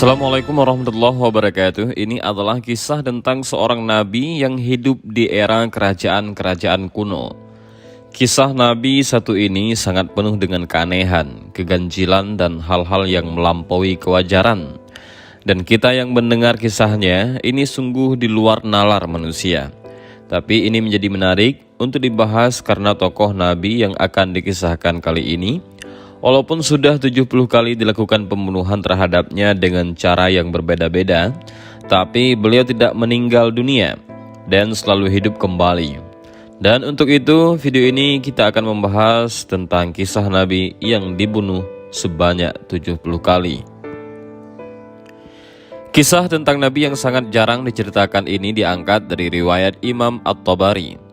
Assalamualaikum warahmatullahi wabarakatuh. Ini adalah kisah tentang seorang nabi yang hidup di era kerajaan-kerajaan kuno. Kisah nabi satu ini sangat penuh dengan keanehan, keganjilan, dan hal-hal yang melampaui kewajaran. Dan kita yang mendengar kisahnya ini sungguh di luar nalar manusia. Tapi ini menjadi menarik untuk dibahas karena tokoh nabi yang akan dikisahkan kali ini, walaupun sudah 70 kali dilakukan pembunuhan terhadapnya dengan cara yang berbeda-beda, tapi beliau tidak meninggal dunia dan selalu hidup kembali. Dan untuk itu, video ini kita akan membahas tentang kisah Nabi yang dibunuh sebanyak 70 kali. Kisah tentang Nabi yang sangat jarang diceritakan ini diangkat dari riwayat Imam At-Tabari.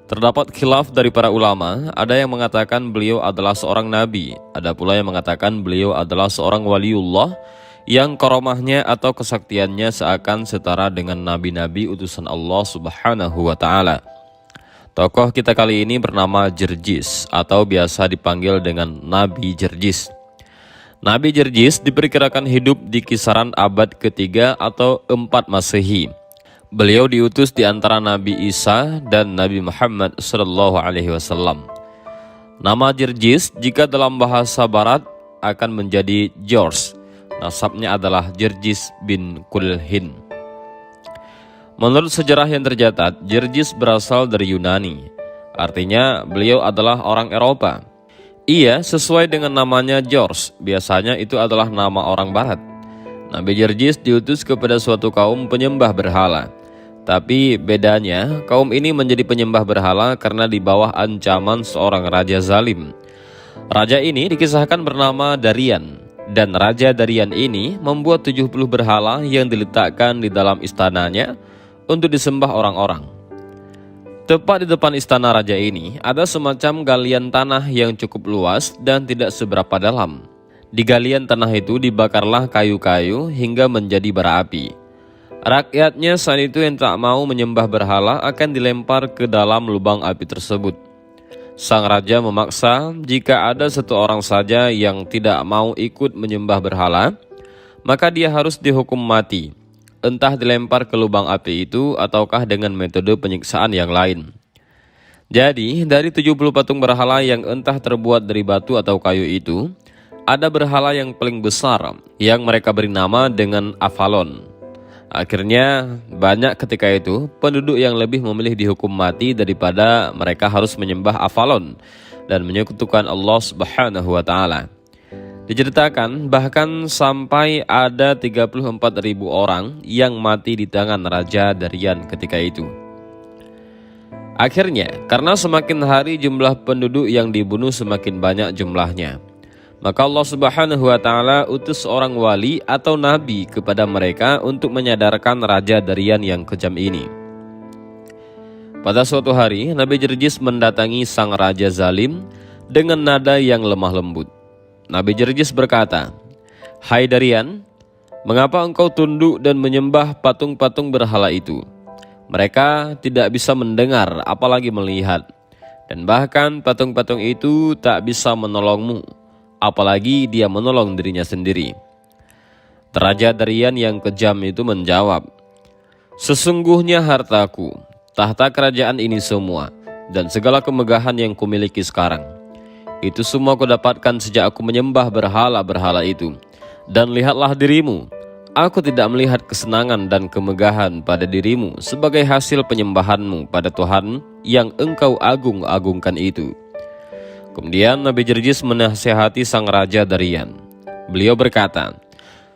Terdapat khilaf dari para ulama, ada yang mengatakan beliau adalah seorang nabi, ada pula yang mengatakan beliau adalah seorang waliullah yang karomahnya atau kesaktiannya seakan setara dengan nabi-nabi utusan Allah Subhanahu wa Ta'ala. Tokoh kita kali ini bernama Jerjis atau biasa dipanggil dengan Nabi Jerjis. Nabi Jerjis diperkirakan hidup di kisaran abad ketiga atau 4 Masehi. Beliau diutus di antara Nabi Isa dan Nabi Muhammad SAW. Nama Jerjis jika dalam bahasa barat akan menjadi George. Nasabnya adalah Jerjis bin Kulhin. Menurut sejarah yang tercatat, Jerjis berasal dari Yunani. Artinya beliau adalah orang Eropa. Ia sesuai dengan namanya George, biasanya itu adalah nama orang barat. Nabi Jerjis diutus kepada suatu kaum penyembah berhala. Tapi bedanya, kaum ini menjadi penyembah berhala karena di bawah ancaman seorang raja zalim. Raja ini dikisahkan bernama Darian, dan Raja Darian ini membuat 70 berhala yang diletakkan di dalam istananya untuk disembah orang-orang. Tepat di depan istana raja ini, ada semacam galian tanah yang cukup luas dan tidak seberapa dalam. Di galian tanah itu dibakarlah kayu-kayu hingga menjadi bara api. Rakyatnya saat itu yang tak mau menyembah berhala akan dilempar ke dalam lubang api tersebut. Sang raja memaksa jika ada satu orang saja yang tidak mau ikut menyembah berhala, maka dia harus dihukum mati. Entah dilempar ke lubang api itu ataukah dengan metode penyiksaan yang lain. Jadi dari 70 patung berhala yang entah terbuat dari batu atau kayu itu, ada berhala yang paling besar yang mereka beri nama dengan Avalon. Akhirnya banyak ketika itu penduduk yang lebih memilih dihukum mati daripada mereka harus menyembah Avalon dan menyekutukan Allah Subhanahu wa Ta'ala. Diceritakan bahkan sampai ada 34.000 orang yang mati di tangan Raja Darian ketika itu. Akhirnya karena semakin hari jumlah penduduk yang dibunuh semakin banyak jumlahnya, maka Allah Subhanahu wa Ta'ala utus seorang wali atau nabi kepada mereka untuk menyadarkan Raja Darian yang kejam ini. Pada suatu hari, Nabi Jerjis mendatangi sang raja zalim dengan nada yang lemah lembut. Nabi Jerjis berkata, "Hai Darian, mengapa engkau tunduk dan menyembah patung-patung berhala itu? Mereka tidak bisa mendengar apalagi melihat, dan bahkan patung-patung itu tak bisa menolongmu, apalagi dia menolong dirinya sendiri." Raja Darian yang kejam itu menjawab, "Sesungguhnya hartaku, tahta kerajaan ini semua, dan segala kemegahan yang kumiliki sekarang, itu semua kudapatkan sejak aku menyembah berhala-berhala itu. Dan lihatlah dirimu, aku tidak melihat kesenangan dan kemegahan pada dirimu sebagai hasil penyembahanmu pada Tuhan yang engkau agung-agungkan itu." Kemudian Nabi Jerjis menasihati sang Raja Darian. Beliau berkata,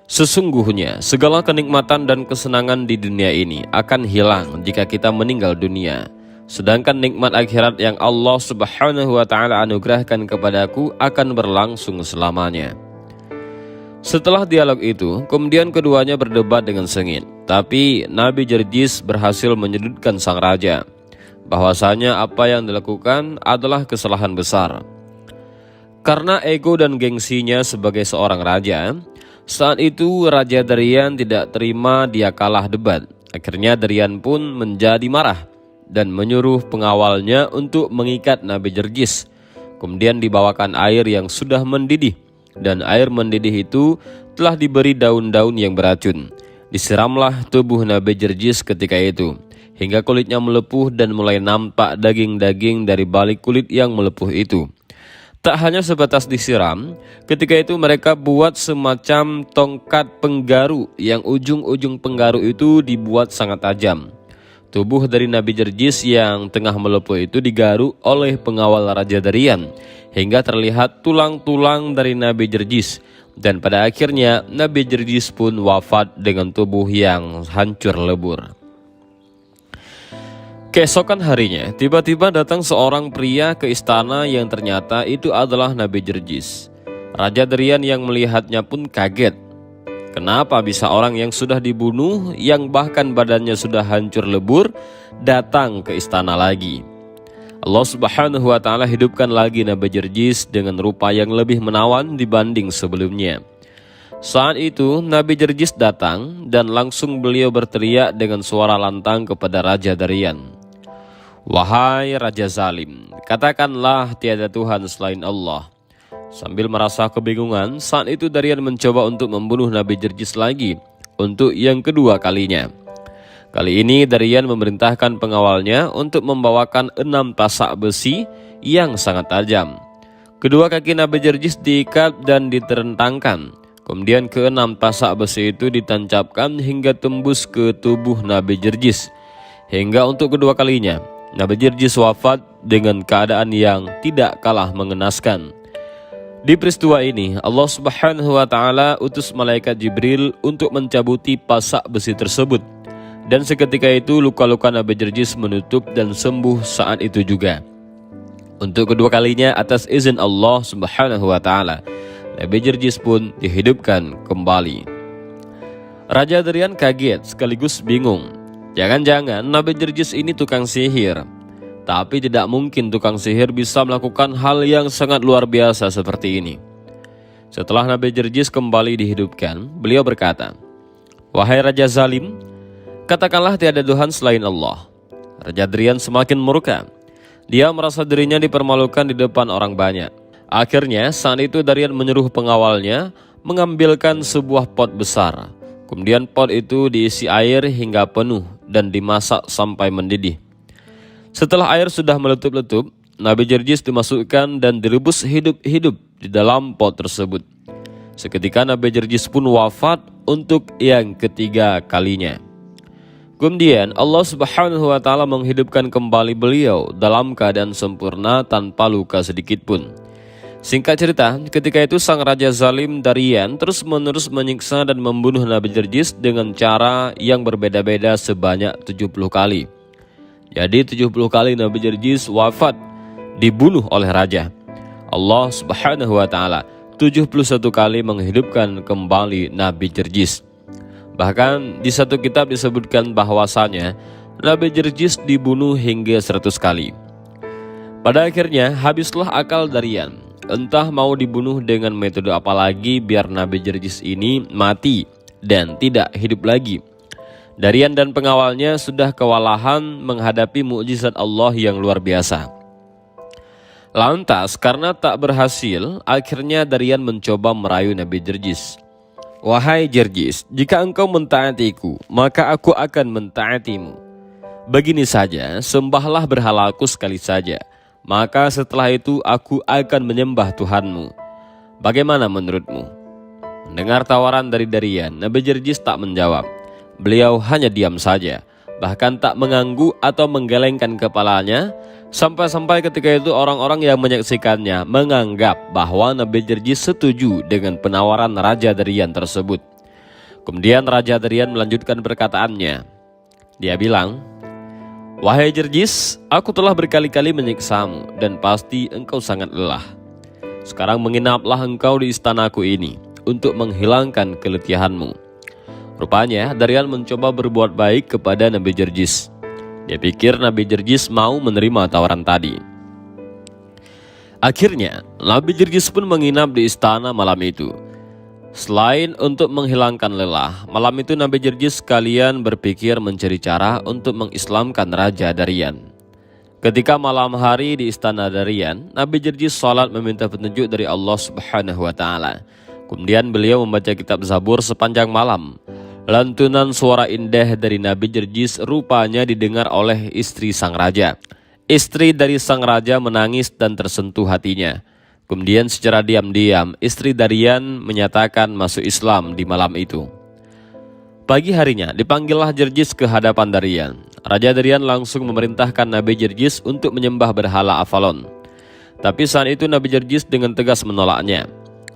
"Sesungguhnya segala kenikmatan dan kesenangan di dunia ini akan hilang jika kita meninggal dunia. Sedangkan nikmat akhirat yang Allah Subhanahu wa Ta'ala anugerahkan kepadaku akan berlangsung selamanya." Setelah dialog itu, kemudian keduanya berdebat dengan sengit. Tapi Nabi Jerjis berhasil menyudutkan sang raja bahwasanya apa yang dilakukan adalah kesalahan besar. Karena ego dan gengsinya sebagai seorang raja, saat itu Raja Darian tidak terima dia kalah debat. Akhirnya Darian pun menjadi marah dan menyuruh pengawalnya untuk mengikat Nabi Jerjis. Kemudian dibawakan air yang sudah mendidih, dan air mendidih itu telah diberi daun-daun yang beracun. Disiramlah tubuh Nabi Jerjis ketika itu, hingga kulitnya melepuh dan mulai nampak daging-daging dari balik kulit yang melepuh itu. Tak hanya sebatas disiram, ketika itu mereka buat semacam tongkat penggaru yang ujung-ujung penggaru itu dibuat sangat tajam. Tubuh dari Nabi Jerjis yang tengah melepuh itu digaru oleh pengawal Raja Darian, hingga terlihat tulang-tulang dari Nabi Jerjis. Dan pada akhirnya Nabi Jerjis pun wafat dengan tubuh yang hancur lebur. Keesokan harinya, tiba-tiba datang seorang pria ke istana yang ternyata itu adalah Nabi Jerjis. Raja Darian yang melihatnya pun kaget. Kenapa bisa orang yang sudah dibunuh, yang bahkan badannya sudah hancur lebur, datang ke istana lagi? Allah Subhanahu wa Ta'ala hidupkan lagi Nabi Jerjis dengan rupa yang lebih menawan dibanding sebelumnya. Saat itu Nabi Jerjis datang dan langsung beliau berteriak dengan suara lantang kepada Raja Darian. "Wahai Raja Zalim, katakanlah tiada Tuhan selain Allah." Sambil merasa kebingungan, saat itu Darian mencoba untuk membunuh Nabi Jerjis lagi untuk yang kedua kalinya. Kali ini Darian memerintahkan pengawalnya untuk membawakan 6 tasak besi yang sangat tajam. Kedua kaki Nabi Jerjis diikat dan diterentangkan. Kemudian ke-6 tasak besi itu ditancapkan hingga tembus ke tubuh Nabi Jerjis. Hingga untuk kedua kalinya, Nabi Jerjis wafat dengan keadaan yang tidak kalah mengenaskan. Di peristiwa ini, Allah Subhanahu wa Ta'ala utus malaikat Jibril untuk mencabuti pasak besi tersebut. Dan seketika itu luka-luka Nabi Jerjis menutup dan sembuh saat itu juga. Untuk kedua kalinya atas izin Allah Subhanahu wa Ta'ala, Nabi Jerjis pun dihidupkan kembali. Raja Darian kaget sekaligus bingung. Jangan-jangan Nabi Jerjis ini tukang sihir. Tapi tidak mungkin tukang sihir bisa melakukan hal yang sangat luar biasa seperti ini. Setelah Nabi Jerjis kembali dihidupkan, beliau berkata, "Wahai Raja Zalim, katakanlah tiada Tuhan selain Allah." Raja Darian semakin murka. Dia merasa dirinya dipermalukan di depan orang banyak. Akhirnya saat itu Darian menyuruh pengawalnya mengambilkan sebuah pot besar. Kemudian pot itu diisi air hingga penuh dan dimasak sampai mendidih. Setelah air sudah meletup-letup, Nabi Jerjis dimasukkan dan direbus hidup-hidup di dalam pot tersebut. Seketika Nabi Jerjis pun wafat untuk yang ketiga kalinya. Kemudian Allah Subhanahu wa Ta'ala menghidupkan kembali beliau dalam keadaan sempurna tanpa luka sedikit pun. Singkat cerita, ketika itu sang Raja Zalim Darian terus-menerus menyiksa dan membunuh Nabi Jerjis dengan cara yang berbeda-beda sebanyak 70 kali. Jadi 70 kali Nabi Jerjis wafat dibunuh oleh raja. Allah Subhanahu wa Ta'ala 71 kali menghidupkan kembali Nabi Jerjis. Bahkan di satu kitab disebutkan bahwasanya Nabi Jerjis dibunuh hingga 100 kali. Pada akhirnya habislah akal Darian. Entah mau dibunuh dengan metode apa lagi biar Nabi Jerjis ini mati dan tidak hidup lagi. Darian dan pengawalnya sudah kewalahan menghadapi mukjizat Allah yang luar biasa. Lantas karena tak berhasil, akhirnya Darian mencoba merayu Nabi Jerjis. "Wahai Jerjis, jika engkau mentaatiku, maka aku akan mentaatimu. Begini saja, sembahlah berhalaku sekali saja. Maka setelah itu aku akan menyembah Tuhanmu. Bagaimana menurutmu?" Mendengar tawaran dari Darian, Nabi Jerjis tak menjawab. Beliau hanya diam saja, bahkan tak mengangguk atau menggelengkan kepalanya, sampai-sampai ketika itu orang-orang yang menyaksikannya menganggap bahwa Nabi Jerjis setuju dengan penawaran Raja Darian tersebut. Kemudian Raja Darian melanjutkan perkataannya. Dia bilang, "Wahai Jerjis, aku telah berkali-kali menyiksamu dan pasti engkau sangat lelah. Sekarang menginaplah engkau di istanaku ini untuk menghilangkan keletihanmu." Rupanya Darian mencoba berbuat baik kepada Nabi Jerjis. Dia pikir Nabi Jerjis mau menerima tawaran tadi. Akhirnya Nabi Jerjis pun menginap di istana malam itu. Selain untuk menghilangkan lelah, malam itu Nabi Jerjis sekalian berpikir mencari cara untuk mengislamkan Raja Darian. Ketika malam hari di istana Darian, Nabi Jerjis salat meminta petunjuk dari Allah Subhanahu wa Ta'ala. Kemudian beliau membaca kitab Zabur sepanjang malam. Lantunan suara indah dari Nabi Jerjis rupanya didengar oleh istri sang raja. Istri dari sang raja menangis dan tersentuh hatinya. Kemudian secara diam-diam istri Darian menyatakan masuk Islam di malam itu. Pagi harinya dipanggillah Jerjis ke hadapan Darian. Raja Darian langsung memerintahkan Nabi Jerjis untuk menyembah berhala Avalon. Tapi saat itu Nabi Jerjis dengan tegas menolaknya.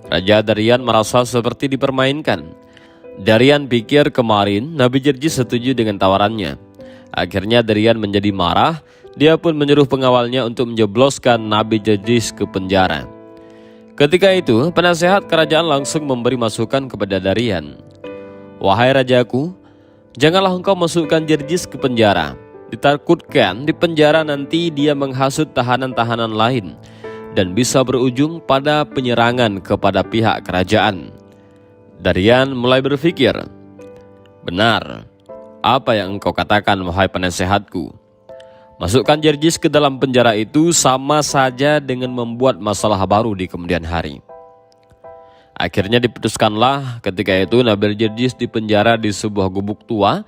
Raja Darian merasa seperti dipermainkan. Darian pikir kemarin Nabi Jerjis setuju dengan tawarannya. Akhirnya Darian menjadi marah. Dia pun menyuruh pengawalnya untuk menjebloskan Nabi Jerjis ke penjara. Ketika itu penasehat kerajaan langsung memberi masukan kepada Darian. Wahai rajaku, janganlah engkau masukkan Jerjis ke penjara. Ditakutkan di penjara nanti dia menghasut tahanan-tahanan lain dan bisa berujung pada penyerangan kepada pihak kerajaan. Darian mulai berpikir, benar, apa yang engkau katakan wahai penasehatku? Masukkan Jerjis ke dalam penjara itu sama saja dengan membuat masalah baru di kemudian hari. Akhirnya diputuskanlah ketika itu Nabi Jerjis dipenjara di sebuah gubuk tua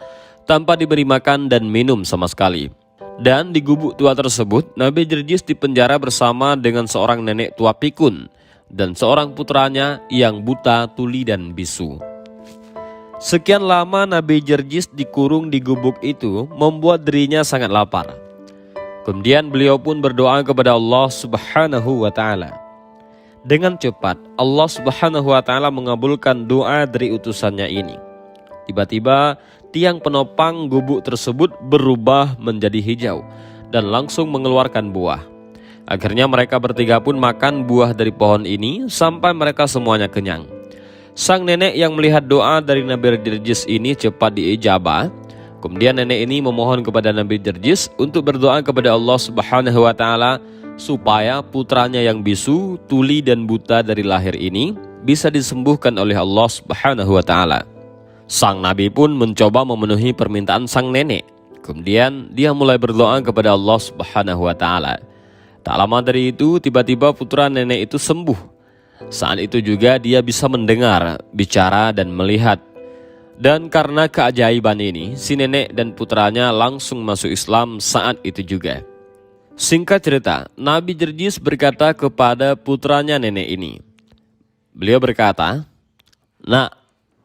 tanpa diberi makan dan minum sama sekali. Dan di gubuk tua tersebut Nabi Jerjis dipenjara bersama dengan seorang nenek tua pikun dan seorang putranya yang buta, tuli dan bisu. Sekian lama Nabi Jerjis dikurung di gubuk itu membuat dirinya sangat lapar. Kemudian beliau pun berdoa kepada Allah Subhanahu wa Ta'ala. Dengan cepat Allah Subhanahu wa Ta'ala mengabulkan doa dari utusannya ini. Tiba-tiba tiang penopang gubuk tersebut berubah menjadi hijau dan langsung mengeluarkan buah. Akhirnya mereka bertiga pun makan buah dari pohon ini sampai mereka semuanya kenyang. Sang nenek yang melihat doa dari Nabi Jerjis ini cepat diijabah. Kemudian nenek ini memohon kepada Nabi Jerjis untuk berdoa kepada Allah Subhanahu wa Ta'ala supaya putranya yang bisu, tuli dan buta dari lahir ini bisa disembuhkan oleh Allah Subhanahu wa Ta'ala. Sang Nabi pun mencoba memenuhi permintaan sang nenek. Kemudian dia mulai berdoa kepada Allah Subhanahu wa Ta'ala. Tak lama dari itu tiba-tiba putra nenek itu sembuh. Saat itu juga dia bisa mendengar, bicara dan melihat. Dan karena keajaiban ini, si nenek dan putranya langsung masuk Islam saat itu juga. Singkat cerita, Nabi Jerjis berkata kepada putranya nenek ini. Beliau berkata, "Nak,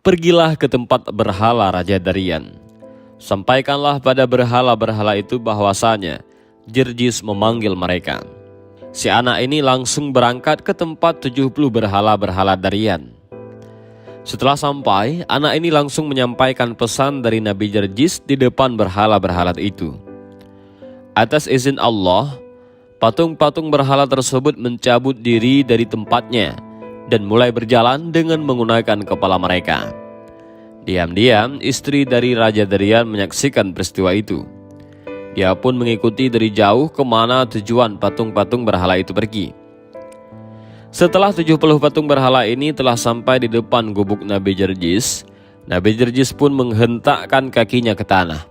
pergilah ke tempat berhala Raja Darian. Sampaikanlah pada berhala-berhala itu bahwasanya Jerjis memanggil mereka." Si anak ini langsung berangkat ke tempat 70 berhala-berhala Darian. Setelah sampai, anak ini langsung menyampaikan pesan dari Nabi Jerjis di depan berhala-berhala itu. Atas izin Allah, patung-patung berhala tersebut mencabut diri dari tempatnya dan mulai berjalan dengan menggunakan kepala mereka. Diam-diam istri dari Raja Darian menyaksikan peristiwa itu. Dia pun mengikuti dari jauh kemana tujuan patung-patung berhala itu pergi. Setelah 70 patung berhala ini telah sampai di depan gubuk Nabi Jerjis, Nabi Jerjis pun menghentakkan kakinya ke tanah.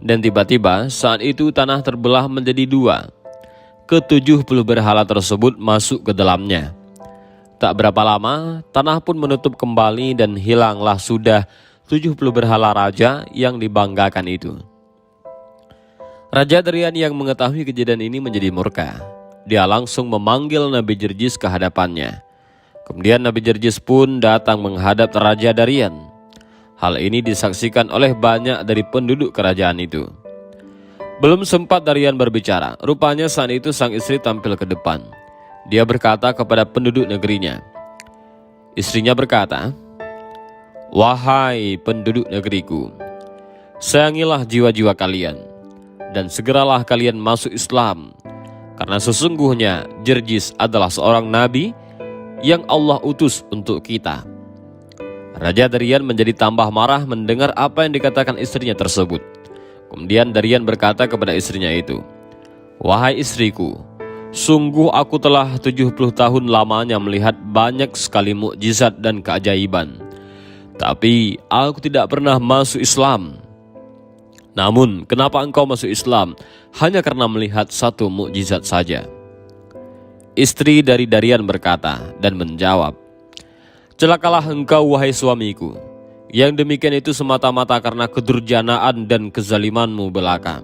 Dan tiba-tiba saat itu tanah terbelah menjadi dua. Ke-70 berhala tersebut masuk ke dalamnya. Tak berapa lama tanah pun menutup kembali dan hilanglah sudah 70 berhala raja yang dibanggakan itu. Raja Darian yang mengetahui kejadian ini menjadi murka. Dia langsung memanggil Nabi Jerjis ke hadapannya. Kemudian Nabi Jerjis pun datang menghadap Raja Darian. Hal ini disaksikan oleh banyak dari penduduk kerajaan itu. Belum sempat Darian berbicara, rupanya saat itu sang istri tampil ke depan. Dia berkata kepada penduduk negerinya. Istrinya berkata, "Wahai penduduk negeriku, sayangilah jiwa-jiwa kalian, dan segeralah kalian masuk Islam, karena sesungguhnya Jerjis adalah seorang nabi yang Allah utus untuk kita." Raja Darian menjadi tambah marah mendengar apa yang dikatakan istrinya tersebut. Kemudian Darian berkata kepada istrinya itu, "Wahai istriku, sungguh aku telah 70 tahun lamanya melihat banyak sekali mukjizat dan keajaiban. Tapi aku tidak pernah masuk Islam. Namun kenapa engkau masuk Islam hanya karena melihat satu mukjizat saja?" Istri dari Darian berkata dan menjawab, Celakalah engkau wahai suamiku, yang demikian itu semata-mata karena kedurjanaan dan kezalimanmu belaka.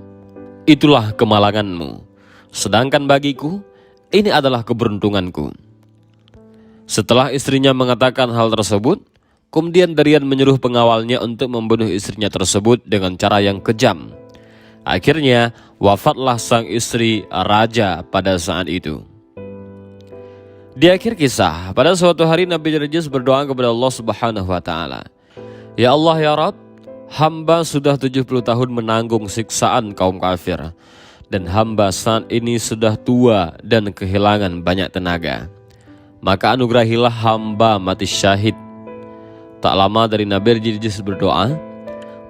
Itulah kemalanganmu, sedangkan bagiku, ini adalah keberuntunganku. Setelah istrinya mengatakan hal tersebut, kemudian Daryan menyuruh pengawalnya untuk membunuh istrinya tersebut dengan cara yang kejam. Akhirnya wafatlah sang istri raja pada saat itu. Di akhir kisah, pada suatu hari Nabi Jerjis berdoa kepada Allah Subhanahu wa Ta'ala, "Ya Allah ya Rabb, hamba sudah 70 tahun menanggung siksaan kaum kafir, dan hamba saat ini sudah tua dan kehilangan banyak tenaga. Maka anugerahilah hamba mati syahid." Tak lama dari Nabi Jerjis berdoa,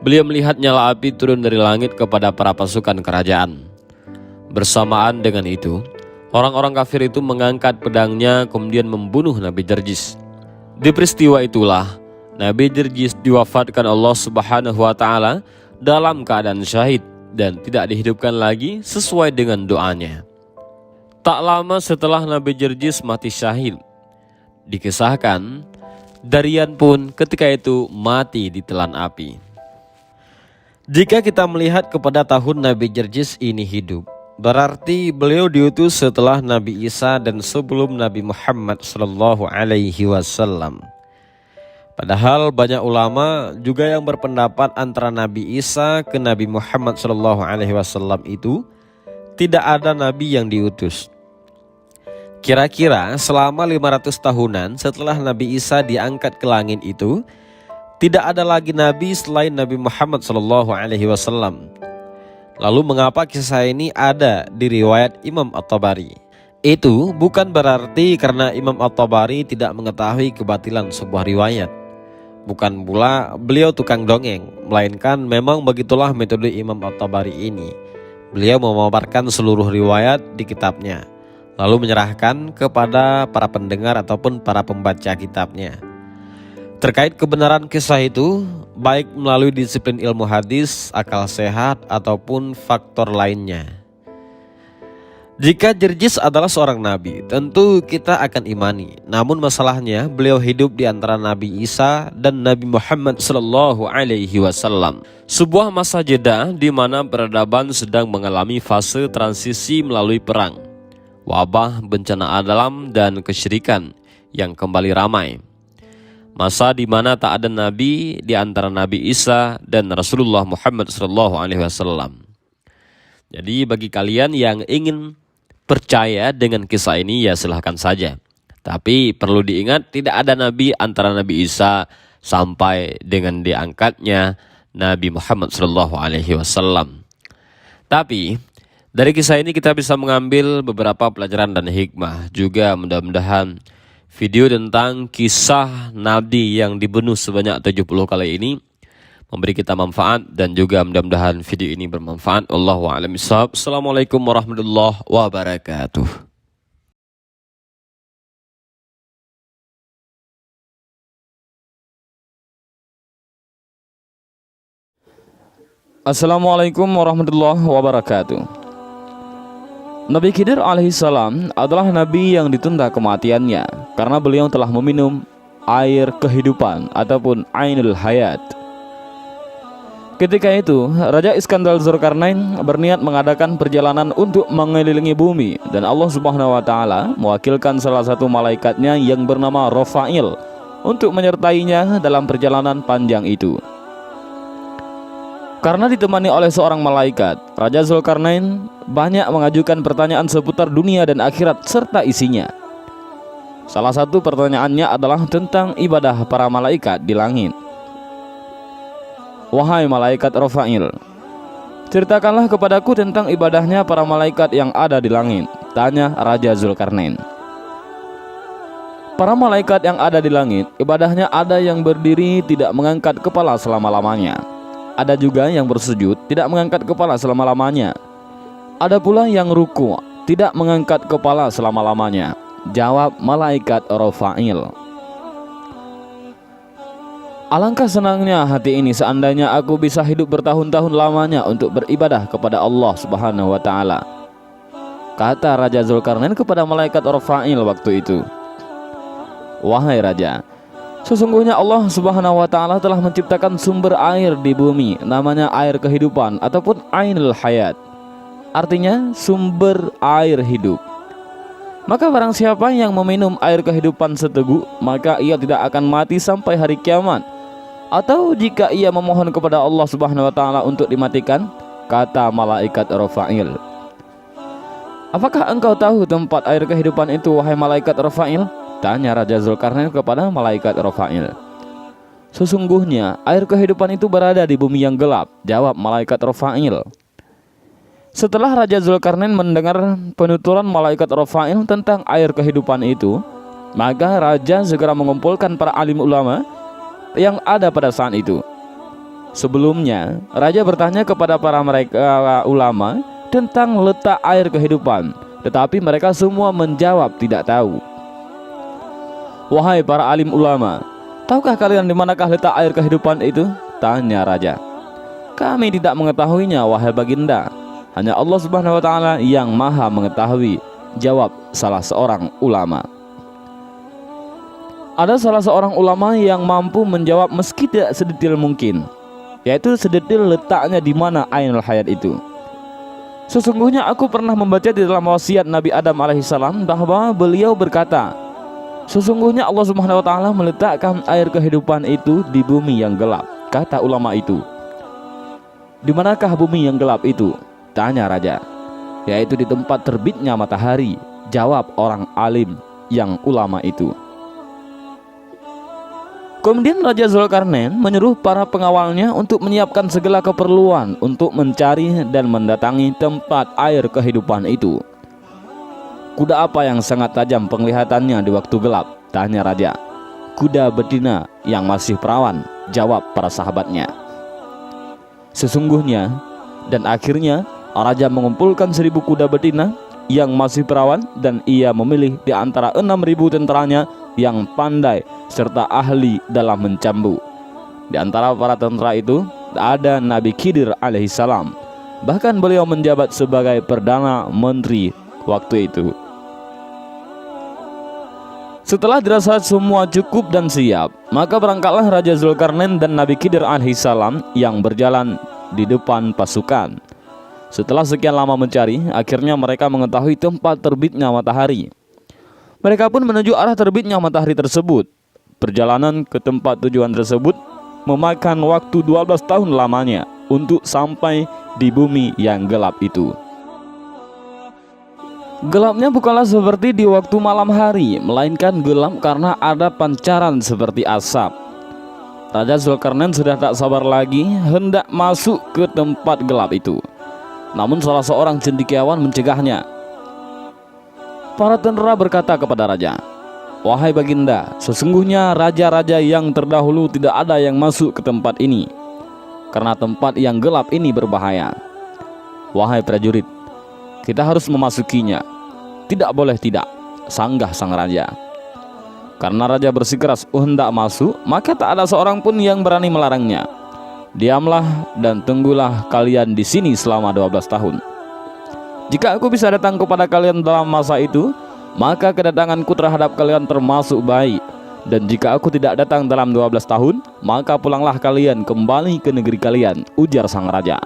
beliau melihat nyala api turun dari langit kepada para pasukan kerajaan. Bersamaan dengan itu, orang-orang kafir itu mengangkat pedangnya kemudian membunuh Nabi Jerjis. Di peristiwa itulah Nabi Jerjis diwafatkan Allah Subhanahu wa Ta'ala dalam keadaan syahid dan tidak dihidupkan lagi sesuai dengan doanya. Tak lama setelah Nabi Jerjis mati syahid, dikisahkan Daryan pun ketika itu mati ditelan api. Jika kita melihat kepada tahun Nabi Jerjis ini hidup, berarti beliau diutus setelah Nabi Isa dan sebelum Nabi Muhammad SAW. Padahal banyak ulama juga yang berpendapat antara Nabi Isa ke Nabi Muhammad SAW itu tidak ada Nabi yang diutus. Kira-kira selama 500 tahunan setelah Nabi Isa diangkat ke langit itu, tidak ada lagi Nabi selain Nabi Muhammad SAW. Lalu mengapa kisah ini ada di riwayat Imam At-Tabari? Itu bukan berarti karena Imam At-Tabari tidak mengetahui kebatilan sebuah riwayat. Bukan pula beliau tukang dongeng, melainkan memang begitulah metode Imam At-Tabari ini. Beliau memaparkan seluruh riwayat di kitabnya, lalu menyerahkan kepada para pendengar ataupun para pembaca kitabnya. Terkait kebenaran kisah itu, baik melalui disiplin ilmu hadis, akal sehat, ataupun faktor lainnya. Jika Jerjis adalah seorang nabi, tentu kita akan imani. Namun masalahnya, beliau hidup di antara Nabi Isa dan Nabi Muhammad SAW. Sebuah masa jeda di mana peradaban sedang mengalami fase transisi melalui perang, wabah, bencana alam, dan kesyirikan yang kembali ramai. Masa di mana tak ada nabi di antara Nabi Isa dan Rasulullah Muhammad SAW. Jadi bagi kalian yang ingin percaya dengan kisah ini ya silahkan saja. Tapi perlu diingat tidak ada nabi antara Nabi Isa sampai dengan diangkatnya Nabi Muhammad SAW. Tapi dari kisah ini kita bisa mengambil beberapa pelajaran dan hikmah. Juga mudah-mudahan video tentang kisah Nabi yang dibunuh sebanyak 70 kali ini memberi kita manfaat, dan juga mudah-mudahan video ini bermanfaat. Wallahu a'lam bishawab. Assalamualaikum warahmatullahi wabarakatuh. Assalamualaikum warahmatullahi wabarakatuh. Nabi Khidir alaihissalam adalah nabi yang ditunda kematiannya karena beliau telah meminum air kehidupan ataupun ainul hayat. Ketika itu, Raja Iskandar Zulkarnain berniat mengadakan perjalanan untuk mengelilingi bumi, dan Allah Subhanahu wa Ta'ala mewakilkan salah satu malaikatnya yang bernama Rafa'il untuk menyertainya dalam perjalanan panjang itu. Karena ditemani oleh seorang malaikat, Raja Zulkarnain banyak mengajukan pertanyaan seputar dunia dan akhirat serta isinya. Salah satu pertanyaannya adalah tentang ibadah para malaikat di langit. "Wahai malaikat Rafa'il, ceritakanlah kepadaku tentang ibadahnya para malaikat yang ada di langit," tanya Raja Zulkarnain. Para malaikat yang ada di langit, ibadahnya ada yang berdiri tidak mengangkat kepala selama-lamanya. Ada juga yang bersujud tidak mengangkat kepala selama-lamanya. Ada pula yang ruku tidak mengangkat kepala selama-lamanya. Jawab malaikat Rafa'il. "Alangkah senangnya hati ini seandainya aku bisa hidup bertahun-tahun lamanya untuk beribadah kepada Allah Subhanahu wa Ta'ala," kata Raja Zulkarnain kepada malaikat Rafa'il waktu itu. "Wahai Raja, Sesungguhnya Allah Subhanahu wa taala telah menciptakan sumber air di bumi, namanya air kehidupan ataupun ainul hayat. Artinya sumber air hidup. Maka barang siapa yang meminum air kehidupan seteguk, maka ia tidak akan mati sampai hari kiamat. Atau jika ia memohon kepada Allah Subhanahu wa taala untuk dimatikan, kata malaikat Rafa'il. Apakah engkau tahu tempat air kehidupan itu, wahai malaikat Rafa'il? Tanya Raja Zulkarnain kepada malaikat Rafa'il. Sesungguhnya air kehidupan itu berada di bumi yang gelap, jawab malaikat Rafa'il. Setelah Raja Zulkarnain mendengar penuturan malaikat Rafa'il tentang air kehidupan itu, maka Raja segera mengumpulkan para alim ulama yang ada pada saat itu. Sebelumnya, Raja bertanya kepada para mereka ulama tentang letak air kehidupan, tetapi mereka semua menjawab tidak tahu. Wahai para alim ulama, tahukah kalian di manakah letak air kehidupan itu? Tanya Raja. Kami tidak mengetahuinya, wahai baginda. Hanya Allah Subhanahu wa taala yang maha mengetahui, jawab salah seorang ulama. Ada salah seorang ulama yang mampu menjawab meski tidak sedetil mungkin, yaitu sedetil letaknya di mana ainul hayat itu. Sesungguhnya aku pernah membaca di dalam wasiat Nabi Adam alaihissalam bahwa beliau berkata, sesungguhnya Allah Subhanahu wa taala meletakkan air kehidupan itu di bumi yang gelap. Kata ulama itu. Di manakah bumi yang gelap itu? Tanya Raja. Yaitu di tempat terbitnya matahari, jawab orang alim yang ulama itu. Kemudian Raja Zulkarnain menyuruh para pengawalnya untuk menyiapkan segala keperluan untuk mencari dan mendatangi tempat air kehidupan itu. Kuda apa yang sangat tajam penglihatannya di waktu gelap? Tanya Raja. Kuda betina yang masih perawan, jawab para sahabatnya. Sesungguhnya dan akhirnya Raja mengumpulkan 1000 kuda betina yang masih perawan, dan ia memilih di antara 6.000 tentaranya yang pandai serta ahli dalam mencambu. Di antara para tentara itu ada Nabi Khidir alaihissalam. Bahkan beliau menjabat sebagai Perdana Menteri waktu itu. Setelah dirasa semua cukup dan siap, maka berangkatlah Raja Zulkarnain dan Nabi Khidir alaihissalam yang berjalan di depan pasukan. Setelah sekian lama mencari, akhirnya mereka mengetahui tempat terbitnya matahari. Mereka pun menuju arah terbitnya matahari tersebut. Perjalanan ke tempat tujuan tersebut memakan waktu 12 tahun lamanya untuk sampai di bumi yang gelap itu. Gelapnya bukanlah seperti di waktu malam hari, melainkan gelap karena ada pancaran seperti asap. Raja Zulkarnain sudah tak sabar lagi hendak masuk ke tempat gelap itu. Namun salah seorang cendekiawan mencegahnya. Para tentara berkata kepada Raja, wahai baginda, sesungguhnya raja-raja yang terdahulu tidak ada yang masuk ke tempat ini, karena tempat yang gelap ini berbahaya. Wahai prajurit, kita harus memasukinya. Tidak boleh tidak, sanggah sang raja. Karena raja bersikeras hendak masuk, maka tak ada seorang pun yang berani melarangnya. Diamlah dan tunggulah kalian di sini selama 12 tahun. Jika aku bisa datang kepada kalian dalam masa itu, maka kedatanganku terhadap kalian termasuk baik. Dan jika aku tidak datang dalam 12 tahun, maka pulanglah kalian kembali ke negeri kalian, ujar sang raja.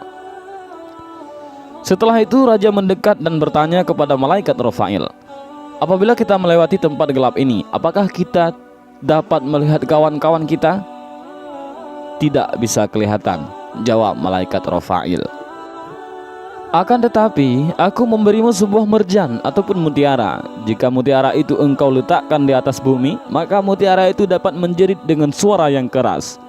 Setelah itu raja mendekat dan bertanya kepada malaikat Rafa'il, apabila kita melewati tempat gelap ini, apakah kita dapat melihat kawan-kawan kita? Tidak bisa kelihatan, jawab malaikat Rafa'il. Akan tetapi aku memberimu sebuah merjan ataupun mutiara. Jika mutiara itu engkau letakkan di atas bumi, maka mutiara itu dapat menjerit dengan suara yang keras.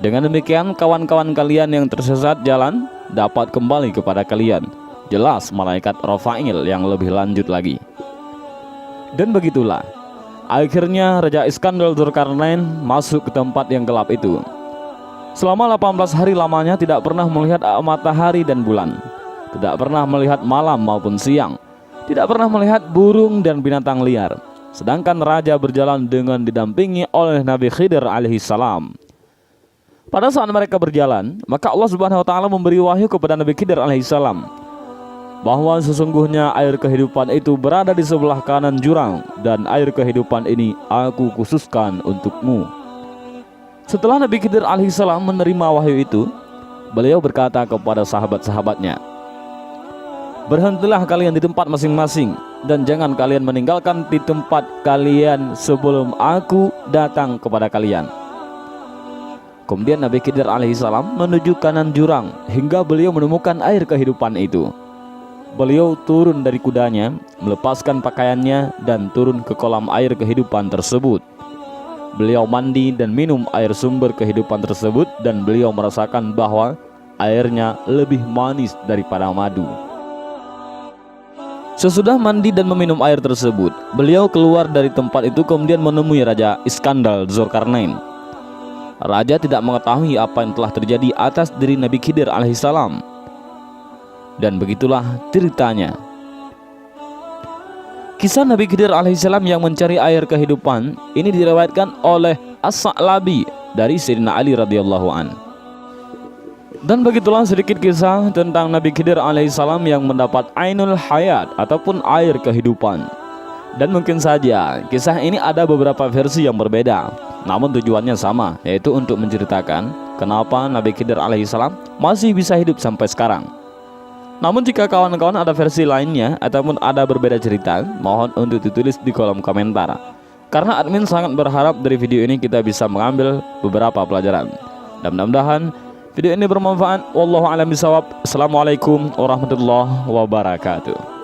Dengan demikian kawan-kawan kalian yang tersesat jalan dapat kembali kepada kalian. Jelas malaikat Rafa'il yang lebih lanjut lagi. Dan begitulah akhirnya Raja Iskandar Dzulkarnain masuk ke tempat yang gelap itu. Selama 18 hari lamanya tidak pernah melihat matahari dan bulan, tidak pernah melihat malam maupun siang, tidak pernah melihat burung dan binatang liar. Sedangkan raja berjalan dengan didampingi oleh Nabi Khidir alaihissalam. Pada saat mereka berjalan, maka Allah Subhanahu wa taala memberi wahyu kepada Nabi Khidir alaihissalam bahwa sesungguhnya air kehidupan itu berada di sebelah kanan jurang, dan air kehidupan ini aku khususkan untukmu. Setelah Nabi Khidir alaihissalam menerima wahyu itu, beliau berkata kepada sahabat-sahabatnya, "Berhentilah kalian di tempat masing-masing, dan jangan kalian meninggalkan di tempat kalian sebelum aku datang kepada kalian." Kemudian Nabi Khidir alaihissalam menuju kanan jurang hingga beliau menemukan air kehidupan itu. Beliau turun dari kudanya, melepaskan pakaiannya, dan turun ke kolam air kehidupan tersebut. Beliau mandi dan minum air sumber kehidupan tersebut, dan beliau merasakan bahwa airnya lebih manis daripada madu. Sesudah mandi dan meminum air tersebut, beliau keluar dari tempat itu kemudian menemui Raja Iskandar Dzulkarnain. Raja tidak mengetahui apa yang telah terjadi atas diri Nabi Khidir alaihissalam. Dan begitulah ceritanya. Kisah Nabi Khidir alaihissalam yang mencari air kehidupan ini diriwayatkan oleh As-Sa'labi dari Sayyidina Ali radhiyallahu an. Dan begitulah sedikit kisah tentang Nabi Khidir alaihissalam yang mendapat Ainul Hayat ataupun air kehidupan. Dan mungkin saja kisah ini ada beberapa versi yang berbeda, namun tujuannya sama, yaitu untuk menceritakan kenapa Nabi Khidir alaihissalam masih bisa hidup sampai sekarang. Namun jika kawan-kawan ada versi lainnya ataupun ada berbeda cerita, mohon untuk ditulis di kolom komentar. Karena admin sangat berharap dari video ini kita bisa mengambil beberapa pelajaran. Dan mudah-mudahan video ini bermanfaat. Wallahu a'lam bishawab. Assalamualaikum warahmatullahi wabarakatuh.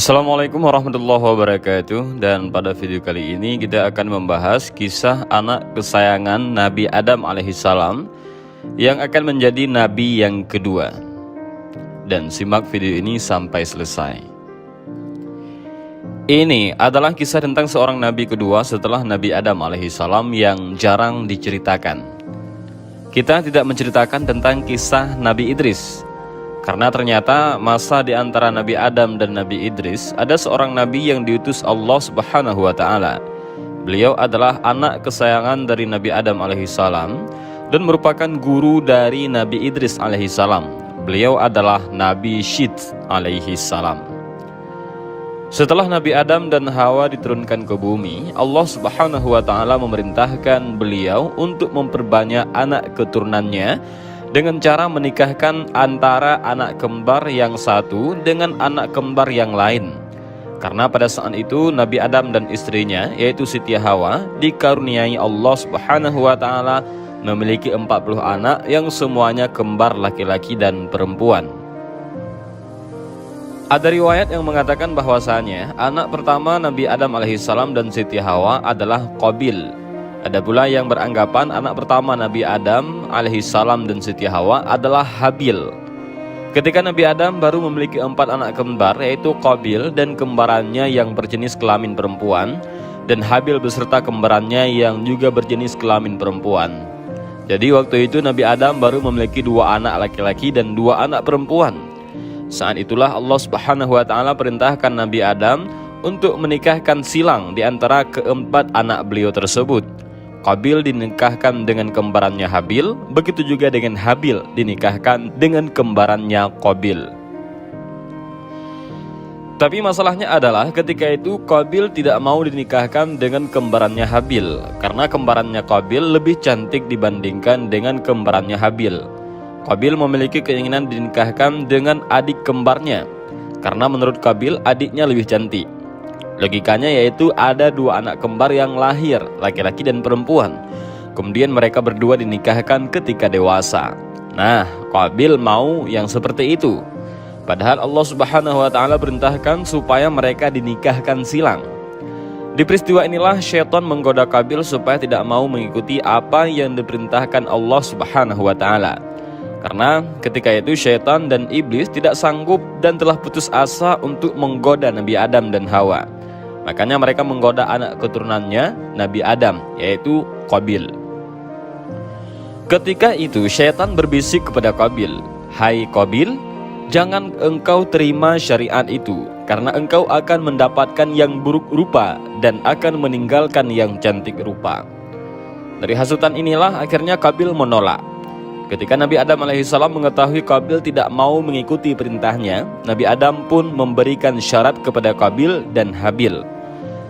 Assalamualaikum warahmatullahi wabarakatuh. Dan pada video kali ini kita akan membahas kisah anak kesayangan Nabi Adam alaihissalam yang akan menjadi nabi yang kedua. Dan simak video ini sampai selesai. Ini adalah kisah tentang seorang nabi kedua setelah Nabi Adam alaihissalam yang jarang diceritakan. Kita tidak menceritakan tentang kisah Nabi Idris, karena ternyata masa di antara Nabi Adam dan Nabi Idris ada seorang nabi yang diutus Allah Subhanahu wa taala. Beliau adalah anak kesayangan dari Nabi Adam alaihissalam dan merupakan guru dari Nabi Idris alaihissalam. Beliau adalah Nabi Syith alaihissalam. Setelah Nabi Adam dan Hawa diturunkan ke bumi, Allah Subhanahu wa taala memerintahkan beliau untuk memperbanyak anak keturunannya dengan cara menikahkan antara anak kembar yang satu dengan anak kembar yang lain. Karena pada saat itu Nabi Adam dan istrinya, yaitu Siti Hawa, dikaruniai Allah Subhanahu wa taala memiliki 40 anak yang semuanya kembar laki-laki dan perempuan. Ada riwayat yang mengatakan bahwasanya anak pertama Nabi Adam alaihissalam dan Siti Hawa adalah Qabil. Ada pula yang beranggapan anak pertama Nabi Adam alaihissalam dan Siti Hawa adalah Habil. Ketika Nabi Adam baru memiliki 4 anak kembar, yaitu Qabil dan kembarannya yang berjenis kelamin perempuan, dan Habil beserta kembarannya yang juga berjenis kelamin perempuan. Jadi waktu itu Nabi Adam baru memiliki 2 anak laki-laki dan 2 anak perempuan. Saat itulah Allah Subhanahu wa taala perintahkan Nabi Adam untuk menikahkan silang di antara keempat anak beliau tersebut. Qabil dinikahkan dengan kembarannya Habil, begitu juga dengan Habil dinikahkan dengan kembarannya Qabil. Tapi masalahnya adalah ketika itu Qabil tidak mau dinikahkan dengan kembarannya Habil, karena kembarannya Qabil lebih cantik dibandingkan dengan kembarannya Habil. Qabil memiliki keinginan dinikahkan dengan adik kembarnya, karena menurut Qabil adiknya lebih cantik. Logikanya yaitu ada 2 anak kembar yang lahir, laki-laki dan perempuan. Kemudian mereka berdua dinikahkan ketika dewasa. Nah, Qabil mau yang seperti itu. Padahal Allah Subhanahu wa taala perintahkan supaya mereka dinikahkan silang. Di peristiwa inilah syaitan menggoda Qabil supaya tidak mau mengikuti apa yang diperintahkan Allah Subhanahu wa taala. Karena ketika itu syaitan dan iblis tidak sanggup dan telah putus asa untuk menggoda Nabi Adam dan Hawa. Makanya mereka menggoda anak keturunannya Nabi Adam, yaitu Qabil. Ketika itu syaitan berbisik kepada Qabil, "Hai Qabil, jangan engkau terima syariat itu, karena engkau akan mendapatkan yang buruk rupa dan akan meninggalkan yang cantik rupa." Dari hasutan inilah akhirnya Qabil menolak. Ketika Nabi Adam alaihissalam mengetahui Qabil tidak mau mengikuti perintahnya, Nabi Adam pun memberikan syarat kepada Qabil dan Habil.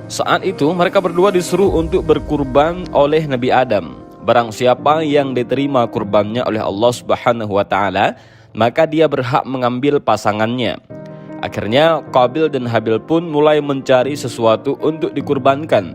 Saat itu mereka berdua disuruh untuk berkurban oleh Nabi Adam. Barang siapa yang diterima kurbannya oleh Allah Subhanahu wa taala, maka dia berhak mengambil pasangannya. Akhirnya Qabil dan Habil pun mulai mencari sesuatu untuk dikurbankan.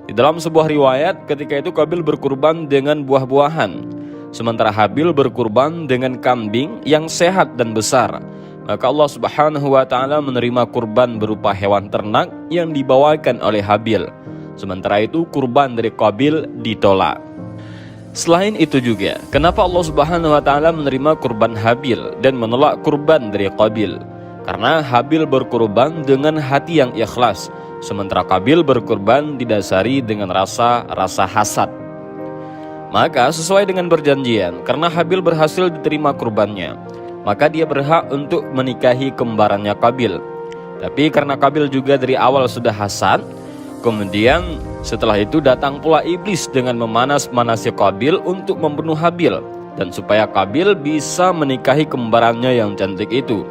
Di dalam sebuah riwayat, ketika itu Qabil berkurban dengan buah-buahan, sementara Habil berkurban dengan kambing yang sehat dan besar. Maka Allah Subhanahu wa taala menerima kurban berupa hewan ternak yang dibawakan oleh Habil. Sementara itu kurban dari Qabil ditolak. Selain itu juga, kenapa Allah Subhanahu wa taala menerima kurban Habil dan menolak kurban dari Qabil? Karena Habil berkurban dengan hati yang ikhlas, sementara Qabil berkurban didasari dengan rasa hasad. Maka sesuai dengan perjanjian, karena Habil berhasil diterima kurbannya, maka dia berhak untuk menikahi kembarannya Qabil. Tapi karena Qabil juga dari awal sudah hasad, kemudian setelah itu datang pula iblis dengan memanas-manasi Qabil untuk membunuh Habil, dan supaya Qabil bisa menikahi kembarannya yang cantik itu.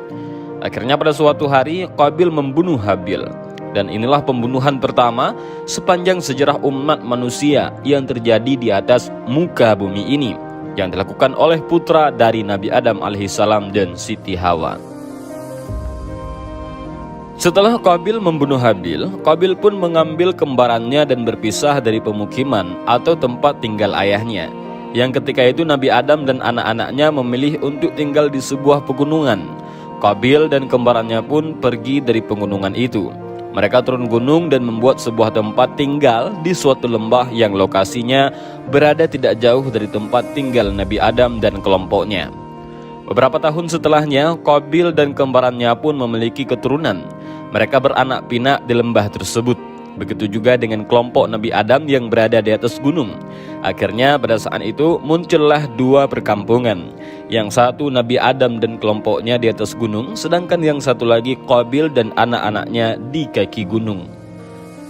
Akhirnya pada suatu hari Qabil membunuh Habil. Dan inilah pembunuhan pertama sepanjang sejarah umat manusia yang terjadi di atas muka bumi ini, yang dilakukan oleh putra dari Nabi Adam alaihissalam dan Siti Hawa. Setelah Qabil membunuh Habil, Qabil pun mengambil kembarannya dan berpisah dari pemukiman atau tempat tinggal ayahnya, yang ketika itu Nabi Adam dan anak-anaknya memilih untuk tinggal di sebuah pegunungan. Qabil dan kembarannya pun pergi dari pegunungan itu. Mereka turun gunung dan membuat sebuah tempat tinggal di suatu lembah yang lokasinya berada tidak jauh dari tempat tinggal Nabi Adam dan kelompoknya. Beberapa tahun setelahnya, Qabil dan kembarannya pun memiliki keturunan. Mereka beranak pinak di lembah tersebut. Begitu juga dengan kelompok Nabi Adam yang berada di atas gunung. Akhirnya pada saat itu muncullah dua perkampungan. Yang satu Nabi Adam dan kelompoknya di atas gunung, sedangkan yang satu lagi Qabil dan anak-anaknya di kaki gunung.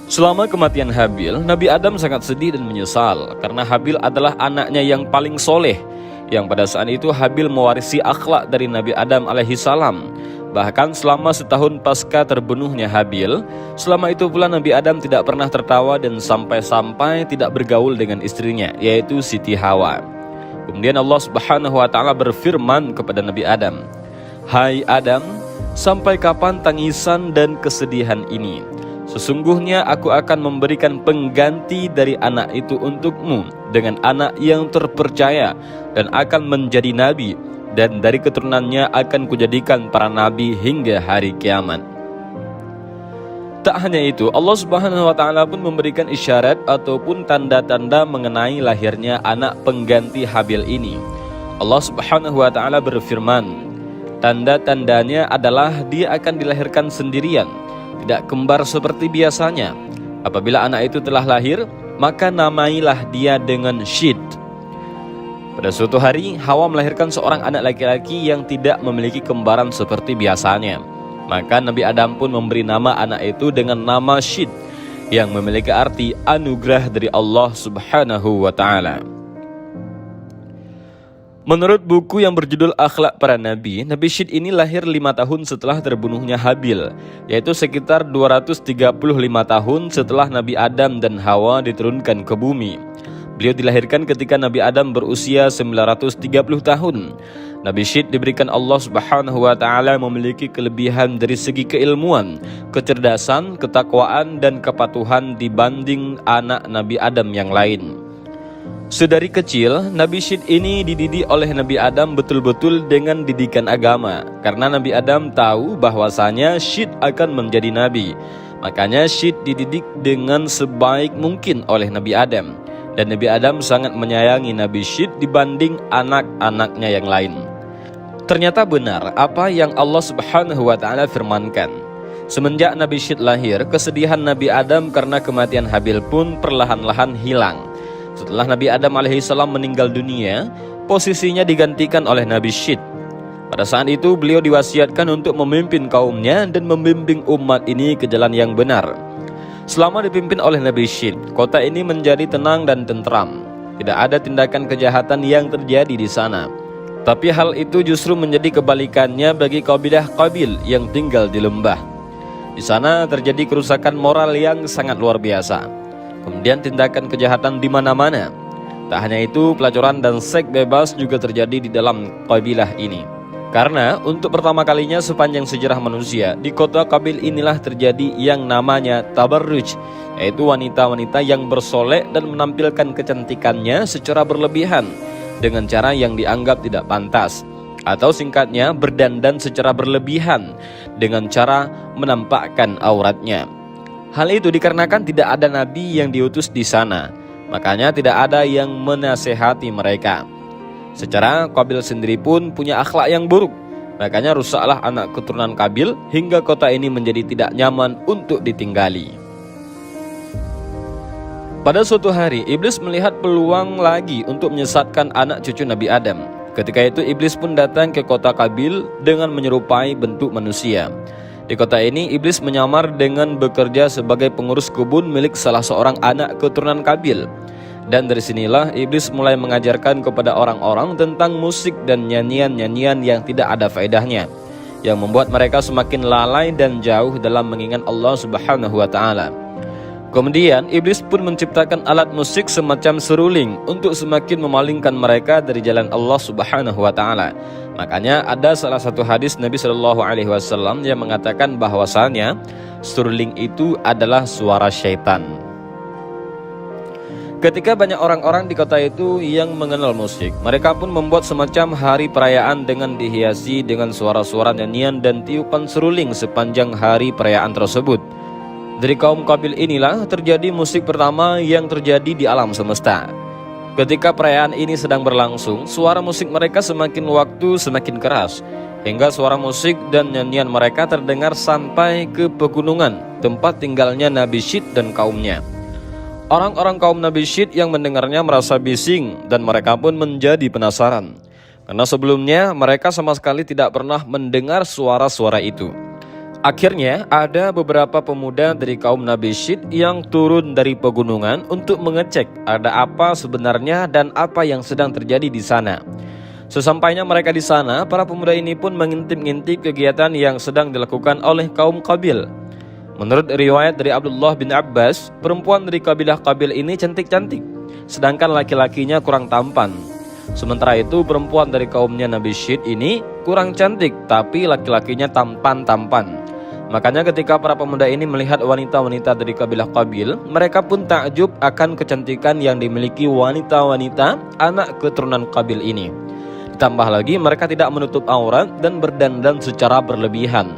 Selama kematian Habil, Nabi Adam sangat sedih dan menyesal karena Habil adalah anaknya yang paling soleh, yang pada saat itu Habil mewarisi akhlak dari Nabi Adam alaihissalam. Bahkan selama setahun pasca terbunuhnya Habil, selama itu pula Nabi Adam tidak pernah tertawa dan sampai-sampai tidak bergaul dengan istrinya, yaitu Siti Hawa. Kemudian Allah Subhanahu wa taala berfirman kepada Nabi Adam, "Hai Adam, sampai kapan tangisan dan kesedihan ini? Sesungguhnya aku akan memberikan pengganti dari anak itu untukmu dengan anak yang terpercaya dan akan menjadi nabi, dan dari keturunannya akan kujadikan para nabi hingga hari kiamat." Tak hanya itu, Allah Subhanahu wa taala pun memberikan isyarat ataupun tanda-tanda mengenai lahirnya anak pengganti Habil ini. Allah Subhanahu wa taala berfirman, "Tanda-tandanya adalah dia akan dilahirkan sendirian, tidak kembar seperti biasanya. Apabila anak itu telah lahir, maka namailah dia dengan Syid." Pada suatu hari, Hawa melahirkan seorang anak laki-laki yang tidak memiliki kembaran seperti biasanya. Maka Nabi Adam pun memberi nama anak itu dengan nama Syid, yang memiliki arti anugerah dari Allah Subhanahu wa taala. Menurut buku yang berjudul Akhlak Para Nabi, Nabi Syid ini lahir 5 tahun setelah terbunuhnya Habil, yaitu sekitar 235 tahun setelah Nabi Adam dan Hawa diturunkan ke bumi. Beliau dilahirkan ketika Nabi Adam berusia 930 tahun. Nabi Syid diberikan Allah Subhanahu wa taala memiliki kelebihan dari segi keilmuan, kecerdasan, ketakwaan, dan kepatuhan dibanding anak Nabi Adam yang lain. Sedari kecil, Nabi Syid ini dididik oleh Nabi Adam betul-betul dengan didikan agama, karena Nabi Adam tahu bahwasanya Syid akan menjadi nabi. Makanya Syid dididik dengan sebaik mungkin oleh Nabi Adam. Dan Nabi Adam sangat menyayangi Nabi Syid dibanding anak-anaknya yang lain. Ternyata benar apa yang Allah Subhanahu wa taala firmankan. Semenjak Nabi Syid lahir, kesedihan Nabi Adam karena kematian Habil pun perlahan-lahan hilang. Setelah Nabi Adam alaihissalam meninggal dunia, posisinya digantikan oleh Nabi Syid. Pada saat itu beliau diwasiatkan untuk memimpin kaumnya dan membimbing umat ini ke jalan yang benar. Selama dipimpin oleh Nabi Syid, kota ini menjadi tenang dan tentram. Tidak ada tindakan kejahatan yang terjadi di sana. Tapi hal itu justru menjadi kebalikannya bagi kabilah Qabil yang tinggal di lembah. Di sana terjadi kerusakan moral yang sangat luar biasa. Kemudian tindakan kejahatan di mana-mana. Tak hanya itu, pelacuran dan seks bebas juga terjadi di dalam kabilah ini. Karena untuk pertama kalinya sepanjang sejarah manusia, di kota Qabil inilah terjadi yang namanya tabarruj, yaitu wanita-wanita yang bersolek dan menampilkan kecantikannya secara berlebihan dengan cara yang dianggap tidak pantas, atau singkatnya berdandan secara berlebihan dengan cara menampakkan auratnya. Hal itu dikarenakan tidak ada nabi yang diutus di sana, makanya tidak ada yang menasehati mereka. Secara Qabil sendiri pun punya akhlak yang buruk, makanya rusaklah anak keturunan Qabil hingga kota ini menjadi tidak nyaman untuk ditinggali. Pada suatu hari, Iblis melihat peluang lagi untuk menyesatkan anak cucu Nabi Adam. Ketika itu Iblis pun datang ke kota Qabil dengan menyerupai bentuk manusia. Di kota ini Iblis menyamar dengan bekerja sebagai pengurus kebun milik salah seorang anak keturunan Qabil. Dan dari sinilah Iblis mulai mengajarkan kepada orang-orang tentang musik dan nyanyian-nyanyian yang tidak ada faedahnya, yang membuat mereka semakin lalai dan jauh dalam mengingat Allah Subhanahu wa Ta'ala. Kemudian Iblis pun menciptakan alat musik semacam seruling untuk semakin memalingkan mereka dari jalan Allah Subhanahu wa Ta'ala. Makanya ada salah satu hadis Nabi Shallallahu Alaihi Wasallam yang mengatakan bahwasanya seruling itu adalah suara syaitan. Ketika banyak orang-orang di kota itu yang mengenal musik, mereka pun membuat semacam hari perayaan dengan dihiasi dengan suara-suara nyanyian dan tiupan seruling sepanjang hari perayaan tersebut. Dari kaum Qabil inilah terjadi musik pertama yang terjadi di alam semesta. Ketika perayaan ini sedang berlangsung, suara musik mereka semakin waktu semakin keras, hingga suara musik dan nyanyian mereka terdengar sampai ke pegunungan, tempat tinggalnya Nabi Syed dan kaumnya. Orang-orang kaum Nabi Syed yang mendengarnya merasa bising dan mereka pun menjadi penasaran. Karena sebelumnya mereka sama sekali tidak pernah mendengar suara-suara itu. Akhirnya ada beberapa pemuda dari kaum Nabi Syed yang turun dari pegunungan untuk mengecek ada apa sebenarnya dan apa yang sedang terjadi di sana. Sesampainya mereka di sana, para pemuda ini pun mengintip-ngintip kegiatan yang sedang dilakukan oleh kaum Qabil. Menurut riwayat dari Abdullah bin Abbas, perempuan dari kabilah Qabil ini cantik-cantik, sedangkan laki-lakinya kurang tampan. Sementara itu perempuan dari kaumnya Nabi Syed ini kurang cantik, tapi laki-lakinya tampan-tampan. Makanya ketika para pemuda ini melihat wanita-wanita dari kabilah Qabil, mereka pun takjub akan kecantikan yang dimiliki wanita-wanita anak keturunan Qabil ini. Ditambah lagi mereka tidak menutup aurat dan berdandan secara berlebihan.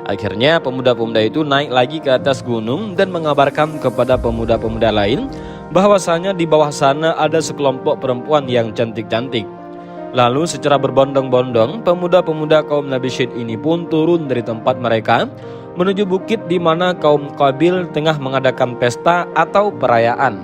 Akhirnya pemuda-pemuda itu naik lagi ke atas gunung dan mengabarkan kepada pemuda-pemuda lain bahwasanya di bawah sana ada sekelompok perempuan yang cantik-cantik. Lalu secara berbondong-bondong pemuda-pemuda kaum Nabi Syed ini pun turun dari tempat mereka menuju bukit di mana kaum Qabil tengah mengadakan pesta atau perayaan.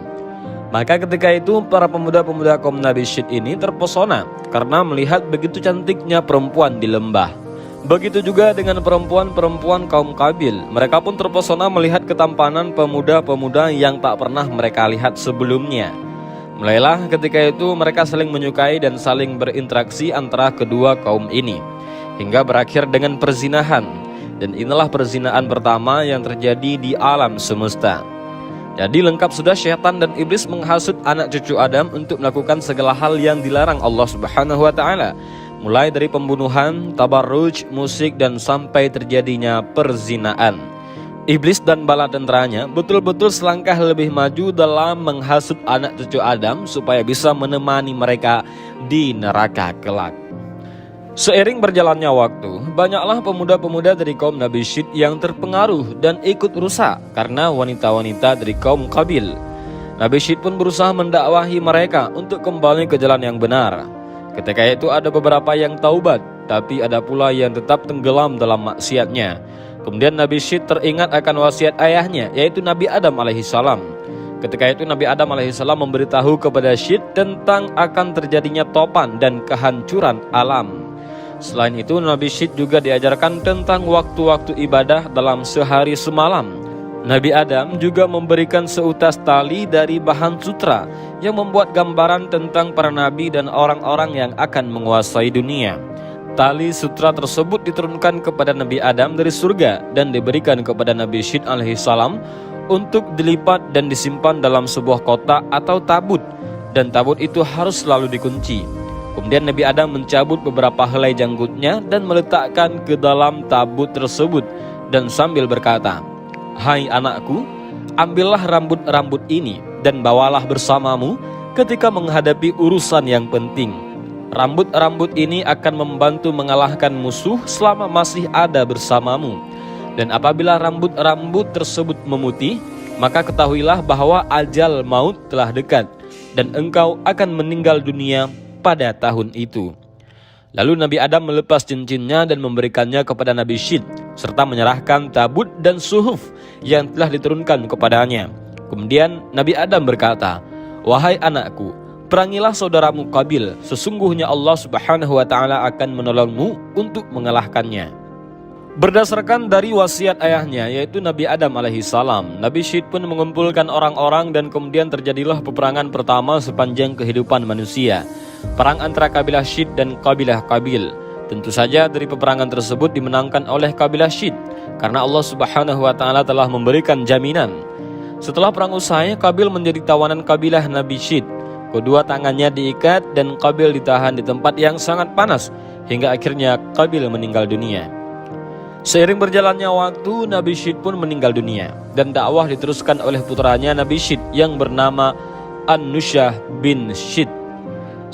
Maka ketika itu para pemuda-pemuda kaum Nabi Syed ini terpesona karena melihat begitu cantiknya perempuan di lembah. Begitu juga dengan perempuan-perempuan kaum Qabil. Mereka pun terpesona melihat ketampanan pemuda-pemuda yang tak pernah mereka lihat sebelumnya. Mulailah ketika itu mereka saling menyukai dan saling berinteraksi antara kedua kaum ini, hingga berakhir dengan perzinahan. Dan inilah perzinahan pertama yang terjadi di alam semesta. Jadi lengkap sudah syaitan dan iblis menghasut anak cucu Adam untuk melakukan segala hal yang dilarang Allah Subhanahu wa Ta'ala. Mulai dari pembunuhan, tabarruj, musik, dan sampai terjadinya perzinahan. Iblis dan bala tentaranya betul-betul selangkah lebih maju dalam menghasut anak cucu Adam supaya bisa menemani mereka di neraka kelak. Seiring berjalannya waktu, banyaklah pemuda-pemuda dari kaum Nabi Syed yang terpengaruh dan ikut rusak karena wanita-wanita dari kaum Qabil. Nabi Syed pun berusaha mendakwahi mereka untuk kembali ke jalan yang benar. Ketika itu ada beberapa yang taubat, tapi ada pula yang tetap tenggelam dalam maksiatnya. Kemudian Nabi Syed teringat akan wasiat ayahnya, yaitu Nabi Adam alaihissalam. Ketika itu Nabi Adam alaihissalam memberitahu kepada Syed tentang akan terjadinya topan dan kehancuran alam. Selain itu Nabi Syed juga diajarkan tentang waktu-waktu ibadah dalam sehari semalam. Nabi Adam juga memberikan seutas tali dari bahan sutra yang membuat gambaran tentang para nabi dan orang-orang yang akan menguasai dunia. Tali sutra tersebut diturunkan kepada Nabi Adam dari surga dan diberikan kepada Nabi Syed alaihissalam untuk dilipat dan disimpan dalam sebuah kotak atau tabut, dan tabut itu harus selalu dikunci. Kemudian Nabi Adam mencabut beberapa helai janggutnya dan meletakkan ke dalam tabut tersebut dan sambil berkata, "Hai anakku, ambillah rambut-rambut ini dan bawalah bersamamu ketika menghadapi urusan yang penting. Rambut-rambut ini akan membantu mengalahkan musuh selama masih ada bersamamu. Dan apabila rambut-rambut tersebut memutih, maka ketahuilah bahwa ajal maut telah dekat dan engkau akan meninggal dunia pada tahun itu." Lalu Nabi Adam melepas cincinnya dan memberikannya kepada Nabi Syed, serta menyerahkan tabut dan suhuf yang telah diturunkan kepadanya. Kemudian Nabi Adam berkata, "Wahai anakku, perangilah saudaramu Qabil, sesungguhnya Allah Subhanahu wa taala akan menolongmu untuk mengalahkannya." Berdasarkan dari wasiat ayahnya, yaitu Nabi Adam alaihissalam, Nabi Syed pun mengumpulkan orang-orang dan kemudian terjadilah peperangan pertama sepanjang kehidupan manusia. Perang antara kabilah Syed dan kabilah Qabil. Tentu saja dari peperangan tersebut dimenangkan oleh kabilah Syed, karena Allah Subhanahu wa taala telah memberikan jaminan. Setelah perang usai, Qabil menjadi tawanan kabilah Nabi Syed. Kedua tangannya diikat dan Qabil ditahan di tempat yang sangat panas hingga akhirnya Qabil meninggal dunia. Seiring berjalannya waktu, Nabi Syed pun meninggal dunia dan dakwah diteruskan oleh putranya Nabi Syed yang bernama An-Nusyah bin Syed.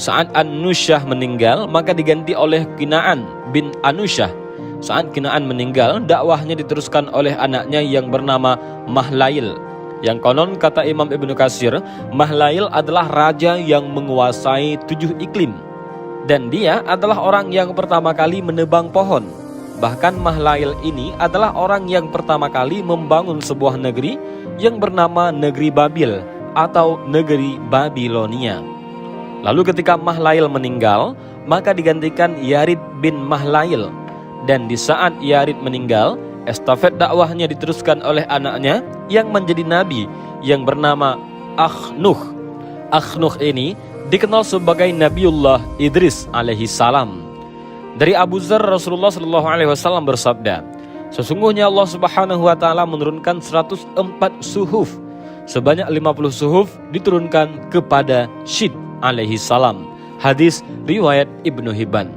Saat An-Nusyah meninggal, maka diganti oleh Kinaan bin Anusyah. Saat Kinaan meninggal, dakwahnya diteruskan oleh anaknya yang bernama Mahlail. Yang konon kata Imam Ibnu Katsir, Mahlail adalah raja yang menguasai 7 iklim, dan dia adalah orang yang pertama kali menebang pohon. Bahkan Mahlail ini adalah orang yang pertama kali membangun sebuah negeri yang bernama Negeri Babil atau Negeri Babilonia. Lalu ketika Mahlail meninggal, maka digantikan Yarid bin Mahlail. Dan di saat Yarid meninggal, estafet dakwahnya diteruskan oleh anaknya yang menjadi nabi yang bernama Akhnuh. Akhnuh ini dikenal sebagai Nabiullah Idris alaihissalam. Dari Abu Dzar, Rasulullah SAW bersabda, "Sesungguhnya Allah Subhanahu wa taala menurunkan 104 suhuf. Sebanyak 50 suhuf diturunkan kepada Syed alaihissalam." Hadis riwayat Ibnu Hibban.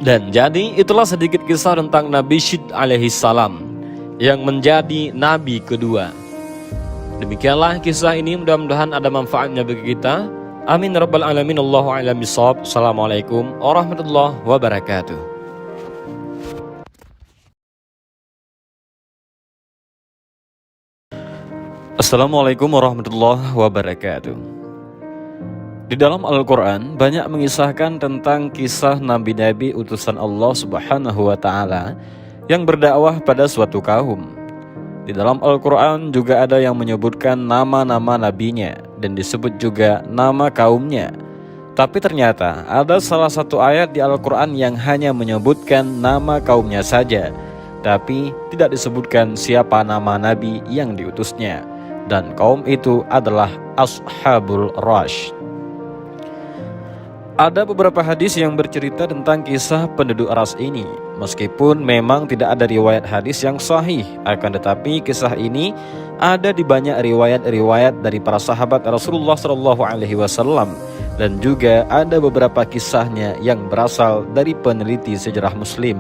Dan jadi itulah sedikit kisah tentang Nabi Syed alaihissalam yang menjadi nabi kedua. Demikianlah kisah ini, mudah-mudahan ada manfaatnya bagi kita. Amin rabbal alamin. Allahu a'lam bishawab. Assalamualaikum warahmatullahi wabarakatuh. Assalamualaikum warahmatullahi wabarakatuh. Di dalam Al-Quran banyak mengisahkan tentang kisah nabi-nabi utusan Allah Subhanahu wa ta'ala yang berdakwah pada suatu kaum. Di dalam Al-Quran juga ada yang menyebutkan nama-nama nabinya dan disebut juga nama kaumnya. Tapi ternyata ada salah satu ayat di Al-Quran yang hanya menyebutkan nama kaumnya saja, tapi tidak disebutkan siapa nama nabi yang diutusnya. Dan kaum itu adalah Ashabul Rash. Ada beberapa hadis yang bercerita tentang kisah penduduk ras ini. Meskipun memang tidak ada riwayat hadis yang sahih, akan tetapi kisah ini ada di banyak riwayat-riwayat dari para sahabat Rasulullah SAW, dan juga ada beberapa kisahnya yang berasal dari peneliti sejarah Muslim.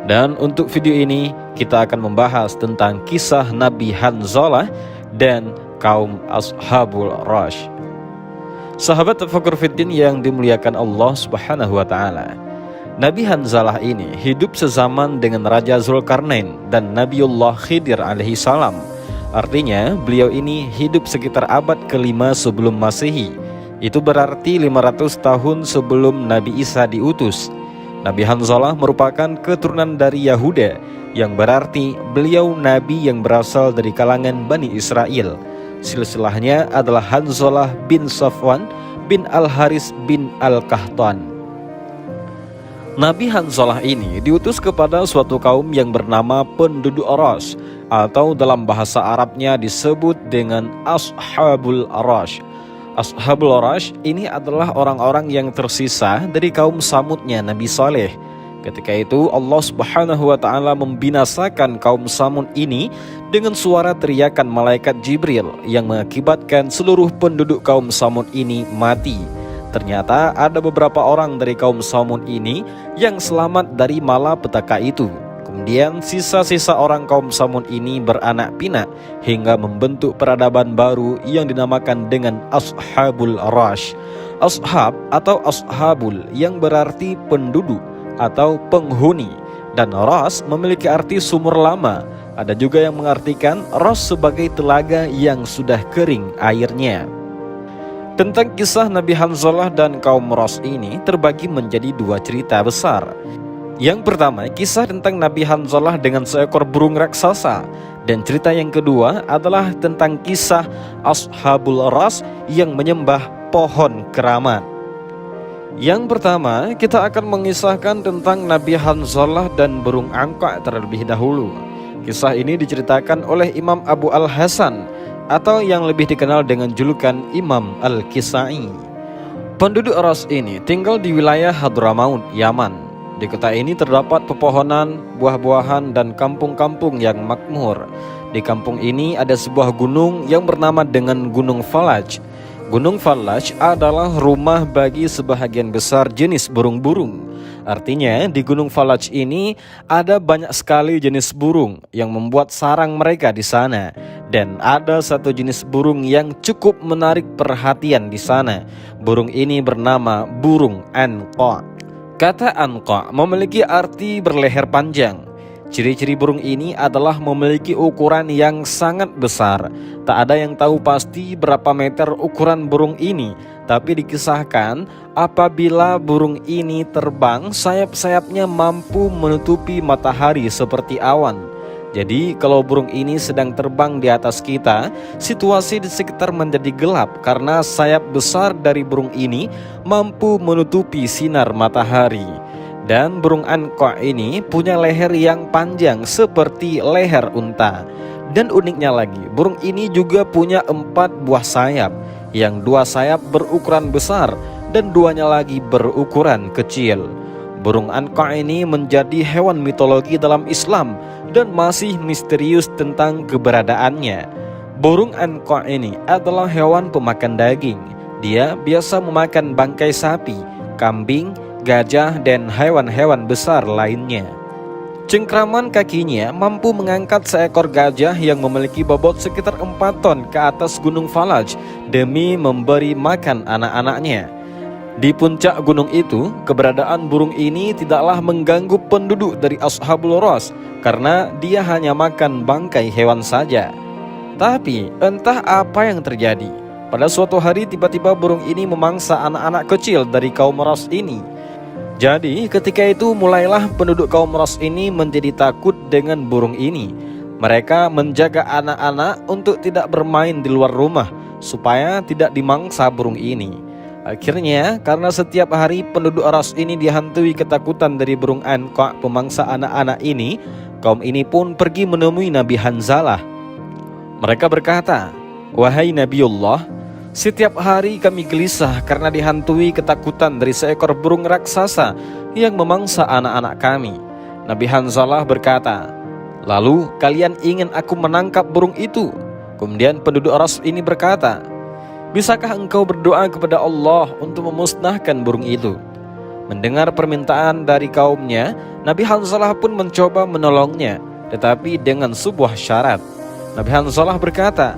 Dan untuk video ini kita akan membahas tentang kisah Nabi Hanzalah dan kaum Ashabul Rash. Sahabat Tafakkur Fiddin yang dimuliakan Allah Subhanahu wa ta'ala, Nabi Hanzalah ini hidup sezaman dengan Raja Zulkarnain dan Nabiullah Khidir alaihi salam. Artinya beliau ini hidup sekitar abad ke-5 sebelum Masehi. Itu berarti 500 tahun sebelum Nabi Isa diutus. Nabi Hanzalah merupakan keturunan dari Yahuda, yang berarti beliau nabi yang berasal dari kalangan Bani Israel. Silsilahnya adalah Hanzalah bin Safwan bin Al-Haris bin Al-Kahtan. Nabi Hanzalah ini diutus kepada suatu kaum yang bernama penduduk Arash, atau dalam bahasa Arabnya disebut dengan Ashabul Arash. Ashabul Arash ini adalah orang-orang yang tersisa dari kaum Samudnya Nabi Saleh. Ketika itu Allah Subhanahu wa Ta'ala membinasakan kaum Samud ini dengan suara teriakan malaikat Jibril yang mengakibatkan seluruh penduduk kaum Samud ini mati. Ternyata ada beberapa orang dari kaum Samud ini yang selamat dari malapetaka itu. Kemudian sisa-sisa orang kaum Samud ini beranak pinak hingga membentuk peradaban baru yang dinamakan dengan Ashabul Arash. Ashab atau Ashabul yang berarti penduduk atau penghuni, dan Ras memiliki arti sumur lama. Ada juga yang mengartikan Ras sebagai telaga yang sudah kering airnya. Tentang kisah Nabi Hanzalah dan kaum Ras ini terbagi menjadi dua cerita besar. Yang pertama, kisah tentang Nabi Hanzalah dengan seekor burung raksasa, dan cerita yang kedua adalah tentang kisah Ashabul Ras yang menyembah pohon keramat. Yang pertama, kita akan mengisahkan tentang Nabi Hanzalah dan burung angka terlebih dahulu. Kisah ini diceritakan oleh Imam Abu Al-Hasan, atau yang lebih dikenal dengan julukan Imam Al-Kisai. Penduduk Ras ini tinggal di wilayah Hadramaut, Yaman. Di kota ini terdapat pepohonan, buah-buahan, dan kampung-kampung yang makmur. Di kampung ini ada sebuah gunung yang bernama dengan Gunung Falaj. Gunung Falaj adalah rumah bagi sebahagian besar jenis burung-burung. Artinya di Gunung Falaj ini ada banyak sekali jenis burung yang membuat sarang mereka di sana. Dan ada satu jenis burung yang cukup menarik perhatian di sana. Burung ini bernama burung anqa. Kata anqa memiliki arti berleher panjang. Ciri-ciri burung ini adalah memiliki ukuran yang sangat besar. Tak ada yang tahu pasti berapa meter ukuran burung ini, tapi dikisahkan apabila burung ini terbang, sayap-sayapnya mampu menutupi matahari seperti awan. Jadi kalau burung ini sedang terbang di atas kita, situasi di sekitar menjadi gelap karena sayap besar dari burung ini mampu menutupi sinar matahari. Dan burung anqa ini punya leher yang panjang seperti leher unta. Dan uniknya lagi, burung ini juga punya 4 buah sayap, yang 2 sayap berukuran besar dan 2-nya lagi berukuran kecil. Burung anqa ini menjadi hewan mitologi dalam Islam dan masih misterius tentang keberadaannya. Burung anqa ini adalah hewan pemakan daging. Dia biasa memakan bangkai sapi, kambing, gajah, dan hewan-hewan besar lainnya. Cengkraman kakinya mampu mengangkat seekor gajah yang memiliki bobot sekitar 4 ton ke atas Gunung Falaj demi memberi makan anak-anaknya. Di puncak gunung itu, keberadaan burung ini tidaklah mengganggu penduduk dari Ashabul Ras karena dia hanya makan bangkai hewan saja. Tapi entah apa yang terjadi, pada suatu hari tiba-tiba burung ini memangsa anak-anak kecil dari kaum Ras ini. Jadi ketika itu mulailah penduduk kaum Ras ini menjadi takut dengan burung ini. Mereka menjaga anak-anak untuk tidak bermain di luar rumah supaya tidak dimangsa burung ini. Akhirnya karena setiap hari penduduk Ras ini dihantui ketakutan dari burung anqa pemangsa anak-anak ini, kaum ini pun pergi menemui Nabi Hanzalah. Mereka berkata, "Wahai Nabiullah, setiap hari kami gelisah karena dihantui ketakutan dari seekor burung raksasa yang memangsa anak-anak kami." Nabi Hanzalah berkata, "Lalu kalian ingin aku menangkap burung itu?" Kemudian penduduk Ras ini berkata, "Bisakah engkau berdoa kepada Allah untuk memusnahkan burung itu?" Mendengar permintaan dari kaumnya, Nabi Hanzalah pun mencoba menolongnya, tetapi dengan sebuah syarat. Nabi Hanzalah berkata,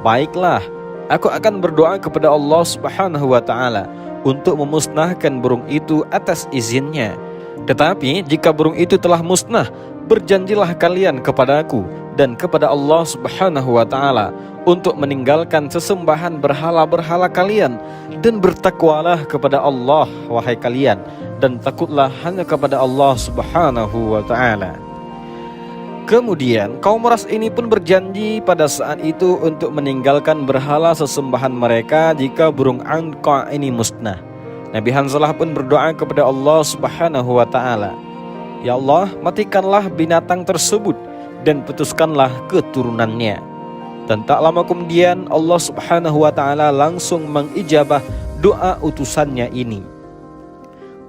"Baiklah, aku akan berdoa kepada Allah Subhanahu wa Ta'ala untuk memusnahkan burung itu atas izinnya. Tetapi jika burung itu telah musnah, berjanjilah kalian kepadaku dan kepada Allah Subhanahu wa Ta'ala untuk meninggalkan sesembahan berhala-berhala kalian dan bertakwalah kepada Allah, wahai kalian, dan takutlah hanya kepada Allah Subhanahu wa Ta'ala." Kemudian kaum Ras ini pun berjanji pada saat itu untuk meninggalkan berhala sesembahan mereka jika burung anqa ini musnah. Nabi Hanzalah pun berdoa kepada Allah Subhanahu wa Ta'ala, "Ya Allah, matikanlah binatang tersebut dan putuskanlah keturunannya." Dan tak lama kemudian Allah Subhanahu wa Ta'ala langsung mengijabah doa utusannya ini.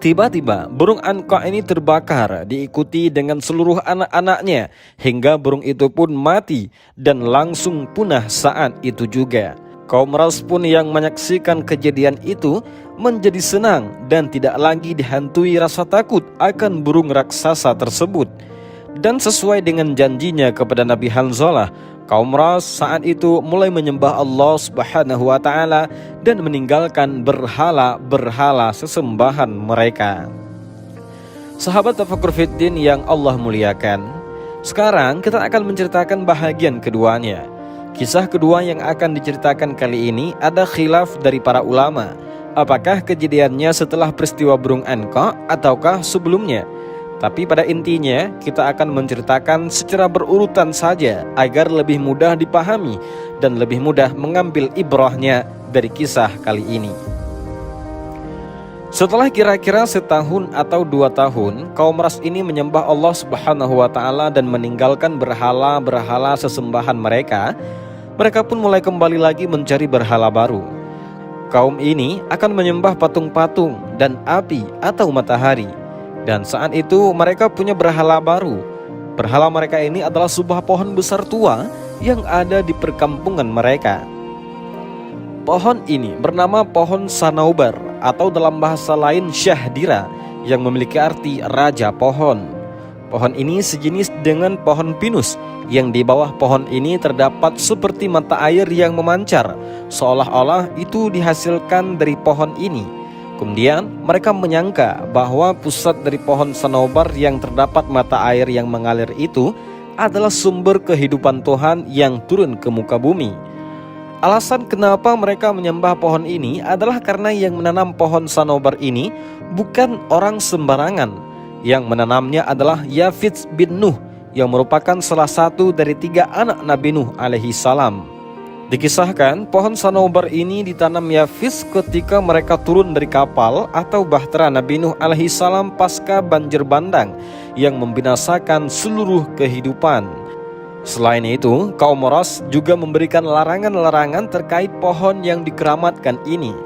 Tiba-tiba burung anqa ini terbakar diikuti dengan seluruh anak-anaknya, hingga burung itu pun mati dan langsung punah saat itu juga. Kaum Ras pun yang menyaksikan kejadian itu menjadi senang dan tidak lagi dihantui rasa takut akan burung raksasa tersebut. Dan sesuai dengan janjinya kepada Nabi Hanzalah, kaum Ras saat itu mulai menyembah Allah Subhanahu wa Ta'ala dan meninggalkan berhala-berhala sesembahan mereka. Sahabat Tafakkur Fiddin yang Allah muliakan, sekarang kita akan menceritakan bahagian keduanya. Kisah kedua yang akan diceritakan kali ini ada khilaf dari para ulama. Apakah kejadiannya setelah peristiwa burung anqa ataukah sebelumnya? Tapi pada intinya kita akan menceritakan secara berurutan saja agar lebih mudah dipahami dan lebih mudah mengambil ibrahnya dari kisah kali ini. Setelah kira-kira setahun atau 2 tahun, kaum Ras ini menyembah Allah Subhanahu wa Ta'ala dan meninggalkan berhala-berhala sesembahan mereka. Mereka pun mulai kembali lagi mencari berhala baru. Kaum ini akan menyembah patung-patung dan api atau matahari. Dan saat itu mereka punya berhala baru. Berhala mereka ini adalah sebuah pohon besar tua yang ada di perkampungan mereka. Pohon ini bernama pohon Sanaubar atau dalam bahasa lain Syahdira, yang memiliki arti raja pohon. Pohon ini sejenis dengan pohon pinus, yang di bawah pohon ini terdapat seperti mata air yang memancar, seolah-olah itu dihasilkan dari pohon ini. Kemudian mereka menyangka bahwa pusat dari pohon Sanaubar yang terdapat mata air yang mengalir itu adalah sumber kehidupan Tuhan yang turun ke muka bumi. Alasan kenapa mereka menyembah pohon ini adalah karena yang menanam pohon Sanaubar ini bukan orang sembarangan. Yang menanamnya adalah Yafits bin Nuh, yang merupakan salah satu dari 3 anak Nabi Nuh alaihi salam. Dikisahkan pohon Sanaubar ini ditanam Yafits ketika mereka turun dari kapal atau bahtera Nabi Nuh alaihi salam pasca banjir bandang yang membinasakan seluruh kehidupan. Selain itu, kaum Ras juga memberikan larangan-larangan terkait pohon yang dikeramatkan ini.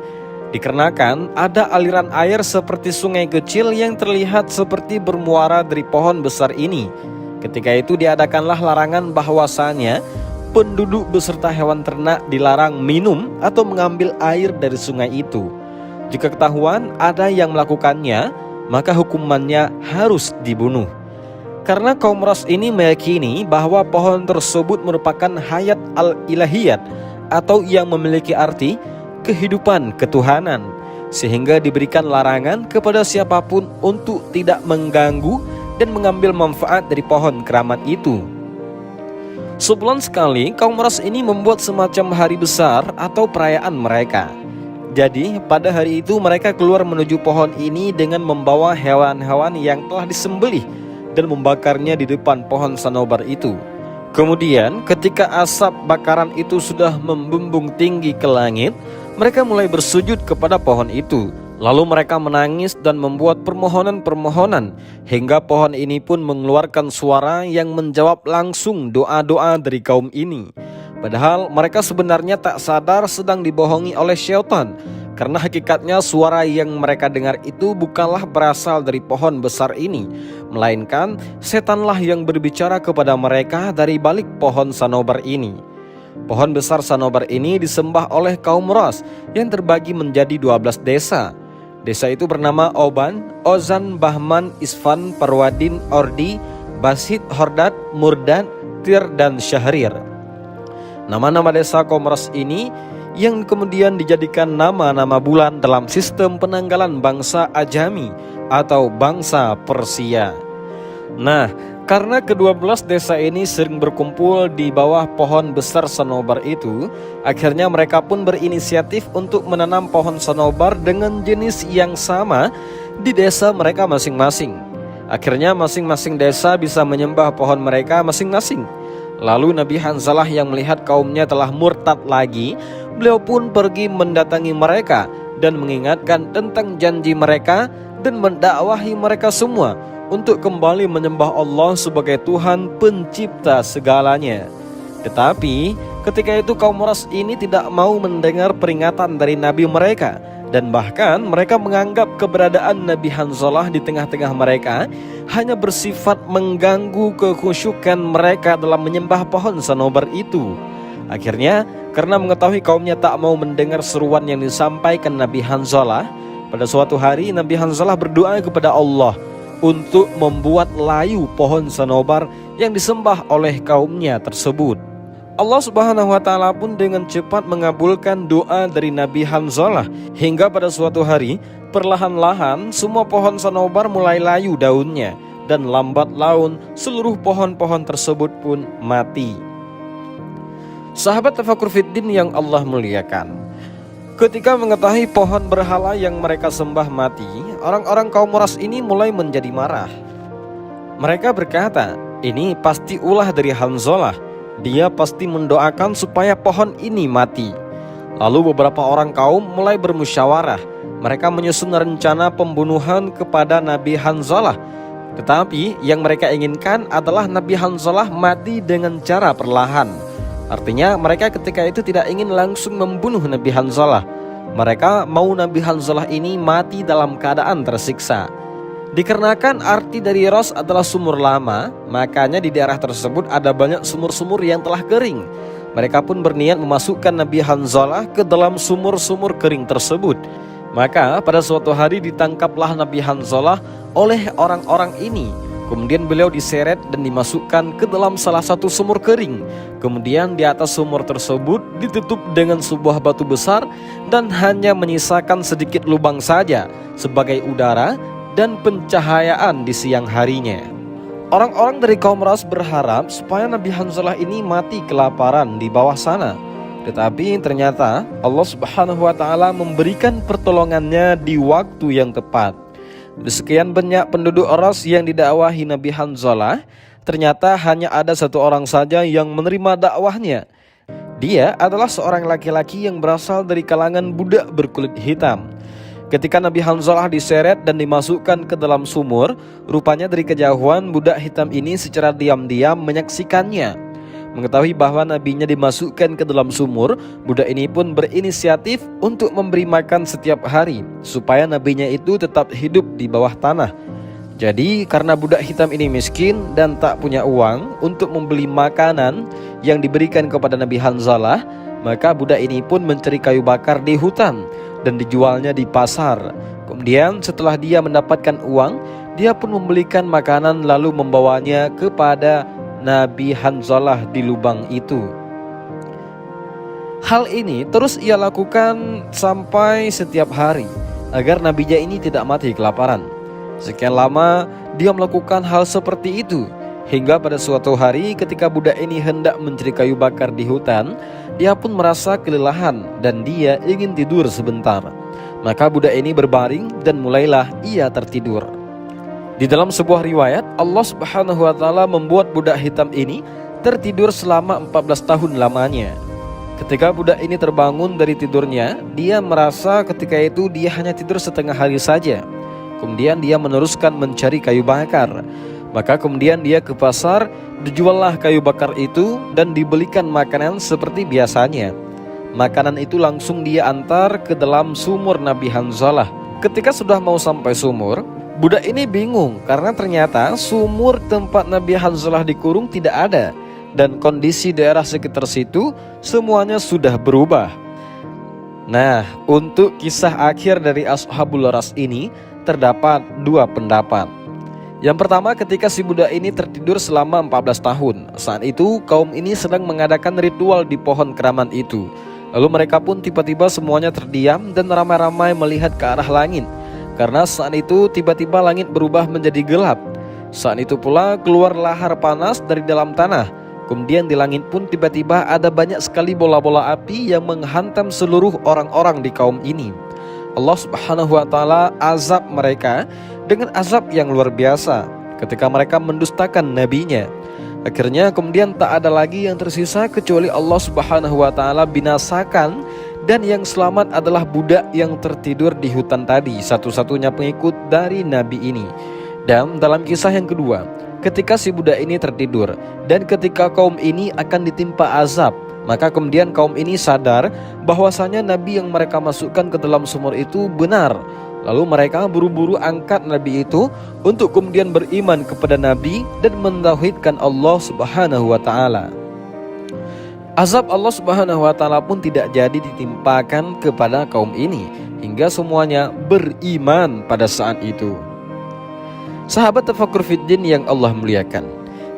Dikarenakan ada aliran air seperti sungai kecil yang terlihat seperti bermuara dari pohon besar ini. Ketika itu diadakanlah larangan bahwasanya penduduk beserta hewan ternak dilarang minum atau mengambil air dari sungai itu. Jika ketahuan ada yang melakukannya, maka hukumannya harus dibunuh. Karena kaum Ras ini meyakini bahwa pohon tersebut merupakan hayat al-ilahiyat atau yang memiliki arti kehidupan ketuhanan, sehingga diberikan larangan kepada siapapun untuk tidak mengganggu dan mengambil manfaat dari pohon keramat itu. Sebulan sekali kaum Ras ini membuat semacam hari besar atau perayaan mereka. Jadi pada hari itu mereka keluar menuju pohon ini dengan membawa hewan-hewan yang telah disembelih dan membakarnya di depan pohon Sanaubar itu. Kemudian ketika asap bakaran itu sudah membumbung tinggi ke langit, mereka mulai bersujud kepada pohon itu. Lalu mereka menangis dan membuat permohonan-permohonan, hingga pohon ini pun mengeluarkan suara yang menjawab langsung doa-doa dari kaum ini. Padahal mereka sebenarnya tak sadar sedang dibohongi oleh syaitan, karena hakikatnya suara yang mereka dengar itu bukanlah berasal dari pohon besar ini, melainkan setanlah yang berbicara kepada mereka dari balik pohon Sanaubar ini. Pohon besar Sanaubar ini disembah oleh kaum Ras yang terbagi menjadi 12 desa. Desa itu bernama Oban, Ozan, Bahman, Isfan, Parwadin, Ordi, Basit, Hordad, Murdad, Tir, dan Syahrir. Nama-nama desa kaum Ras ini yang kemudian dijadikan nama-nama bulan dalam sistem penanggalan bangsa Ajami atau bangsa Persia. Nah, karena ke-12 desa ini sering berkumpul di bawah pohon besar Sanaubar itu, akhirnya mereka pun berinisiatif untuk menanam pohon Sanaubar dengan jenis yang sama di desa mereka masing-masing. Akhirnya masing-masing desa bisa menyembah pohon mereka masing-masing. Lalu Nabi Hanzalah yang melihat kaumnya telah murtad lagi, beliau pun pergi mendatangi mereka dan mengingatkan tentang janji mereka dan mendakwahi mereka semua untuk kembali menyembah Allah sebagai Tuhan pencipta segalanya. Tetapi ketika itu kaum Ras ini tidak mau mendengar peringatan dari Nabi mereka, dan bahkan mereka menganggap keberadaan Nabi Hanzalah di tengah-tengah mereka hanya bersifat mengganggu kekhusyukan mereka dalam menyembah pohon sanobar itu. Akhirnya karena mengetahui kaumnya tak mau mendengar seruan yang disampaikan Nabi Hanzalah, pada suatu hari Nabi Hanzalah berdoa kepada Allah untuk membuat layu pohon sanobar yang disembah oleh kaumnya tersebut. Allah Subhanahu wa Ta'ala pun dengan cepat mengabulkan doa dari Nabi Hanzalah, hingga pada suatu hari perlahan-lahan semua pohon sanobar mulai layu daunnya, dan lambat laun seluruh pohon-pohon tersebut pun mati. Sahabat Tafakkur Fiddin yang Allah muliakan, ketika mengetahui pohon berhala yang mereka sembah mati, orang-orang kaum Ras ini mulai menjadi marah. Mereka berkata, ini pasti ulah dari Hanzalah. Dia pasti mendoakan supaya pohon ini mati. Lalu beberapa orang kaum mulai bermusyawarah. Mereka menyusun rencana pembunuhan kepada Nabi Hanzalah. Tetapi yang mereka inginkan adalah Nabi Hanzalah mati dengan cara perlahan. Artinya mereka ketika itu tidak ingin langsung membunuh Nabi Hanzalah. Mereka mau Nabi Hanzalah ini mati dalam keadaan tersiksa. Dikarenakan arti dari Ras adalah sumur lama, makanya di daerah tersebut ada banyak sumur-sumur yang telah kering. Mereka pun berniat memasukkan Nabi Hanzalah ke dalam sumur-sumur kering tersebut. Maka pada suatu hari ditangkaplah Nabi Hanzalah oleh orang-orang ini. Kemudian beliau diseret dan dimasukkan ke dalam salah satu sumur kering. Kemudian di atas sumur tersebut ditutup dengan sebuah batu besar dan hanya menyisakan sedikit lubang saja sebagai udara dan pencahayaan di siang harinya. Orang-orang dari kaum Ras berharap supaya Nabi Hanzalah ini mati kelaparan di bawah sana. Tetapi ternyata Allah Subhanahu wa Ta'ala memberikan pertolongannya di waktu yang tepat. Di sekian banyak penduduk Ras yang didakwahi Nabi Hanzalah, ternyata hanya ada satu orang saja yang menerima dakwahnya. Dia adalah seorang laki-laki yang berasal dari kalangan budak berkulit hitam. Ketika Nabi Hanzalah diseret dan dimasukkan ke dalam sumur, rupanya dari kejauhan budak hitam ini secara diam-diam menyaksikannya. Mengetahui bahwa nabinya dimasukkan ke dalam sumur, budak ini pun berinisiatif untuk memberi makan setiap hari supaya nabinya itu tetap hidup di bawah tanah. Jadi karena budak hitam ini miskin dan tak punya uang untuk membeli makanan yang diberikan kepada Nabi Hanzalah, maka budak ini pun mencari kayu bakar di hutan dan dijualnya di pasar. Kemudian setelah dia mendapatkan uang, dia pun membelikan makanan lalu membawanya kepada Nabi Hanzalah di lubang itu. Hal ini terus ia lakukan sampai setiap hari agar nabinya ini tidak mati kelaparan. Sekian lama dia melakukan hal seperti itu, hingga pada suatu hari ketika budak ini hendak mencari kayu bakar di hutan, dia pun merasa kelelahan dan dia ingin tidur sebentar. Maka budak ini berbaring dan mulailah ia tertidur. Di dalam sebuah riwayat, Allah Subhanahu wa Ta'ala membuat budak hitam ini tertidur selama 14 tahun lamanya. Ketika budak ini terbangun dari tidurnya, dia merasa ketika itu dia hanya tidur setengah hari saja. Kemudian dia meneruskan mencari kayu bakar. Maka kemudian dia ke pasar, dijuallah kayu bakar itu dan dibelikan makanan seperti biasanya. Makanan itu langsung dia antar ke dalam sumur Nabi Hanzalah. Ketika sudah mau sampai sumur, budak ini bingung karena ternyata sumur tempat Nabi Hanzalah dikurung tidak ada. Dan kondisi daerah sekitar situ semuanya sudah berubah. Nah, untuk kisah akhir dari Ashabul Ras ini terdapat dua pendapat. Yang pertama, ketika si budak ini tertidur selama 14 tahun. Saat itu kaum ini sedang mengadakan ritual di pohon keramat itu. Lalu mereka pun tiba-tiba semuanya terdiam dan ramai-ramai melihat ke arah langit. Karena saat itu tiba-tiba langit berubah menjadi gelap. Saat itu pula keluar lahar panas dari dalam tanah. Kemudian di langit pun tiba-tiba ada banyak sekali bola-bola api yang menghantam seluruh orang-orang di kaum ini. Allah Subhanahu wa Ta'ala azab mereka dengan azab yang luar biasa ketika mereka mendustakan nabinya. Akhirnya kemudian tak ada lagi yang tersisa kecuali Allah Subhanahu wa Ta'ala binasakan Dan yang selamat adalah budak yang tertidur di hutan tadi, satu-satunya pengikut dari Nabi ini. Dan dalam kisah yang kedua, ketika si budak ini tertidur dan ketika kaum ini akan ditimpa azab, maka kemudian kaum ini sadar bahwasanya Nabi yang mereka masukkan ke dalam sumur itu benar. Lalu mereka buru-buru angkat Nabi itu untuk kemudian beriman kepada Nabi dan mentauhidkan Allah Subhanahu wa taala. Azab Allah Subhanahu wa taala pun tidak jadi ditimpakan kepada kaum ini hingga semuanya beriman pada saat itu. Sahabat Tafakkur Fiddin yang Allah muliakan,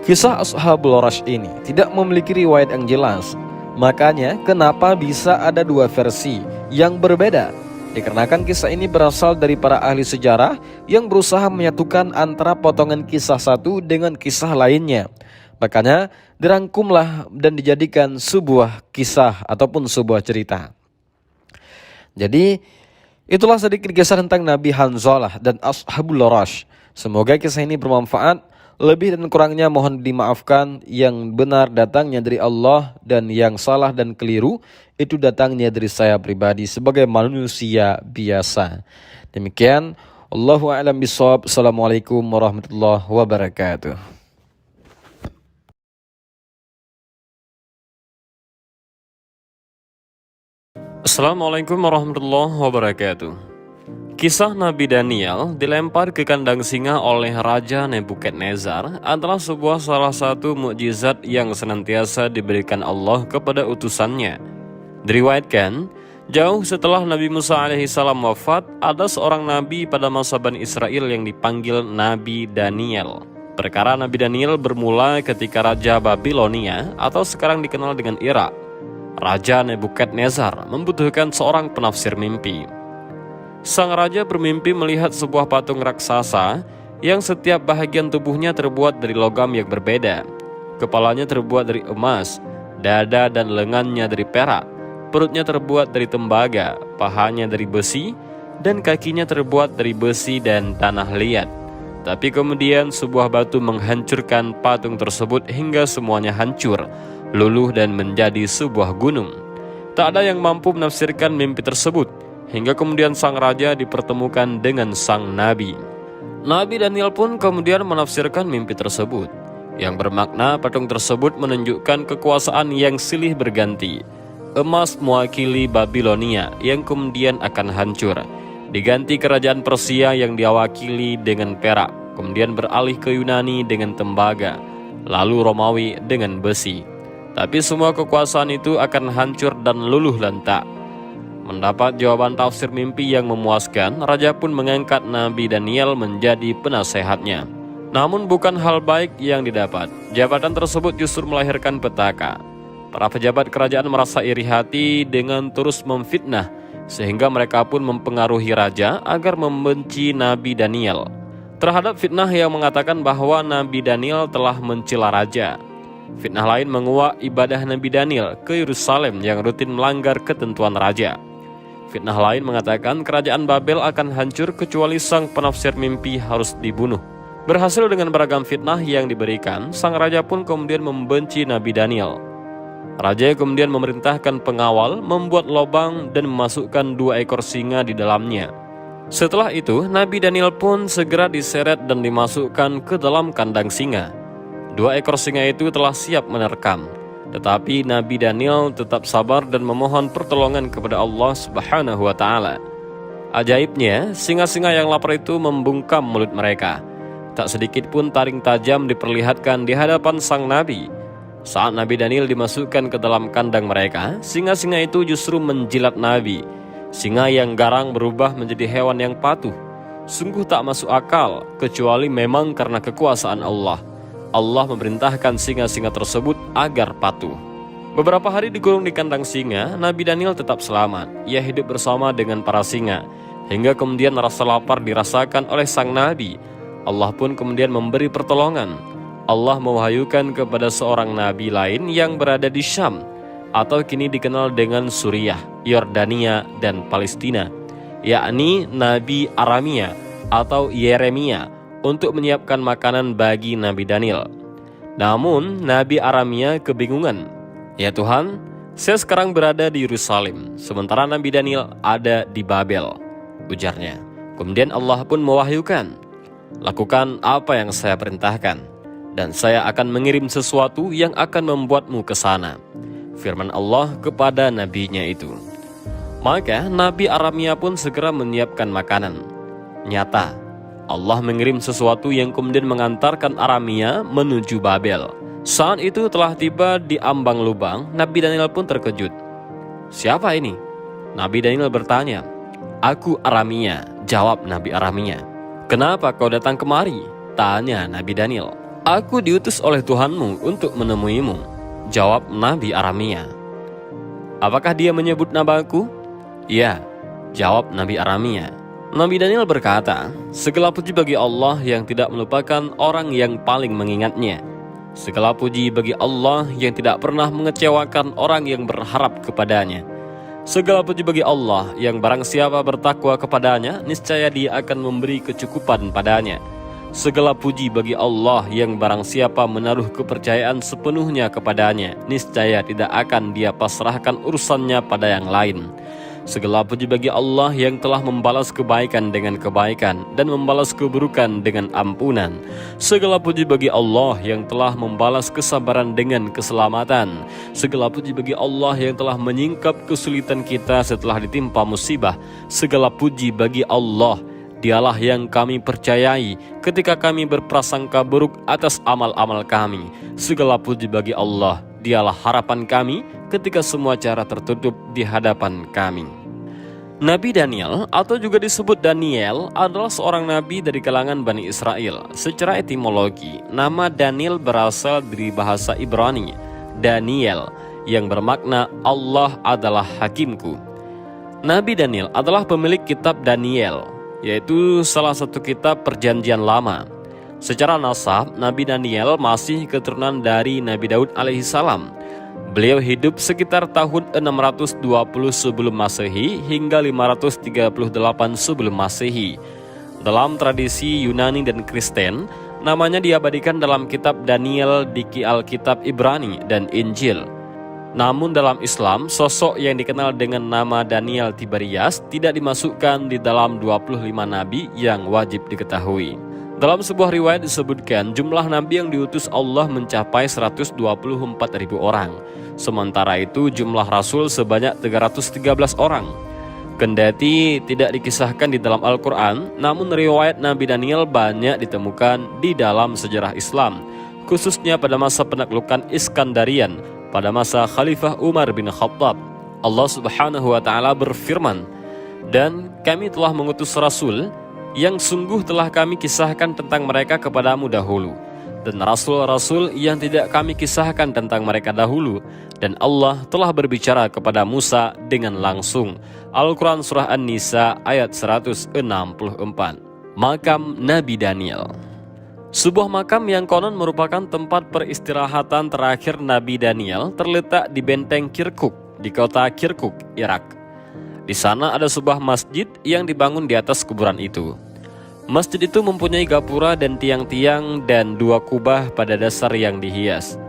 kisah Ashabul Arash ini tidak memiliki riwayat yang jelas. Makanya kenapa bisa ada dua versi yang berbeda? Dikarenakan kisah ini berasal dari para ahli sejarah yang berusaha menyatukan antara potongan kisah satu dengan kisah lainnya. Makanya dirangkumlah dan dijadikan sebuah kisah ataupun sebuah cerita. Jadi itulah sedikit kisah tentang Nabi Hanzalah dan Ashabul Arash. Semoga kisah ini bermanfaat. Lebih dan kurangnya mohon dimaafkan. Yang benar datangnya dari Allah dan yang salah dan keliru itu datangnya dari saya pribadi sebagai manusia biasa. Demikian, Allahu a'lam bishawab. Assalamualaikum warahmatullahi wabarakatuh. Assalamualaikum warahmatullahi wabarakatuh. Kisah Nabi Daniel dilempar ke kandang singa oleh Raja Nebukadnezar adalah salah satu mukjizat yang senantiasa diberikan Allah kepada utusannya. Diriwayatkan, jauh setelah Nabi Musa alaihissalam wafat, ada seorang nabi pada masa Bani Israel yang dipanggil Nabi Daniel. Perkara Nabi Daniel bermula ketika Raja Babilonia atau sekarang dikenal dengan Irak, Raja Nebukadnezar membutuhkan seorang penafsir mimpi. Sang raja bermimpi melihat sebuah patung raksasa yang setiap bahagian tubuhnya terbuat dari logam yang berbeda. Kepalanya terbuat dari emas, dada dan lengannya dari perak, perutnya terbuat dari tembaga, pahanya dari besi, dan kakinya terbuat dari besi dan tanah liat. Tapi kemudian sebuah batu menghancurkan patung tersebut hingga semuanya hancur, luluh dan menjadi sebuah gunung. Tak ada yang mampu menafsirkan mimpi tersebut, hingga kemudian sang raja dipertemukan dengan sang nabi. Nabi Daniel pun kemudian menafsirkan mimpi tersebut, yang bermakna patung tersebut menunjukkan kekuasaan yang silih berganti. Emas mewakili Babilonia yang kemudian akan hancur, diganti kerajaan Persia yang diwakili dengan perak, kemudian beralih ke Yunani dengan tembaga, lalu Romawi dengan besi. Tapi semua kekuasaan itu akan hancur dan luluh lantak. Mendapat jawaban tafsir mimpi yang memuaskan, raja pun mengangkat Nabi Daniel menjadi penasehatnya. Namun bukan hal baik yang didapat. Jabatan tersebut justru melahirkan petaka. Para pejabat kerajaan merasa iri hati dengan terus memfitnah, sehingga mereka pun mempengaruhi raja agar membenci Nabi Daniel. Terhadap fitnah yang mengatakan bahwa Nabi Daniel telah mencela raja, fitnah lain menguak ibadah Nabi Daniel ke Yerusalem yang rutin melanggar ketentuan raja. Fitnah lain mengatakan kerajaan Babel akan hancur kecuali sang penafsir mimpi harus dibunuh. Berhasil dengan beragam fitnah yang diberikan, sang raja pun kemudian membenci Nabi Daniel. Raja kemudian memerintahkan pengawal membuat lubang dan memasukkan 2 ekor singa di dalamnya. Setelah itu, Nabi Daniel pun segera diseret dan dimasukkan ke dalam kandang singa. 2 ekor singa itu telah siap menerkam. Tetapi Nabi Daniel tetap sabar dan memohon pertolongan kepada Allah Subhanahu wa taala. Ajaibnya, singa-singa yang lapar itu membungkam mulut mereka. Tak sedikit pun taring tajam diperlihatkan di hadapan sang nabi. Saat Nabi Daniel dimasukkan ke dalam kandang mereka, singa-singa itu justru menjilat Nabi. Singa yang garang berubah menjadi hewan yang patuh. Sungguh tak masuk akal, kecuali memang karena kekuasaan Allah. Allah memerintahkan singa-singa tersebut agar patuh. Beberapa hari dikurung di kandang singa, Nabi Daniel tetap selamat. Ia hidup bersama dengan para singa, hingga kemudian rasa lapar dirasakan oleh sang nabi. Allah pun kemudian memberi pertolongan. Allah mewahyukan kepada seorang nabi lain yang berada di Syam, atau kini dikenal dengan Suriah, Yordania, dan Palestina, yakni Nabi Aramia atau Yeremia, untuk menyiapkan makanan bagi Nabi Daniel. Namun Nabi Aramia kebingungan. Ya Tuhan, Saya sekarang berada di Yerusalem, sementara Nabi Daniel ada di Babel, ujarnya. Kemudian Allah pun mewahyukan, lakukan apa yang saya perintahkan, dan saya akan mengirim sesuatu yang akan membuatmu ke sana. Firman Allah kepada nabinya itu. Maka Nabi Aramia pun segera menyiapkan makanan. Nyata, Allah mengirim sesuatu yang kemudian mengantarkan Aramia menuju Babel. Saat itu telah tiba di ambang lubang, Nabi Daniel pun terkejut. Siapa ini? Nabi Daniel bertanya. Aku Aramia, jawab Nabi Aramia. Kenapa kau datang kemari? Tanya Nabi Daniel. Aku diutus oleh Tuhanmu untuk menemuimu, jawab Nabi Aramia. Apakah dia menyebut namaku? Ya, jawab Nabi Aramia. Nabi Daniel berkata, segala puji bagi Allah yang tidak melupakan orang yang paling mengingatnya. Segala puji bagi Allah yang tidak pernah mengecewakan orang yang berharap kepadanya. Segala puji bagi Allah yang barang siapa bertakwa kepadanya, niscaya Dia akan memberi kecukupan padanya. Segala puji bagi Allah yang barang siapa menaruh kepercayaan sepenuhnya kepadanya, niscaya tidak akan Dia pasrahkan urusannya pada yang lain. Segala puji bagi Allah yang telah membalas kebaikan dengan kebaikan dan membalas keburukan dengan ampunan. Segala puji bagi Allah yang telah membalas kesabaran dengan keselamatan. Segala puji bagi Allah yang telah menyingkap kesulitan kita setelah ditimpa musibah. Segala puji bagi Allah, Dialah yang kami percayai ketika kami berprasangka buruk atas amal-amal kami. Segala puji bagi Allah, Dialah harapan kami ketika semua cara tertutup di hadapan kami. Nabi Daniel, atau juga disebut Daniel, adalah seorang nabi dari kalangan Bani Israel. Secara etimologi, nama Daniel berasal dari bahasa Ibrani, Daniel, yang bermakna Allah adalah hakimku. Nabi Daniel adalah pemilik kitab Daniel, yaitu salah satu kitab perjanjian lama. Secara nasab, Nabi Daniel masih keturunan dari Nabi Daud alaihissalam. Beliau hidup sekitar tahun 620 sebelum Masehi hingga 538 sebelum Masehi. Dalam tradisi Yunani dan Kristen, namanya diabadikan dalam kitab Daniel di Alkitab Ibrani dan Injil. Namun dalam Islam, sosok yang dikenal dengan nama Daniel Tiberias tidak dimasukkan di dalam 25 nabi yang wajib diketahui. Dalam sebuah riwayat disebutkan jumlah nabi yang diutus Allah mencapai 124.000 orang. Sementara itu jumlah rasul sebanyak 313 orang. Kendati tidak dikisahkan di dalam Al-Quran, namun riwayat Nabi Daniel banyak ditemukan di dalam sejarah Islam, khususnya pada masa penaklukan Iskandarian, pada masa Khalifah Umar bin Khattab. Allah Subhanahu wa Ta'ala berfirman, dan kami telah mengutus rasul yang sungguh telah kami kisahkan tentang mereka kepadamu dahulu, dan rasul-rasul yang tidak kami kisahkan tentang mereka dahulu, dan Allah telah berbicara kepada Musa dengan langsung. Al-Quran Surah An-Nisa ayat 164. Makam Nabi Daniel. Sebuah makam yang konon merupakan tempat peristirahatan terakhir Nabi Daniel terletak di benteng Kirkuk di kota Kirkuk, Irak. Di sana ada sebuah masjid yang dibangun di atas kuburan itu. Masjid itu mempunyai gapura dan tiang-tiang dan 2 kubah pada dasar yang dihias.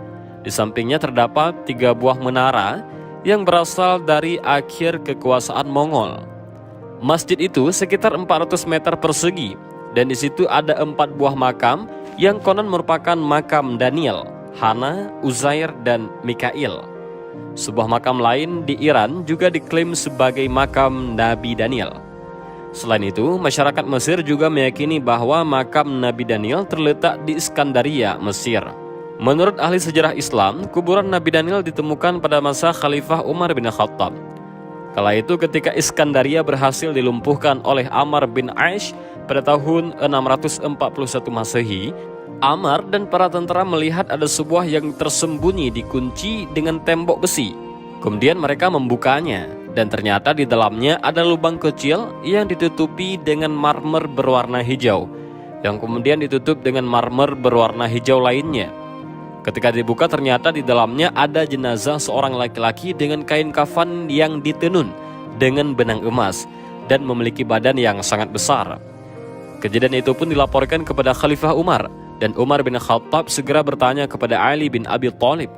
Di sampingnya terdapat 3 buah menara yang berasal dari akhir kekuasaan Mongol. Masjid itu sekitar 400 meter persegi, dan di situ ada 4 buah makam yang konon merupakan makam Daniel, Hana, Uzair, dan Mikail. Sebuah makam lain di Iran juga diklaim sebagai makam Nabi Daniel. Selain itu, masyarakat Mesir juga meyakini bahwa makam Nabi Daniel terletak di Iskandaria, Mesir. Menurut ahli sejarah Islam, kuburan Nabi Daniel ditemukan pada masa Khalifah Umar bin Khattab. Kala itu ketika Iskandaria berhasil dilumpuhkan oleh Amr bin Aish pada tahun 641 Masehi, Amr dan para tentara melihat ada sebuah yang tersembunyi dikunci dengan tembok besi. Kemudian mereka membukanya, dan ternyata di dalamnya ada lubang kecil yang ditutupi dengan marmer berwarna hijau, yang kemudian ditutup dengan marmer berwarna hijau lainnya. Ketika dibuka ternyata di dalamnya ada jenazah seorang laki-laki dengan kain kafan yang ditenun dengan benang emas dan memiliki badan yang sangat besar. Kejadian itu pun dilaporkan kepada Khalifah Umar, dan Umar bin Khattab segera bertanya kepada Ali bin Abi Thalib,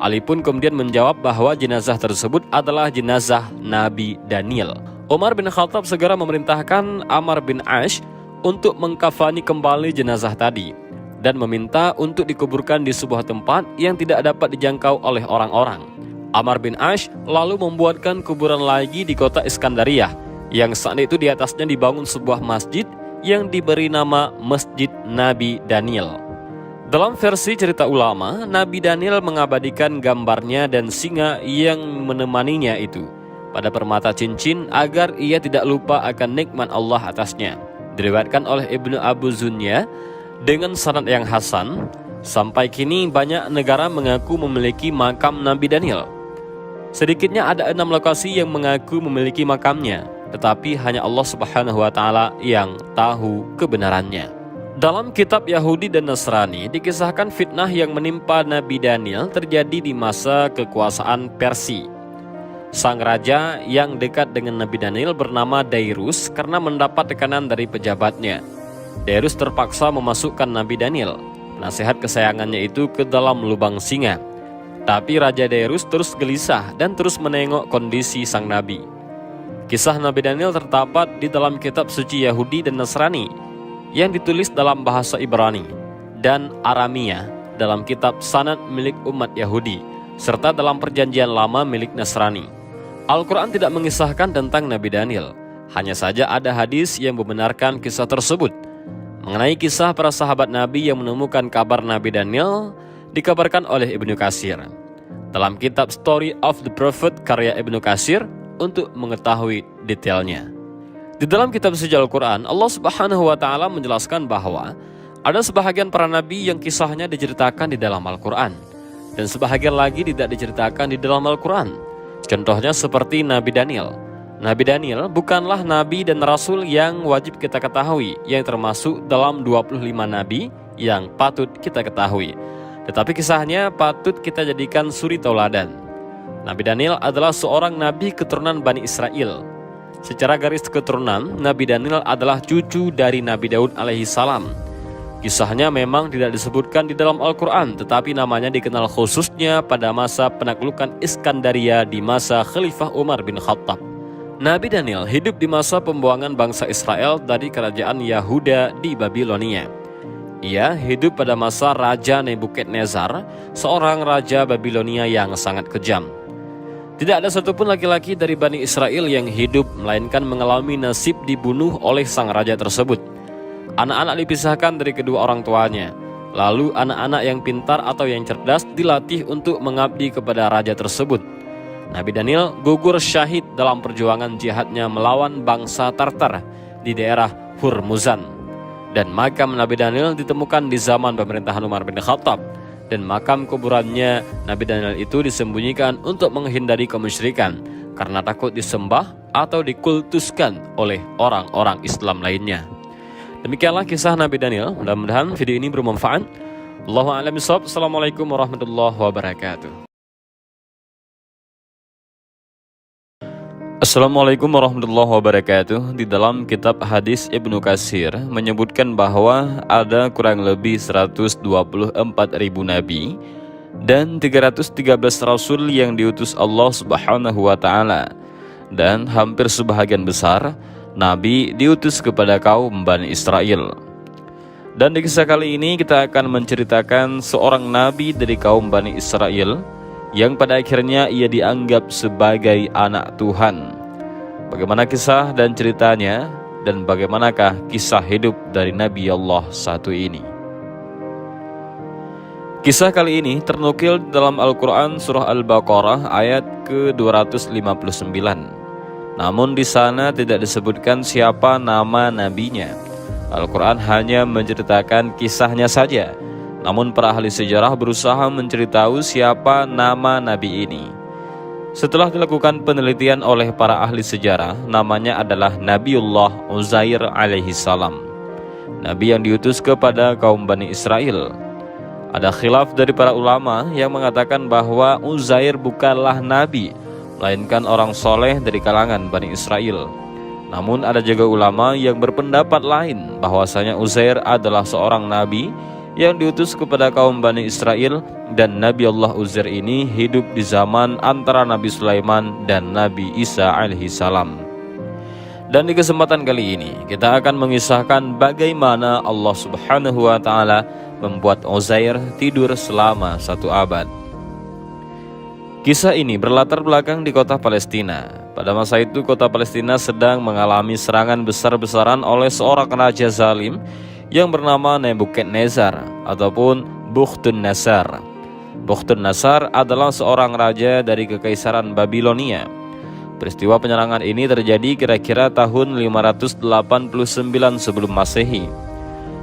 Ali pun kemudian menjawab bahwa jenazah tersebut adalah jenazah Nabi Daniel. Umar bin Khattab segera memerintahkan Amr bin Ash untuk mengkafani kembali jenazah tadi dan meminta untuk dikuburkan di sebuah tempat yang tidak dapat dijangkau oleh orang-orang. Amr bin Ash lalu membuatkan kuburan lagi di kota Iskandariyah yang saat itu di atasnya dibangun sebuah masjid yang diberi nama Masjid Nabi Daniel. Dalam versi cerita ulama, Nabi Daniel mengabadikan gambarnya dan singa yang menemaninya itu pada permata cincin agar ia tidak lupa akan nikmat Allah atasnya. Diriwayatkan oleh Ibnu Abu Zunya dengan sanad yang hasan, sampai kini banyak negara mengaku memiliki makam Nabi Daniel. Sedikitnya ada 6 lokasi yang mengaku memiliki makamnya, tetapi hanya Allah Subhanahu wa Ta'ala yang tahu kebenarannya. Dalam kitab Yahudi dan Nasrani dikisahkan fitnah yang menimpa Nabi Daniel terjadi di masa kekuasaan Persia. Sang raja yang dekat dengan Nabi Daniel bernama Dairus karena mendapat tekanan dari pejabatnya. Dairus terpaksa memasukkan Nabi Daniel, nasihat kesayangannya itu, ke dalam lubang singa. Tapi Raja Dairus terus gelisah dan terus menengok kondisi sang Nabi. Kisah Nabi Daniel terdapat di dalam kitab suci Yahudi dan Nasrani yang ditulis dalam bahasa Ibrani dan Aramia dalam kitab sanad milik umat Yahudi serta dalam perjanjian lama milik Nasrani. Al-Quran tidak mengisahkan tentang Nabi Daniel, hanya saja ada hadis yang membenarkan kisah tersebut. Mengenai kisah para sahabat Nabi yang menemukan kabar Nabi Daniel dikabarkan oleh Ibnu Katsir dalam kitab Story of the Prophet karya Ibnu Katsir untuk mengetahui detailnya. Di dalam kitab suci Al-Quran, Allah Subhanahu wa Ta'ala menjelaskan bahwa ada sebahagian para nabi yang kisahnya diceritakan di dalam Al-Quran dan sebahagian lagi tidak diceritakan di dalam Al-Quran. Contohnya seperti Nabi Daniel. Nabi Daniel bukanlah nabi dan rasul yang wajib kita ketahui, yang termasuk dalam 25 nabi yang patut kita ketahui. Tetapi kisahnya patut kita jadikan suri tauladan. Nabi Daniel adalah seorang nabi keturunan Bani Israel. Secara garis keturunan, Nabi Daniel adalah cucu dari Nabi Daud alaihi salam. Kisahnya memang tidak disebutkan di dalam Al-Quran, tetapi namanya dikenal khususnya pada masa penaklukan Iskandaria di masa Khalifah Umar bin Khattab. Nabi Daniel hidup di masa pembuangan bangsa Israel dari kerajaan Yahuda di Babilonia. Ia hidup pada masa Raja Nebukadnezar, seorang raja Babilonia yang sangat kejam. Tidak ada satupun laki-laki dari Bani Israel yang hidup, melainkan mengalami nasib dibunuh oleh sang raja tersebut. Anak-anak dipisahkan dari kedua orang tuanya. Lalu anak-anak yang pintar atau yang cerdas dilatih untuk mengabdi kepada raja tersebut. Nabi Daniel gugur syahid dalam perjuangan jihadnya melawan bangsa Tartar di daerah Hurmuzan. Dan makam Nabi Daniel ditemukan di zaman pemerintahan Umar bin Khattab. Dan makam kuburannya Nabi Daniel itu disembunyikan untuk menghindari kemusyrikan karena takut disembah atau dikultuskan oleh orang-orang Islam lainnya. Demikianlah kisah Nabi Daniel. Mudah-mudahan video ini bermanfaat. Allahu a'lam bishawab. Assalamualaikum warahmatullahi wabarakatuh. Assalamualaikum warahmatullahi wabarakatuh. Di dalam kitab hadis Ibnu Katsir menyebutkan bahwa ada kurang lebih 124.000 nabi dan 313 rasul yang diutus Allah Subhanahu wa Ta'ala, dan hampir sebahagian besar nabi diutus kepada kaum Bani Israel. Dan di kisah kali ini kita akan menceritakan seorang nabi dari kaum Bani Israel yang pada akhirnya ia dianggap sebagai anak Tuhan. Bagaimana kisah dan ceritanya, dan bagaimanakah kisah hidup dari Nabi Allah satu ini? Kisah kali ini ternukil dalam Al-Quran surah Al-Baqarah ayat ke-259. Namun di sana tidak disebutkan siapa nama nabinya. Al-Quran hanya menceritakan kisahnya saja. Namun para ahli sejarah berusaha menceritakan siapa nama nabi ini. Setelah dilakukan penelitian oleh para ahli sejarah, namanya adalah Nabiullah Uzair alaihi salam, nabi yang diutus kepada kaum Bani Israel. Ada khilaf dari para ulama yang mengatakan bahwa Uzair bukanlah nabi, melainkan orang soleh dari kalangan Bani Israel. Namun ada juga ulama yang berpendapat lain bahwasanya Uzair adalah seorang nabi yang diutus kepada kaum Bani Israel, dan Nabi Allah Uzair ini hidup di zaman antara Nabi Sulaiman dan Nabi Isa alaihissalam. Dan di kesempatan kali ini kita akan mengisahkan bagaimana Allah Subhanahu wa Ta'ala membuat Uzair tidur selama 1 abad. Kisah ini berlatar belakang di kota Palestina. Pada masa itu kota Palestina sedang mengalami serangan besar-besaran oleh seorang raja zalim yang bernama Nebukadnezar ataupun Bukhtun Nasar. Bukhtun Nasar adalah seorang raja dari Kekaisaran Babilonia. Peristiwa penyerangan ini terjadi kira-kira tahun 589 sebelum Masehi.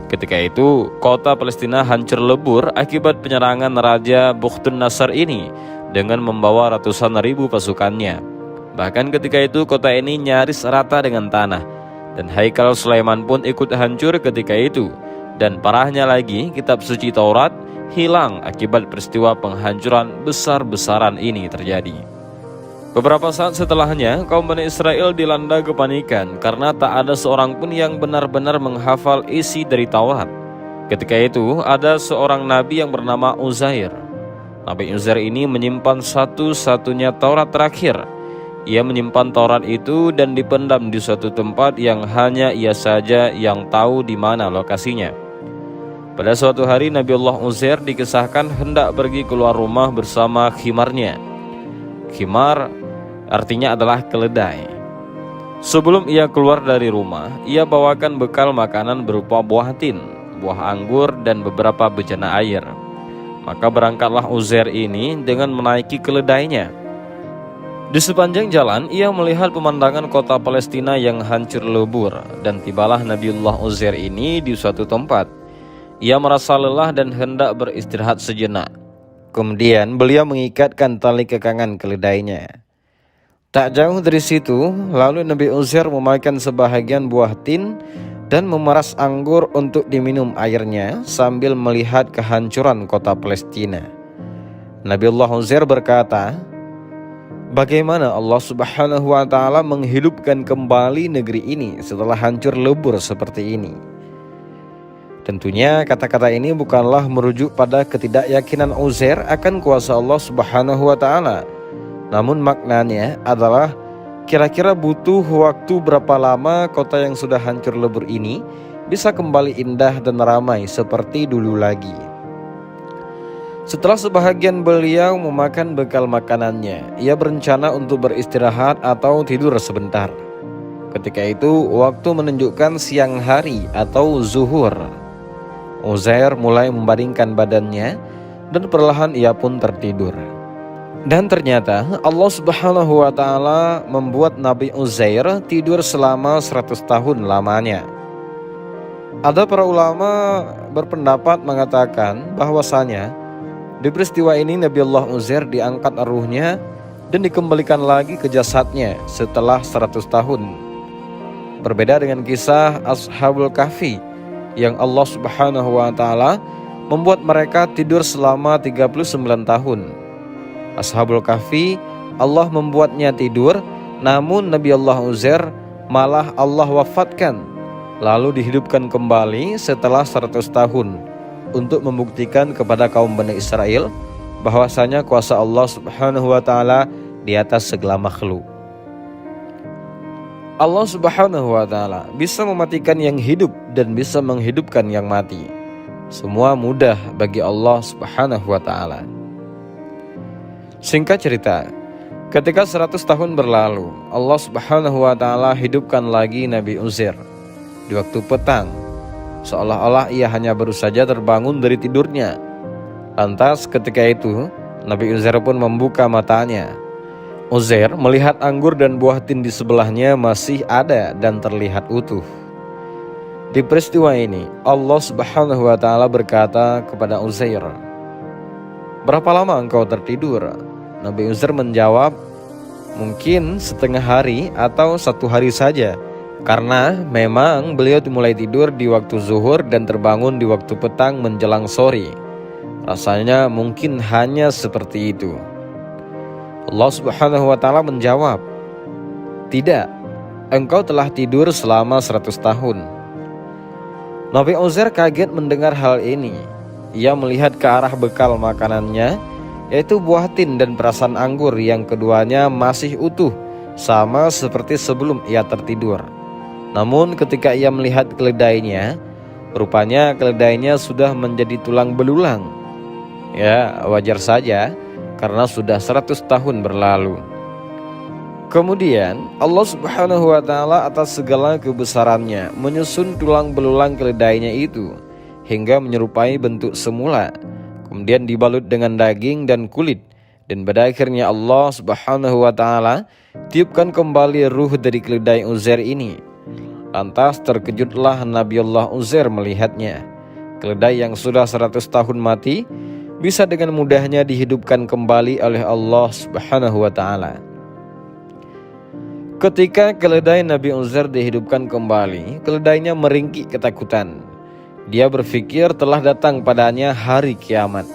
Ketika itu, kota Palestina hancur lebur akibat penyerangan Raja Bukhtun Nasar ini dengan membawa ratusan ribu pasukannya. Bahkan ketika itu kota ini nyaris rata dengan tanah, dan Haikal Sulaiman pun ikut hancur ketika itu. Dan parahnya lagi, kitab suci Taurat hilang akibat peristiwa penghancuran besar-besaran ini terjadi. Beberapa saat setelahnya, kaum Bani Israel dilanda kepanikan karena tak ada seorang pun yang benar-benar menghafal isi dari Taurat. Ketika itu, ada seorang nabi yang bernama Uzair. Nabi Uzair ini menyimpan satu-satunya Taurat terakhir. Ia menyimpan Taurat itu dan dipendam di suatu tempat yang hanya ia saja yang tahu di mana lokasinya. Pada suatu hari Nabi Allah Uzair dikisahkan hendak pergi keluar rumah bersama khimarnya. Khimar artinya adalah keledai. Sebelum ia keluar dari rumah, ia bawakan bekal makanan berupa buah tin, buah anggur, dan beberapa bejana air. Maka berangkatlah Uzair ini dengan menaiki keledainya. Di sepanjang jalan, ia melihat pemandangan kota Palestina yang hancur lebur, dan tibalah Nabiullah Uzair ini di suatu tempat. Ia merasa lelah dan hendak beristirahat sejenak. Kemudian beliau mengikatkan tali kekangan keledainya. Tak jauh dari situ, lalu Nabi Uzair memakan sebahagian buah tin dan memeras anggur untuk diminum airnya sambil melihat kehancuran kota Palestina. Nabiullah Uzair berkata, bagaimana Allah Subhanahu wa Ta'ala menghidupkan kembali negeri ini setelah hancur lebur seperti ini? Tentunya kata-kata ini bukanlah merujuk pada ketidakyakinan Uzair akan kuasa Allah Subhanahu wa Ta'ala. Namun maknanya adalah kira-kira butuh waktu berapa lama kota yang sudah hancur lebur ini bisa kembali indah dan ramai seperti dulu lagi. Setelah sebahagian beliau memakan bekal makanannya, ia berencana untuk beristirahat atau tidur sebentar. Ketika itu, waktu menunjukkan siang hari atau zuhur. Uzair mulai membaringkan badannya dan perlahan ia pun tertidur. Dan ternyata Allah Subhanahu wa Ta'ala membuat Nabi Uzair tidur selama 100 tahun lamanya. Ada para ulama berpendapat mengatakan bahwasanya di peristiwa ini Nabi Allah Uzair diangkat ruhnya dan dikembalikan lagi ke jasadnya setelah 100 tahun. Berbeda dengan kisah Ashabul Kahfi yang Allah Subhanahu wa Ta'ala membuat mereka tidur selama 39 tahun. Ashabul Kahfi Allah membuatnya tidur, namun Nabi Allah Uzair malah Allah wafatkan lalu dihidupkan kembali setelah 100 tahun untuk membuktikan kepada kaum Bani Israel bahwasanya kuasa Allah Subhanahu wa Ta'ala di atas segala makhluk. Allah Subhanahu wa Ta'ala bisa mematikan yang hidup dan bisa menghidupkan yang mati. Semua mudah bagi Allah Subhanahu wa Ta'ala. Singkat cerita, ketika 100 tahun berlalu, Allah Subhanahu wa Ta'ala hidupkan lagi Nabi Uzair di waktu petang, seolah-olah ia hanya baru saja terbangun dari tidurnya. Lantas ketika itu Nabi Uzair pun membuka matanya. Uzair melihat anggur dan buah tin di sebelahnya masih ada dan terlihat utuh. Di peristiwa ini Allah Subhanahu wa Ta'ala berkata kepada Uzair, berapa lama engkau tertidur? Nabi Uzair menjawab, mungkin setengah hari atau 1 hari saja. Karena memang beliau mulai tidur di waktu zuhur dan terbangun di waktu petang menjelang sore. Rasanya mungkin hanya seperti itu. Allah Subhanahu wa Ta'ala menjawab, tidak, engkau telah tidur selama 100 tahun. Nabi Uzair kaget mendengar hal ini. ia melihat ke arah bekal makanannya, yaitu buah tin dan perasan anggur yang keduanya masih utuh, sama seperti sebelum ia tertidur. Namun ketika ia melihat keledainya, rupanya keledainya sudah menjadi tulang belulang. Ya, wajar saja karena sudah 100 tahun berlalu. Kemudian Allah Subhanahu wa Ta'ala atas segala kebesarannya menyusun tulang belulang keledainya itu hingga menyerupai bentuk semula, kemudian dibalut dengan daging dan kulit, dan pada akhirnya Allah Subhanahu wa Ta'ala tiupkan kembali ruh dari keledai Uzair ini. Lantas terkejutlah Nabiullah Uzair melihatnya. Keledai yang sudah 100 tahun mati bisa dengan mudahnya dihidupkan kembali oleh Allah Subhanahu wa Ta'ala. Ketika keledai Nabi Uzair dihidupkan kembali, keledainya meringkik ketakutan. Dia berpikir telah datang padanya hari kiamat.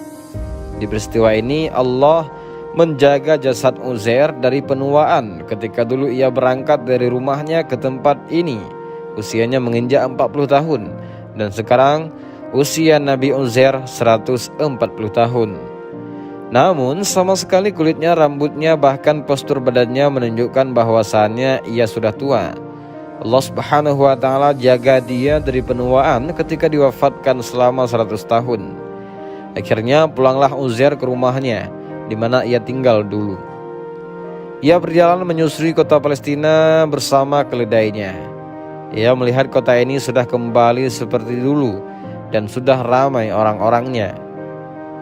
Di peristiwa ini Allah menjaga jasad Uzair dari penuaan ketika dulu ia berangkat dari rumahnya ke tempat ini. Usianya menginjak 40 tahun dan sekarang usia Nabi Uzair 140 tahun. Namun sama sekali kulitnya, rambutnya, bahkan postur badannya menunjukkan bahwasannya ia sudah tua. Allah Subhanahu wa Ta'ala jaga dia dari penuaan ketika diwafatkan selama 100 tahun. Akhirnya pulanglah Uzair ke rumahnya di mana ia tinggal dulu. Ia berjalan menyusuri kota Palestina bersama keledainya. Ia melihat kota ini sudah kembali seperti dulu dan sudah ramai orang-orangnya.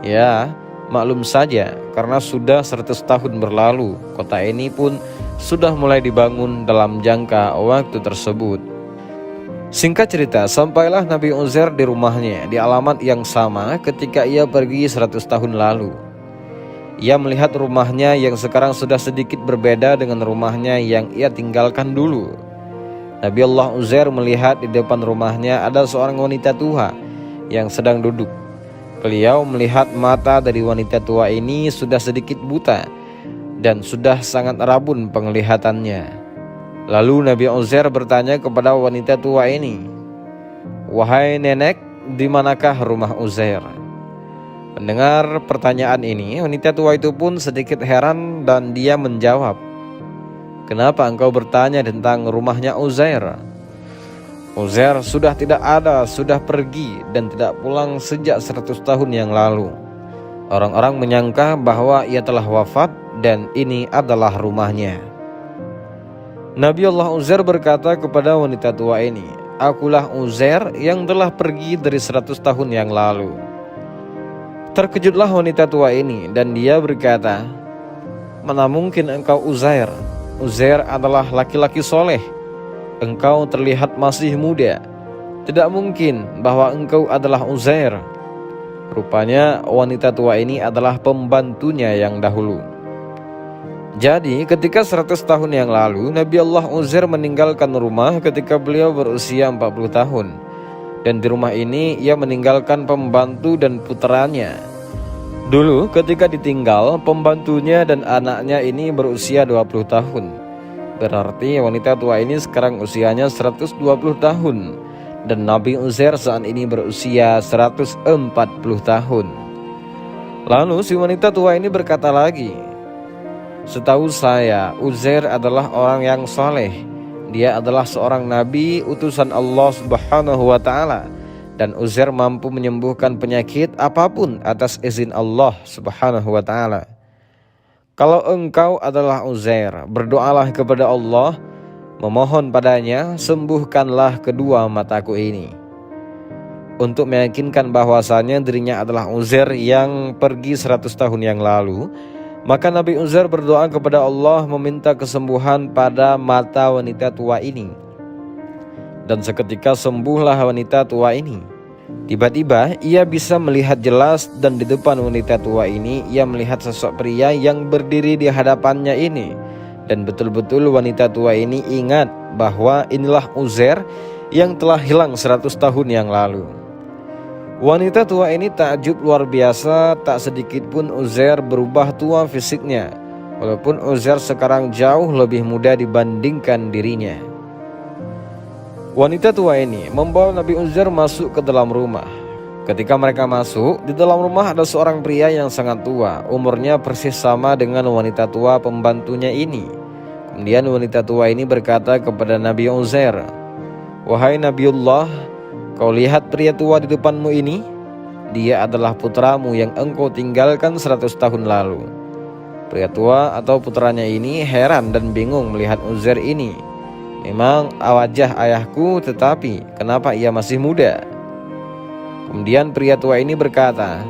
Ya, maklum saja karena sudah 100 tahun berlalu, kota ini pun sudah mulai dibangun dalam jangka waktu tersebut. Singkat cerita, sampailah Nabi Uzair di rumahnya di alamat yang sama ketika ia pergi 100 tahun lalu. Ia melihat rumahnya yang sekarang sudah sedikit berbeda dengan rumahnya yang ia tinggalkan dulu. Nabi Allah Uzair melihat di depan rumahnya ada seorang wanita tua yang sedang duduk. Beliau melihat mata dari wanita tua ini sudah sedikit buta dan sudah sangat rabun penglihatannya. Lalu Nabi Uzair bertanya kepada wanita tua ini, "Wahai nenek, di manakah rumah Uzair?" Mendengar pertanyaan ini, wanita tua itu pun sedikit heran dan dia menjawab, "Kenapa engkau bertanya tentang rumahnya Uzair? Uzair sudah tidak ada, sudah pergi dan tidak pulang sejak 100 tahun yang lalu. Orang-orang menyangka bahwa ia telah wafat dan ini adalah rumahnya." Nabi Allah Uzair berkata kepada wanita tua ini, "Akulah Uzair yang telah pergi dari 100 tahun yang lalu." Terkejutlah wanita tua ini dan dia berkata, "Mana mungkin engkau Uzair? Uzair adalah laki-laki soleh. Engkau terlihat masih muda. Tidak mungkin bahwa engkau adalah Uzair." Rupanya wanita tua ini adalah pembantunya yang dahulu. Jadi ketika 100 tahun yang lalu Nabi Allah Uzair meninggalkan rumah ketika beliau berusia 40 tahun. Dan di rumah ini ia meninggalkan pembantu dan putranya. Dulu ketika ditinggal, pembantunya dan anaknya ini berusia 20 tahun. Berarti wanita tua ini sekarang usianya 120 tahun dan Nabi Uzair saat ini berusia 140 tahun. Lalu si wanita tua ini berkata lagi, "Setahu saya Uzair adalah orang yang saleh. Dia adalah seorang nabi utusan Allah Subhanahu wa Ta'ala dan Uzair mampu menyembuhkan penyakit apapun atas izin Allah Subhanahu wa Ta'ala. Kalau engkau adalah Uzair, berdoalah kepada Allah, memohon padanya, sembuhkanlah kedua mataku ini." Untuk meyakinkan bahwasannya dirinya adalah Uzair yang pergi 100 tahun yang lalu, maka Nabi Uzair berdoa kepada Allah meminta kesembuhan pada mata wanita tua ini. Dan seketika sembuhlah wanita tua ini. Tiba-tiba ia bisa melihat jelas dan di depan wanita tua ini ia melihat sosok pria yang berdiri di hadapannya ini. Dan betul-betul wanita tua ini ingat bahwa inilah Uzair yang telah hilang 100 tahun yang lalu. Wanita tua ini takjub luar biasa, tak sedikit pun Uzair berubah tua fisiknya, walaupun Uzair sekarang jauh lebih muda dibandingkan dirinya. Wanita tua ini membawa Nabi Uzair masuk ke dalam rumah. Ketika mereka masuk, di dalam rumah ada seorang pria yang sangat tua, umurnya persis sama dengan wanita tua pembantunya ini. Kemudian wanita tua ini berkata kepada Nabi Uzair, "Wahai Nabiullah, kau lihat pria tua di depanmu ini? Dia adalah putramu yang engkau tinggalkan 100 tahun lalu." Pria tua atau putranya ini heran dan bingung melihat Uzair ini. Memang wajah ayahku, tetapi kenapa ia masih muda? Kemudian pria tua ini berkata,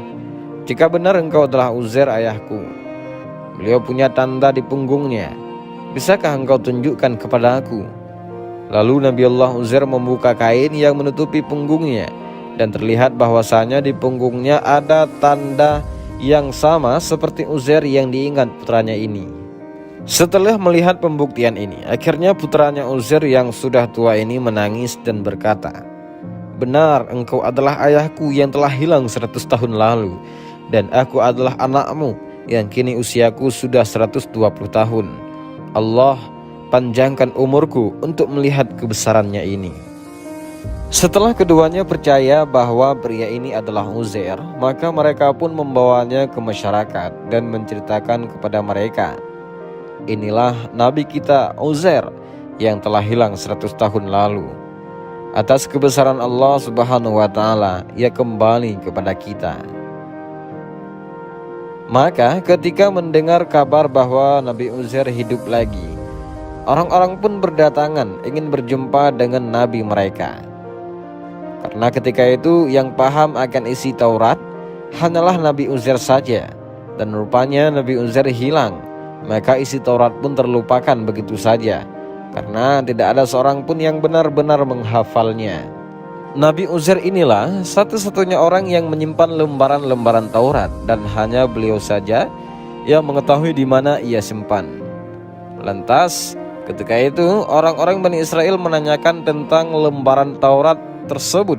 "Jika benar engkau adalah Uzair ayahku, beliau punya tanda di punggungnya. Bisakah engkau tunjukkan kepada aku?" Lalu Nabiullah Uzair membuka kain yang menutupi punggungnya, dan terlihat bahwasanya di punggungnya ada tanda yang sama seperti Uzair yang diingat putranya ini. Setelah melihat pembuktian ini, akhirnya putranya Uzair yang sudah tua ini menangis dan berkata, "Benar, engkau adalah ayahku yang telah hilang 100 tahun lalu, dan aku adalah anakmu yang kini usiaku sudah 120 tahun. Allah panjangkan umurku untuk melihat kebesarannya ini." Setelah keduanya percaya bahwa pria ini adalah Uzair, maka mereka pun membawanya ke masyarakat dan menceritakan kepada mereka, "Inilah Nabi kita Uzair yang telah hilang 100 tahun lalu. Atas kebesaran Allah Subhanahu wa Ta'ala, ia kembali kepada kita." Maka ketika mendengar kabar bahwa Nabi Uzair hidup lagi, orang-orang pun berdatangan ingin berjumpa dengan Nabi mereka. Karena ketika itu yang paham akan isi Taurat hanyalah Nabi Uzair saja, dan rupanya Nabi Uzair hilang, maka isi Taurat pun terlupakan begitu saja, karena tidak ada seorang pun yang benar-benar menghafalnya. Nabi Uzair inilah satu-satunya orang yang menyimpan lembaran-lembaran Taurat, dan hanya beliau saja yang mengetahui di mana ia simpan. Lantas ketika itu orang-orang Bani Israel menanyakan tentang lembaran Taurat tersebut,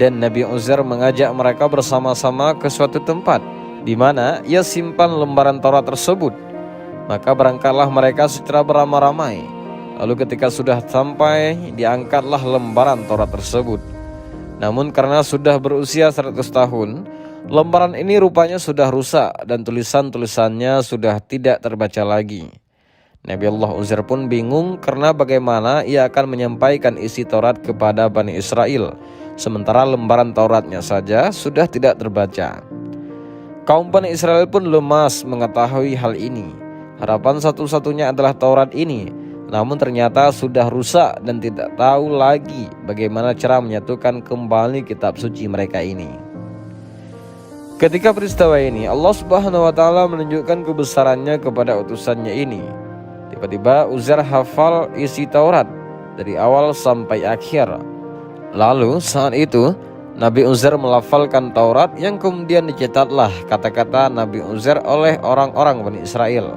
dan Nabi Uzair mengajak mereka bersama-sama ke suatu tempat di mana ia simpan lembaran Taurat tersebut. Maka berangkatlah mereka secara beramai-ramai. Lalu ketika sudah sampai, diangkatlah lembaran Taurat tersebut. Namun karena sudah berusia 100 tahun, lembaran ini rupanya sudah rusak dan tulisan-tulisannya sudah tidak terbaca lagi. Nabi Allah Uzair pun bingung karena bagaimana ia akan menyampaikan isi Taurat kepada Bani Israel, sementara lembaran Tauratnya saja sudah tidak terbaca. Kaum Bani Israel pun lemas mengetahui hal ini. Harapan satu-satunya adalah Taurat ini, namun ternyata sudah rusak dan tidak tahu lagi bagaimana cara menyatukan kembali kitab suci mereka ini. Ketika peristiwa ini, Allah Subhanahu wa Ta'ala menunjukkan kebesarannya kepada utusannya ini. Tiba-tiba Uzair hafal isi Taurat dari awal sampai akhir. Lalu saat itu Nabi Uzair melafalkan Taurat yang kemudian dicatatlah kata-kata Nabi Uzair oleh orang-orang Bani Israel.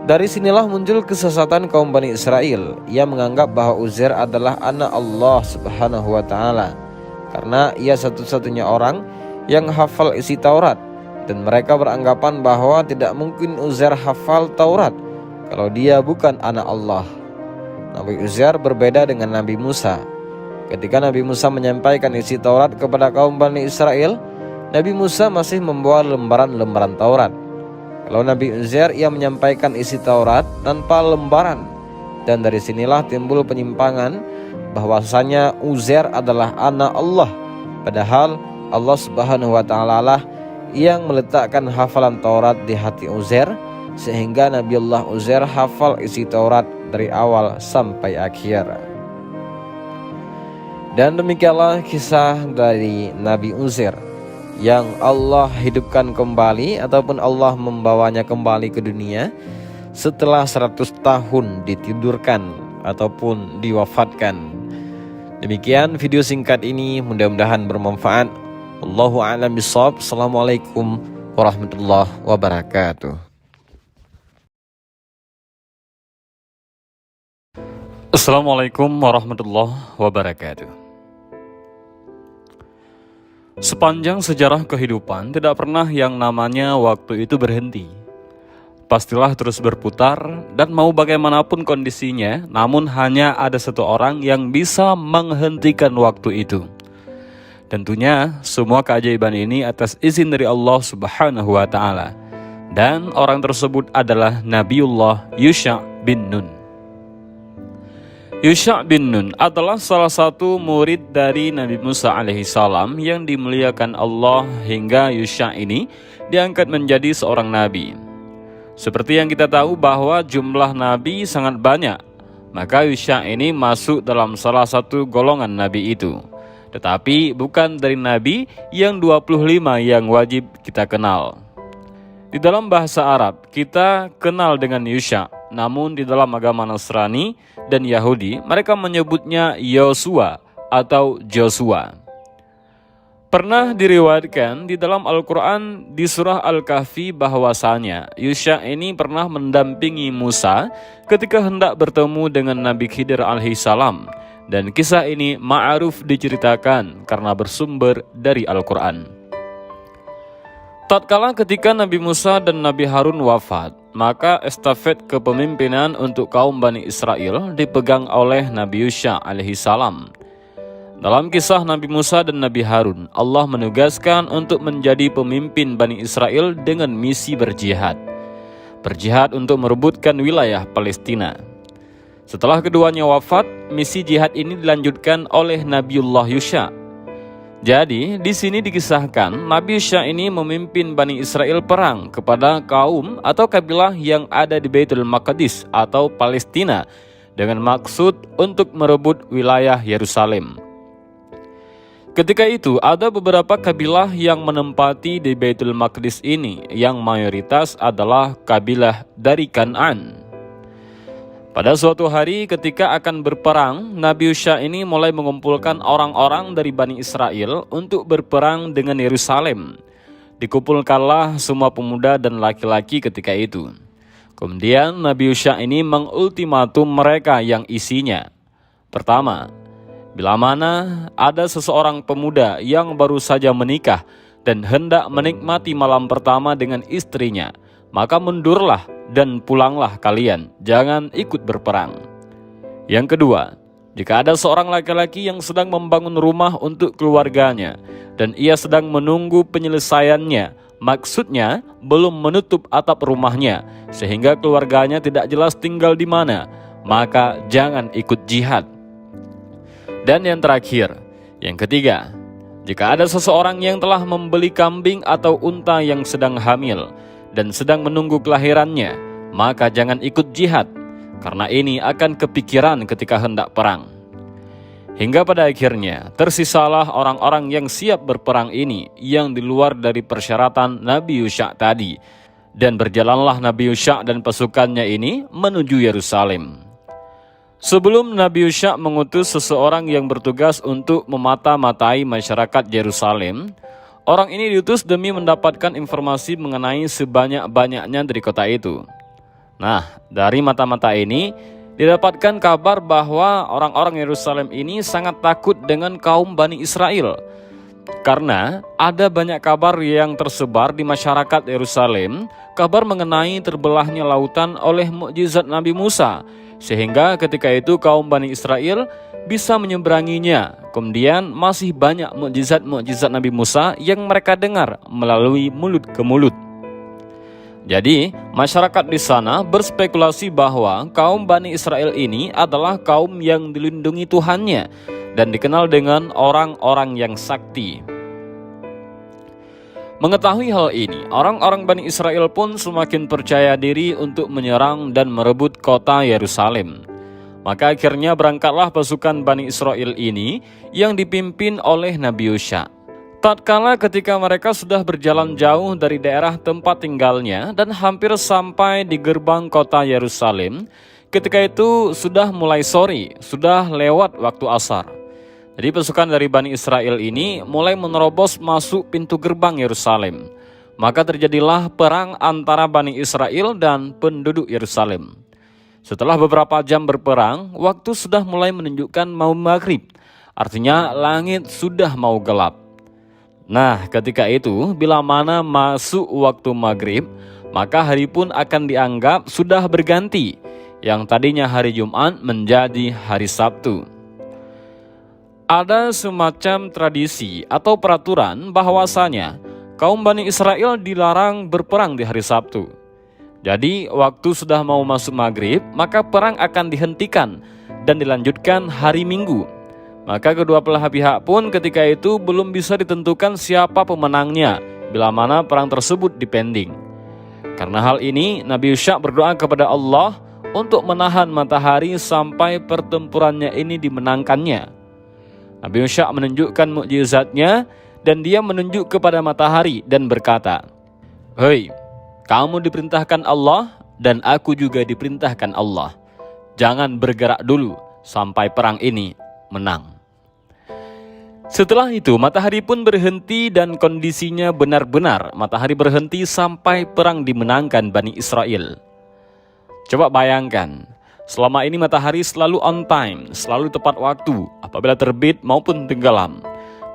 Dari sinilah muncul kesesatan kaum Bani Israel. Ia menganggap bahwa Uzair adalah anak Allah Subhanahu wa Ta'ala, karena ia satu-satunya orang yang hafal isi Taurat, dan mereka beranggapan bahwa tidak mungkin Uzair hafal Taurat kalau dia bukan anak Allah. Nabi Uzair berbeda dengan Nabi Musa. Ketika Nabi Musa menyampaikan isi Taurat kepada kaum Bani Israel, Nabi Musa masih membawa lembaran-lembaran Taurat. Kalau Nabi Uzair, ia menyampaikan isi Taurat tanpa lembaran. Dan dari sinilah timbul penyimpangan bahwasanya Uzair adalah anak Allah, padahal Allah Subhanahu wa Ta'ala lah yang meletakkan hafalan Taurat di hati Uzair, sehingga Nabi Allah Uzair hafal isi Taurat dari awal sampai akhir. Dan demikianlah kisah dari Nabi Uzair yang Allah hidupkan kembali ataupun Allah membawanya kembali ke dunia setelah 100 tahun ditidurkan ataupun diwafatkan. Demikian video singkat ini, mudah-mudahan bermanfaat. Wallahu a'lam bishawab. Assalamualaikum warahmatullahi wabarakatuh. Assalamualaikum warahmatullahi wabarakatuh. Sepanjang sejarah kehidupan tidak pernah yang namanya waktu itu berhenti. Pastilah terus berputar, dan mau bagaimanapun kondisinya, namun hanya ada satu orang yang bisa menghentikan waktu itu. Tentunya semua keajaiban ini atas izin dari Allah Subhanahu wa taala. Dan orang tersebut adalah Nabiullah Yusha' bin Nun. Yusha' bin Nun adalah salah satu murid dari Nabi Musa alaihissalam yang dimuliakan Allah hingga Yusha' ini diangkat menjadi seorang nabi. Seperti yang kita tahu bahwa jumlah nabi sangat banyak, maka Yusha' ini masuk dalam salah satu golongan nabi itu. Tetapi bukan dari nabi yang 25 yang wajib kita kenal. Di dalam bahasa Arab, kita kenal dengan Yusha', namun di dalam agama Nasrani dan Yahudi, mereka menyebutnya Yosua atau Joshua. Pernah diriwayatkan di dalam Al-Quran di surah Al-Kahfi bahwasanya Yusha' ini pernah mendampingi Musa ketika hendak bertemu dengan Nabi Khidir alaihissalam, dan kisah ini ma'ruf diceritakan karena bersumber dari Al-Quran. Tatkala ketika Nabi Musa dan Nabi Harun wafat, maka estafet kepemimpinan untuk kaum Bani Israel dipegang oleh Nabi Yusha' alaihissalam. Dalam kisah Nabi Musa dan Nabi Harun, Allah menugaskan untuk menjadi pemimpin Bani Israel dengan misi berjihad. Berjihad untuk merebutkan wilayah Palestina. Setelah keduanya wafat, misi jihad ini dilanjutkan oleh Nabiullah Yusha'. Jadi, di sini dikisahkan Nabi Yusha' ini memimpin Bani Israel perang kepada kaum atau kabilah yang ada di Baitul Maqdis atau Palestina dengan maksud untuk merebut wilayah Yerusalem. Ketika itu ada beberapa kabilah yang menempati di Baitul Maqdis ini yang mayoritas adalah kabilah dari Kan'an. Pada suatu hari ketika akan berperang, Nabi Yusha' ini mulai mengumpulkan orang-orang dari Bani Israel untuk berperang dengan Yerusalem. Dikumpulkanlah semua pemuda dan laki-laki ketika itu. Kemudian Nabi Yusha' ini mengultimatum mereka yang isinya. Pertama, bila mana ada seseorang pemuda yang baru saja menikah dan hendak menikmati malam pertama dengan istrinya, maka mundurlah dan pulanglah kalian, jangan ikut berperang. Yang kedua, jika ada seorang laki-laki yang sedang membangun rumah untuk keluarganya dan ia sedang menunggu penyelesaiannya, maksudnya belum menutup atap rumahnya sehingga keluarganya tidak jelas tinggal di mana, maka jangan ikut jihad. Dan yang terakhir, yang ketiga, jika ada seseorang yang telah membeli kambing atau unta yang sedang hamil dan sedang menunggu kelahirannya, maka jangan ikut jihad, karena ini akan kepikiran ketika hendak perang. Hingga pada akhirnya, tersisalah orang-orang yang siap berperang ini yang di luar dari persyaratan Nabi Yusha' tadi, dan berjalanlah Nabi Yusha' dan pasukannya ini menuju Yerusalem. Sebelum Nabi Yusha' mengutus seseorang yang bertugas untuk memata-matai masyarakat Yerusalem, orang ini diutus demi mendapatkan informasi mengenai sebanyak-banyaknya dari kota itu. Nah, dari mata-mata ini didapatkan kabar bahwa orang-orang Yerusalem ini sangat takut dengan kaum Bani Israel. Karena ada banyak kabar yang tersebar di masyarakat Yerusalem, kabar mengenai terbelahnya lautan oleh mukjizat Nabi Musa, sehingga ketika itu kaum Bani Israel bisa menyeberanginya. Kemudian masih banyak mukjizat-mukjizat Nabi Musa yang mereka dengar melalui mulut ke mulut. Jadi, masyarakat di sana berspekulasi bahwa kaum Bani Israel ini adalah kaum yang dilindungi Tuhannya dan dikenal dengan orang-orang yang sakti. Mengetahui hal ini, orang-orang Bani Israel pun semakin percaya diri untuk menyerang dan merebut kota Yerusalem. Maka akhirnya berangkatlah pasukan Bani Israel ini yang dipimpin oleh Nabi Yusha'. Tatkala ketika mereka sudah berjalan jauh dari daerah tempat tinggalnya dan hampir sampai di gerbang kota Yerusalem, ketika itu sudah mulai sore, sudah lewat waktu asar. Jadi pasukan dari Bani Israel ini mulai menerobos masuk pintu gerbang Yerusalem. Maka terjadilah perang antara Bani Israel dan penduduk Yerusalem. Setelah beberapa jam berperang, waktu sudah mulai menunjukkan mau maghrib. Artinya langit sudah mau gelap. Nah, ketika itu bila mana masuk waktu maghrib, maka hari pun akan dianggap sudah berganti. Yang tadinya hari Jumat menjadi hari Sabtu. ada semacam tradisi atau peraturan bahwasanya kaum Bani Israel dilarang berperang di hari Sabtu. Jadi waktu sudah mau masuk maghrib, maka perang akan dihentikan dan dilanjutkan hari Minggu. Maka kedua belah pihak pun ketika itu belum bisa ditentukan siapa pemenangnya bila mana perang tersebut dipending. Karena hal ini, Nabi Yusha berdoa kepada Allah untuk menahan matahari sampai pertempurannya ini dimenangkannya. Nabi Yusha menunjukkan mukjizatnya dan dia menunjuk kepada matahari dan berkata, "Hei, kamu diperintahkan Allah dan aku juga diperintahkan Allah. Jangan bergerak dulu sampai perang ini menang." Setelah itu matahari pun berhenti dan kondisinya benar-benar matahari berhenti sampai perang dimenangkan Bani Israel. Coba bayangkan, selama ini matahari selalu on time, selalu tepat waktu apabila terbit maupun tenggelam.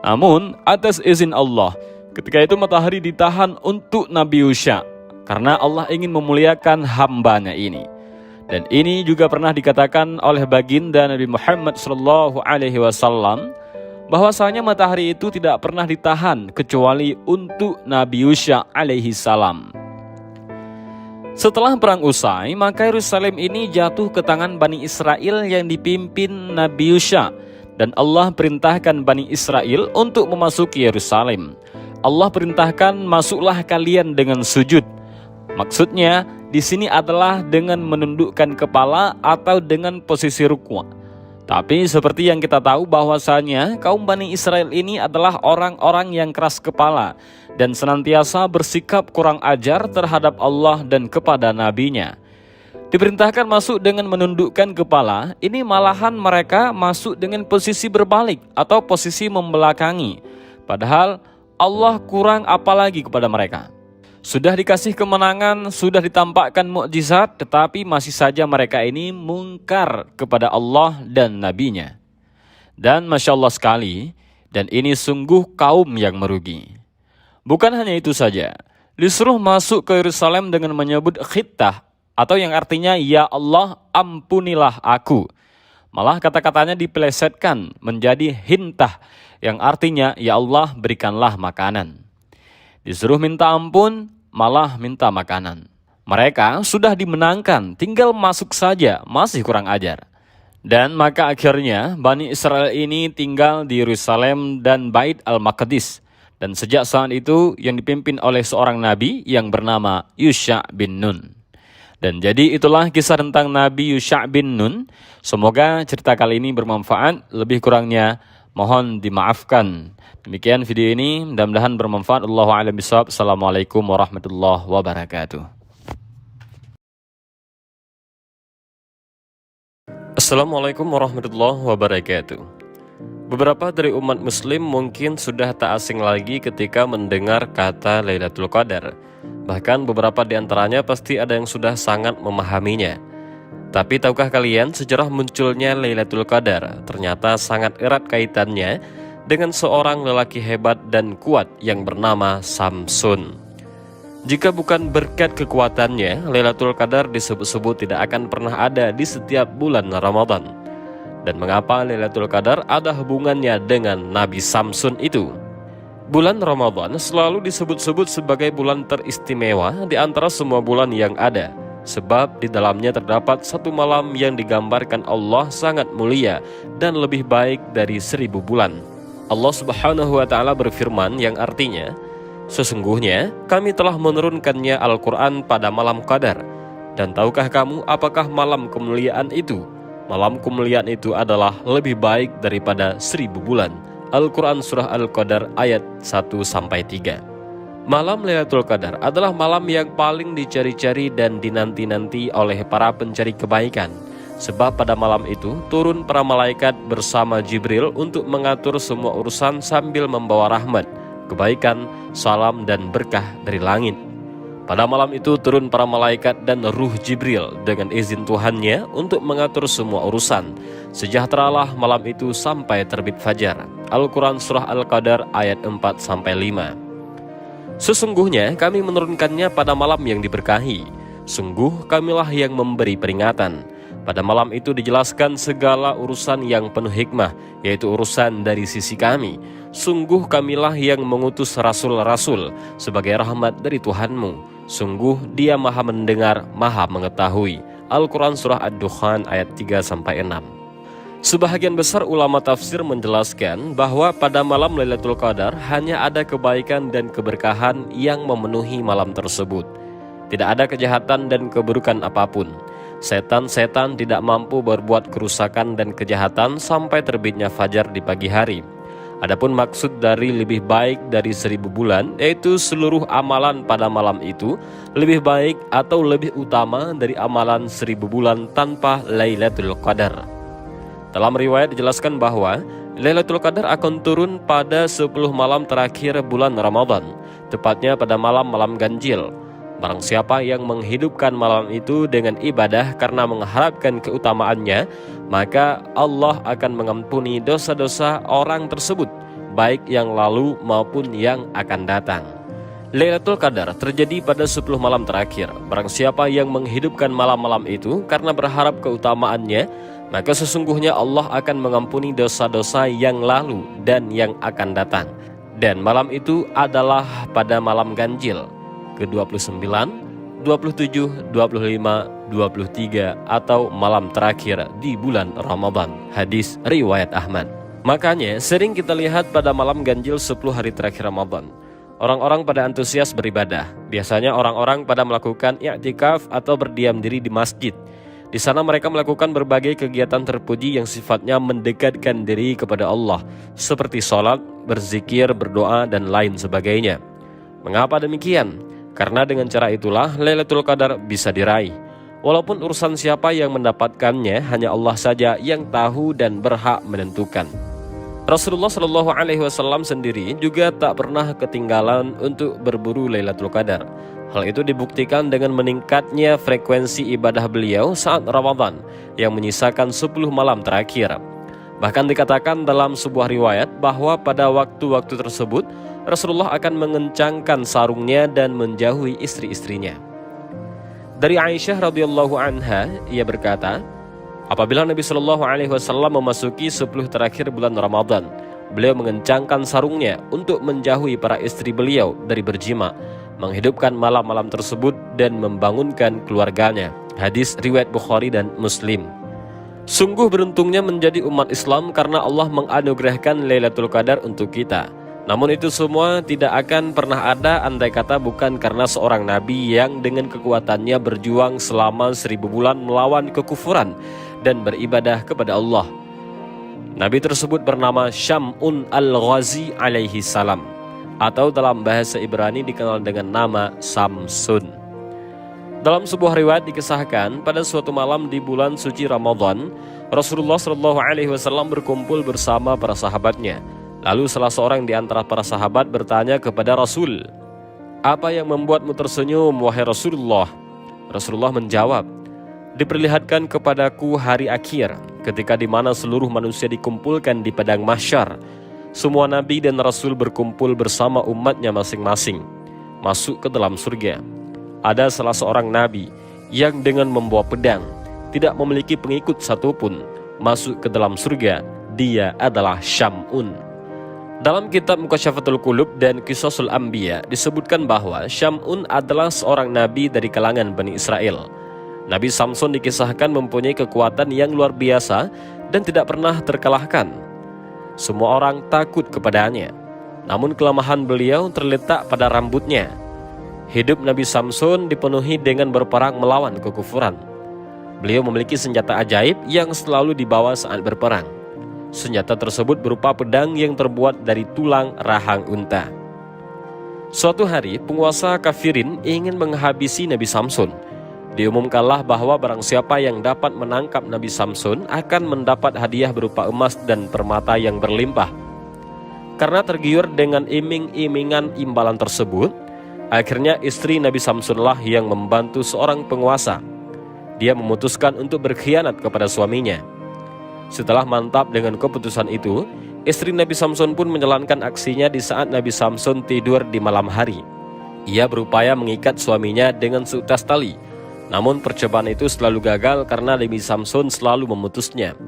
Namun atas izin Allah, ketika itu matahari ditahan untuk Nabi Yusha karena Allah ingin memuliakan hambanya ini. Dan ini juga pernah dikatakan oleh baginda Nabi Muhammad SAW bahwasanya matahari itu tidak pernah ditahan kecuali untuk Nabi Yusha alaihissalam. Setelah perang usai, maka Yerusalem ini jatuh ke tangan Bani Israel yang dipimpin Nabi Yusha. Dan Allah perintahkan Bani Israel untuk memasuki Yerusalem. Allah perintahkan, masuklah kalian dengan sujud. Maksudnya di sini adalah dengan menundukkan kepala atau dengan posisi ruku'. Tapi seperti yang kita tahu bahwasanya kaum Bani Israel ini adalah orang-orang yang keras kepala dan senantiasa bersikap kurang ajar terhadap Allah dan kepada nabinya. Diperintahkan masuk dengan menundukkan kepala, ini malahan mereka masuk dengan posisi berbalik atau posisi membelakangi. Padahal Allah kurang apa lagi kepada mereka. Sudah dikasih kemenangan, sudah ditampakkan mukjizat, tetapi masih saja mereka ini mungkar kepada Allah dan nabinya. Dan Masya Allah sekali, dan ini sungguh kaum yang merugi. Bukan hanya itu saja, disuruh masuk ke Yerusalem dengan menyebut khittah, atau yang artinya, "Ya Allah, ampunilah aku." Malah kata-katanya dipelesetkan menjadi hintah, yang artinya, "Ya Allah, berikanlah makanan." Disuruh minta ampun, malah minta makanan. Mereka sudah dimenangkan, tinggal masuk saja, masih kurang ajar. Dan maka akhirnya Bani Israel ini tinggal di Yerusalem dan Bait al-Maqdis. Dan sejak saat itu yang dipimpin oleh seorang nabi yang bernama Yusha bin Nun. Dan jadi itulah kisah tentang Nabi Yusha bin Nun. Semoga cerita kali ini bermanfaat, lebih kurangnya mohon dimaafkan. Demikian video ini, mudah-mudahan bermanfaat. Allahu a'lam bishawab. Assalamualaikum warahmatullahi wabarakatuh. Assalamualaikum warahmatullahi wabarakatuh. Beberapa dari umat muslim mungkin sudah tak asing lagi ketika mendengar kata Lailatul Qadar. Bahkan beberapa di antaranya pasti ada yang sudah sangat memahaminya. Tapi tahukah kalian sejarah munculnya Lailatul Qadar ternyata sangat erat kaitannya dengan seorang lelaki hebat dan kuat yang bernama Samsun. Jika bukan berkat kekuatannya, Lailatul Qadar disebut-sebut tidak akan pernah ada di setiap bulan Ramadan. Dan mengapa Lailatul Qadar ada hubungannya dengan Nabi Samsun itu? Bulan Ramadan selalu disebut-sebut sebagai bulan teristimewa di antara semua bulan yang ada. Sebab di dalamnya terdapat satu malam yang digambarkan Allah sangat mulia dan lebih baik dari 1000 bulan. Allah Subhanahu wa Ta'ala berfirman yang artinya, "Sesungguhnya kami telah menurunkannya Al-Quran pada malam Qadar. Dan tahukah kamu apakah malam kemuliaan itu? Malam kemuliaan itu adalah lebih baik daripada 1000 bulan. Al-Quran Surah Al-Qadar ayat 1-3. Malam Lailatul Qadar adalah malam yang paling dicari-cari dan dinanti-nanti oleh para pencari kebaikan. Sebab pada malam itu turun para malaikat bersama Jibril untuk mengatur semua urusan sambil membawa rahmat, kebaikan, salam dan berkah dari langit. Pada malam itu turun para malaikat dan ruh Jibril dengan izin Tuhannya untuk mengatur semua urusan. Sejahteralah malam itu sampai terbit fajar. Al-Quran Surah Al-Qadar ayat 4-5. Sesungguhnya kami menurunkannya pada malam yang diberkahi. Sungguh kamilah yang memberi peringatan. Pada malam itu dijelaskan segala urusan yang penuh hikmah, yaitu urusan dari sisi kami. Sungguh kamilah yang mengutus rasul-rasul sebagai rahmat dari Tuhanmu. Sungguh Dia Maha mendengar, Maha mengetahui. Al-Quran Surah Ad-Dukhan ayat 3-6. Sebahagian besar ulama tafsir menjelaskan bahwa pada malam Lailatul Qadar hanya ada kebaikan dan keberkahan yang memenuhi malam tersebut. Tidak ada kejahatan dan keburukan apapun. Setan-setan tidak mampu berbuat kerusakan dan kejahatan sampai terbitnya fajar di pagi hari. Adapun maksud dari lebih baik dari 1000 bulan, yaitu seluruh amalan pada malam itu lebih baik atau lebih utama dari amalan 1000 bulan tanpa Lailatul Qadar. Dalam riwayat dijelaskan bahwa Lailatul Qadar akan turun pada 10 malam terakhir bulan Ramadan, tepatnya pada malam-malam ganjil. Barang siapa yang menghidupkan malam itu dengan ibadah karena mengharapkan keutamaannya, maka Allah akan mengampuni dosa-dosa orang tersebut, baik yang lalu maupun yang akan datang. Lailatul Qadar terjadi pada 10 malam terakhir. Barang siapa yang menghidupkan malam-malam itu karena berharap keutamaannya, maka sesungguhnya Allah akan mengampuni dosa-dosa yang lalu dan yang akan datang. Dan malam itu adalah pada malam ganjil, ke-29, 27, 25, 23 atau malam terakhir di bulan Ramadan. Hadis riwayat Ahmad. Makanya sering kita lihat pada malam ganjil 10 hari terakhir Ramadan, orang-orang pada antusias beribadah. Biasanya orang-orang pada melakukan i'tikaf atau berdiam diri di masjid. Di sana mereka melakukan berbagai kegiatan terpuji yang sifatnya mendekatkan diri kepada Allah, seperti sholat, berzikir, berdoa, dan lain sebagainya. Mengapa demikian? Karena dengan cara itulah Lailatul Qadar bisa diraih. Walaupun urusan siapa yang mendapatkannya hanya Allah saja yang tahu dan berhak menentukan. Rasulullah Shallallahu Alaihi Wasallam sendiri juga tak pernah ketinggalan untuk berburu Lailatul Qadar. Hal itu dibuktikan dengan meningkatnya frekuensi ibadah beliau saat Ramadan yang menyisakan 10 malam terakhir. Bahkan dikatakan dalam sebuah riwayat bahwa pada waktu-waktu tersebut Rasulullah akan mengencangkan sarungnya dan menjauhi istri-istrinya. Dari Aisyah radhiyallahu anha, ia berkata, apabila Nabi Shallallahu Alaihi Wasallam memasuki 10 terakhir bulan Ramadan, beliau mengencangkan sarungnya untuk menjauhi para istri beliau dari berjima, menghidupkan malam-malam tersebut dan membangunkan keluarganya. Hadis riwayat Bukhari dan Muslim. Sungguh beruntungnya menjadi umat Islam karena Allah menganugerahkan Lailatul Qadar untuk kita. Namun itu semua tidak akan pernah ada andai kata bukan karena seorang nabi yang dengan kekuatannya berjuang selama 1000 bulan melawan kekufuran dan beribadah kepada Allah. Nabi tersebut bernama Syam'un al-Ghazi alaihi salam, atau dalam bahasa Ibrani dikenal dengan nama Samsun. Dalam sebuah riwayat dikisahkan pada suatu malam di bulan suci Ramadan, Rasulullah SAW berkumpul bersama para sahabatnya. Lalu salah seorang di antara para sahabat bertanya kepada Rasul, "Apa yang membuatmu tersenyum, wahai Rasulullah?" Rasulullah menjawab, "Diperlihatkan kepadaku hari akhir, ketika di mana seluruh manusia dikumpulkan di padang mahsyar. Semua nabi dan rasul berkumpul bersama umatnya masing-masing, masuk ke dalam surga. Ada salah seorang nabi yang dengan membawa pedang, tidak memiliki pengikut satupun, masuk ke dalam surga. Dia adalah Syam'un." Dalam kitab Muqasyafatul Qulub dan Qisasul Anbiya disebutkan bahwa Syam'un adalah seorang nabi dari kalangan Bani Israel. Nabi Samsun dikisahkan mempunyai kekuatan yang luar biasa dan tidak pernah terkalahkan. Semua orang takut kepadanya. Namun kelemahan beliau terletak pada rambutnya. Hidup Nabi Samsun dipenuhi dengan berperang melawan kekufuran. Beliau memiliki senjata ajaib yang selalu dibawa saat berperang. Senjata tersebut berupa pedang yang terbuat dari tulang rahang unta. Suatu hari, penguasa kafirin ingin menghabisi Nabi Samsun. Diumumkanlah bahwa barang siapa yang dapat menangkap Nabi Samsun akan mendapat hadiah berupa emas dan permata yang berlimpah. Karena tergiur dengan iming-imingan imbalan tersebut, akhirnya istri Nabi Samsunlah yang membantu seorang penguasa. Dia memutuskan untuk berkhianat kepada suaminya. Setelah mantap dengan keputusan itu, istri Nabi Samsun pun menjalankan aksinya di saat Nabi Samsun tidur di malam hari. Ia berupaya mengikat suaminya dengan seutas tali, Namun percobaan itu selalu gagal karena Nabi Samsun selalu memutusnya.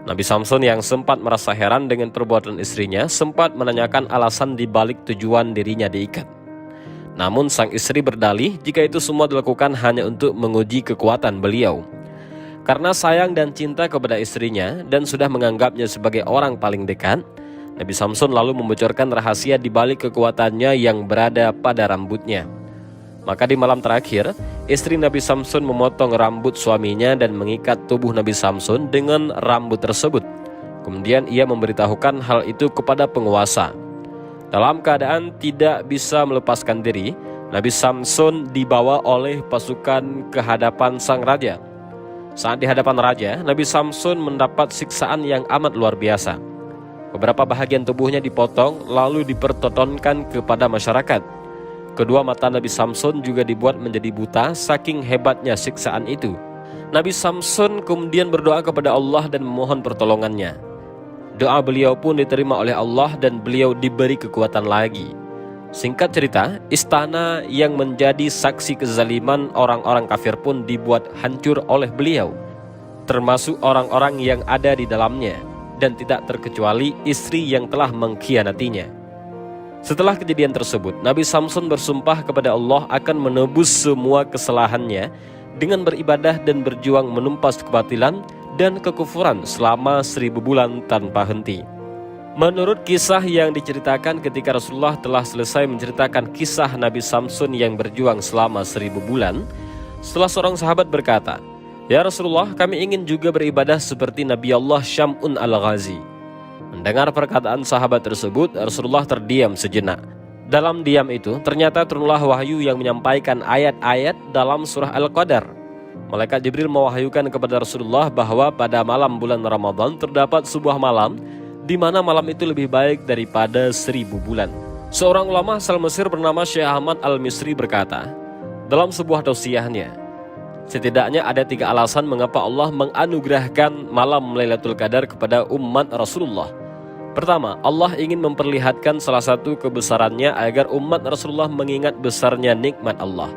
Nabi Samsun yang sempat merasa heran dengan perbuatan istrinya sempat menanyakan alasan dibalik tujuan dirinya diikat. Namun sang istri berdalih jika itu semua dilakukan hanya untuk menguji kekuatan beliau. Karena sayang dan cinta kepada istrinya dan sudah menganggapnya sebagai orang paling dekat, Nabi Samsun lalu membocorkan rahasia dibalik kekuatannya yang berada pada rambutnya. Maka di malam terakhir, istri Nabi Samsun memotong rambut suaminya dan mengikat tubuh Nabi Samsun dengan rambut tersebut. Kemudian ia memberitahukan hal itu kepada penguasa. Dalam keadaan tidak bisa melepaskan diri, Nabi Samsun dibawa oleh pasukan ke hadapan sang raja. Saat di hadapan raja, Nabi Samsun mendapat siksaan yang amat luar biasa. Beberapa bahagian tubuhnya dipotong lalu dipertontonkan kepada masyarakat. Kedua mata Nabi Samsun juga dibuat menjadi buta saking hebatnya siksaan itu. Nabi Samsun kemudian berdoa kepada Allah dan memohon pertolongannya. Doa beliau pun diterima oleh Allah dan beliau diberi kekuatan lagi. Singkat cerita, istana yang menjadi saksi kezaliman orang-orang kafir pun dibuat hancur oleh beliau, termasuk orang-orang yang ada di dalamnya, dan tidak terkecuali istri yang telah mengkhianatinya. Setelah kejadian tersebut, Nabi Samsun bersumpah kepada Allah akan menebus semua kesalahannya dengan beribadah dan berjuang menumpas kebatilan dan kekufuran selama 1000 bulan tanpa henti. Menurut kisah yang diceritakan ketika Rasulullah telah selesai menceritakan kisah Nabi Samsun yang berjuang selama 1000 bulan, setelah seorang sahabat berkata, "Ya Rasulullah, kami ingin juga beribadah seperti Nabi Allah Syam'un al-Ghazi." Mendengar perkataan sahabat tersebut, Rasulullah terdiam sejenak. Dalam diam itu, ternyata turunlah wahyu yang menyampaikan ayat-ayat dalam surah Al-Qadar. Malaikat Jibril mewahyukan kepada Rasulullah bahwa pada malam bulan Ramadan terdapat sebuah malam di mana malam itu lebih baik daripada 1000 bulan. Seorang ulama asal Mesir bernama Syekh Ahmad Al-Misri berkata, dalam sebuah tausiahnya, setidaknya ada 3 alasan mengapa Allah menganugerahkan malam Lailatul Qadar kepada umat Rasulullah. Pertama, Allah ingin memperlihatkan salah satu kebesarannya agar umat Rasulullah mengingat besarnya nikmat Allah.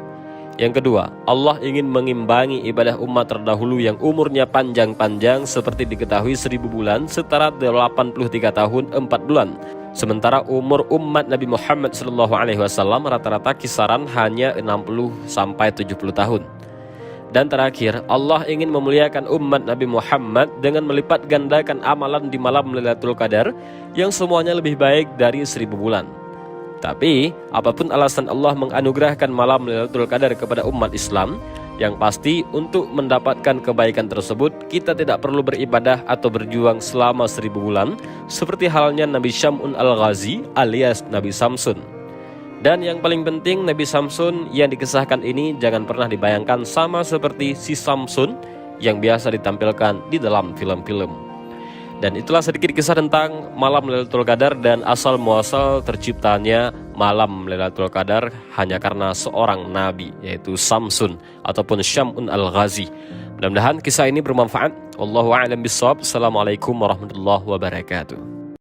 Yang kedua, Allah ingin mengimbangi ibadah umat terdahulu yang umurnya panjang-panjang seperti diketahui 1000 bulan setara 83 tahun 4 bulan. Sementara umur umat Nabi Muhammad SAW rata-rata kisaran hanya 60-70 tahun. Dan terakhir, Allah ingin memuliakan umat Nabi Muhammad dengan melipat gandakan amalan di malam Lailatul Qadar yang semuanya lebih baik dari 1000 bulan. Tapi, apapun alasan Allah menganugerahkan malam Lailatul Qadar kepada umat Islam, yang pasti untuk mendapatkan kebaikan tersebut, kita tidak perlu beribadah atau berjuang selama 1000 bulan, seperti halnya Nabi Syam'un al-Ghazi alias Nabi Samsun. Dan yang paling penting, Nabi Samsun yang dikisahkan ini jangan pernah dibayangkan sama seperti si Samsun yang biasa ditampilkan di dalam film-film. Dan itulah sedikit kisah tentang malam Lailatul Qadar dan asal muasal terciptanya malam Lailatul Qadar hanya karena seorang nabi, yaitu Samsun ataupun Syam'un al-Ghazi. Mudah-mudahan kisah ini bermanfaat. Wallahu a'lam bishawab. Assalamualaikum warahmatullahi wabarakatuh.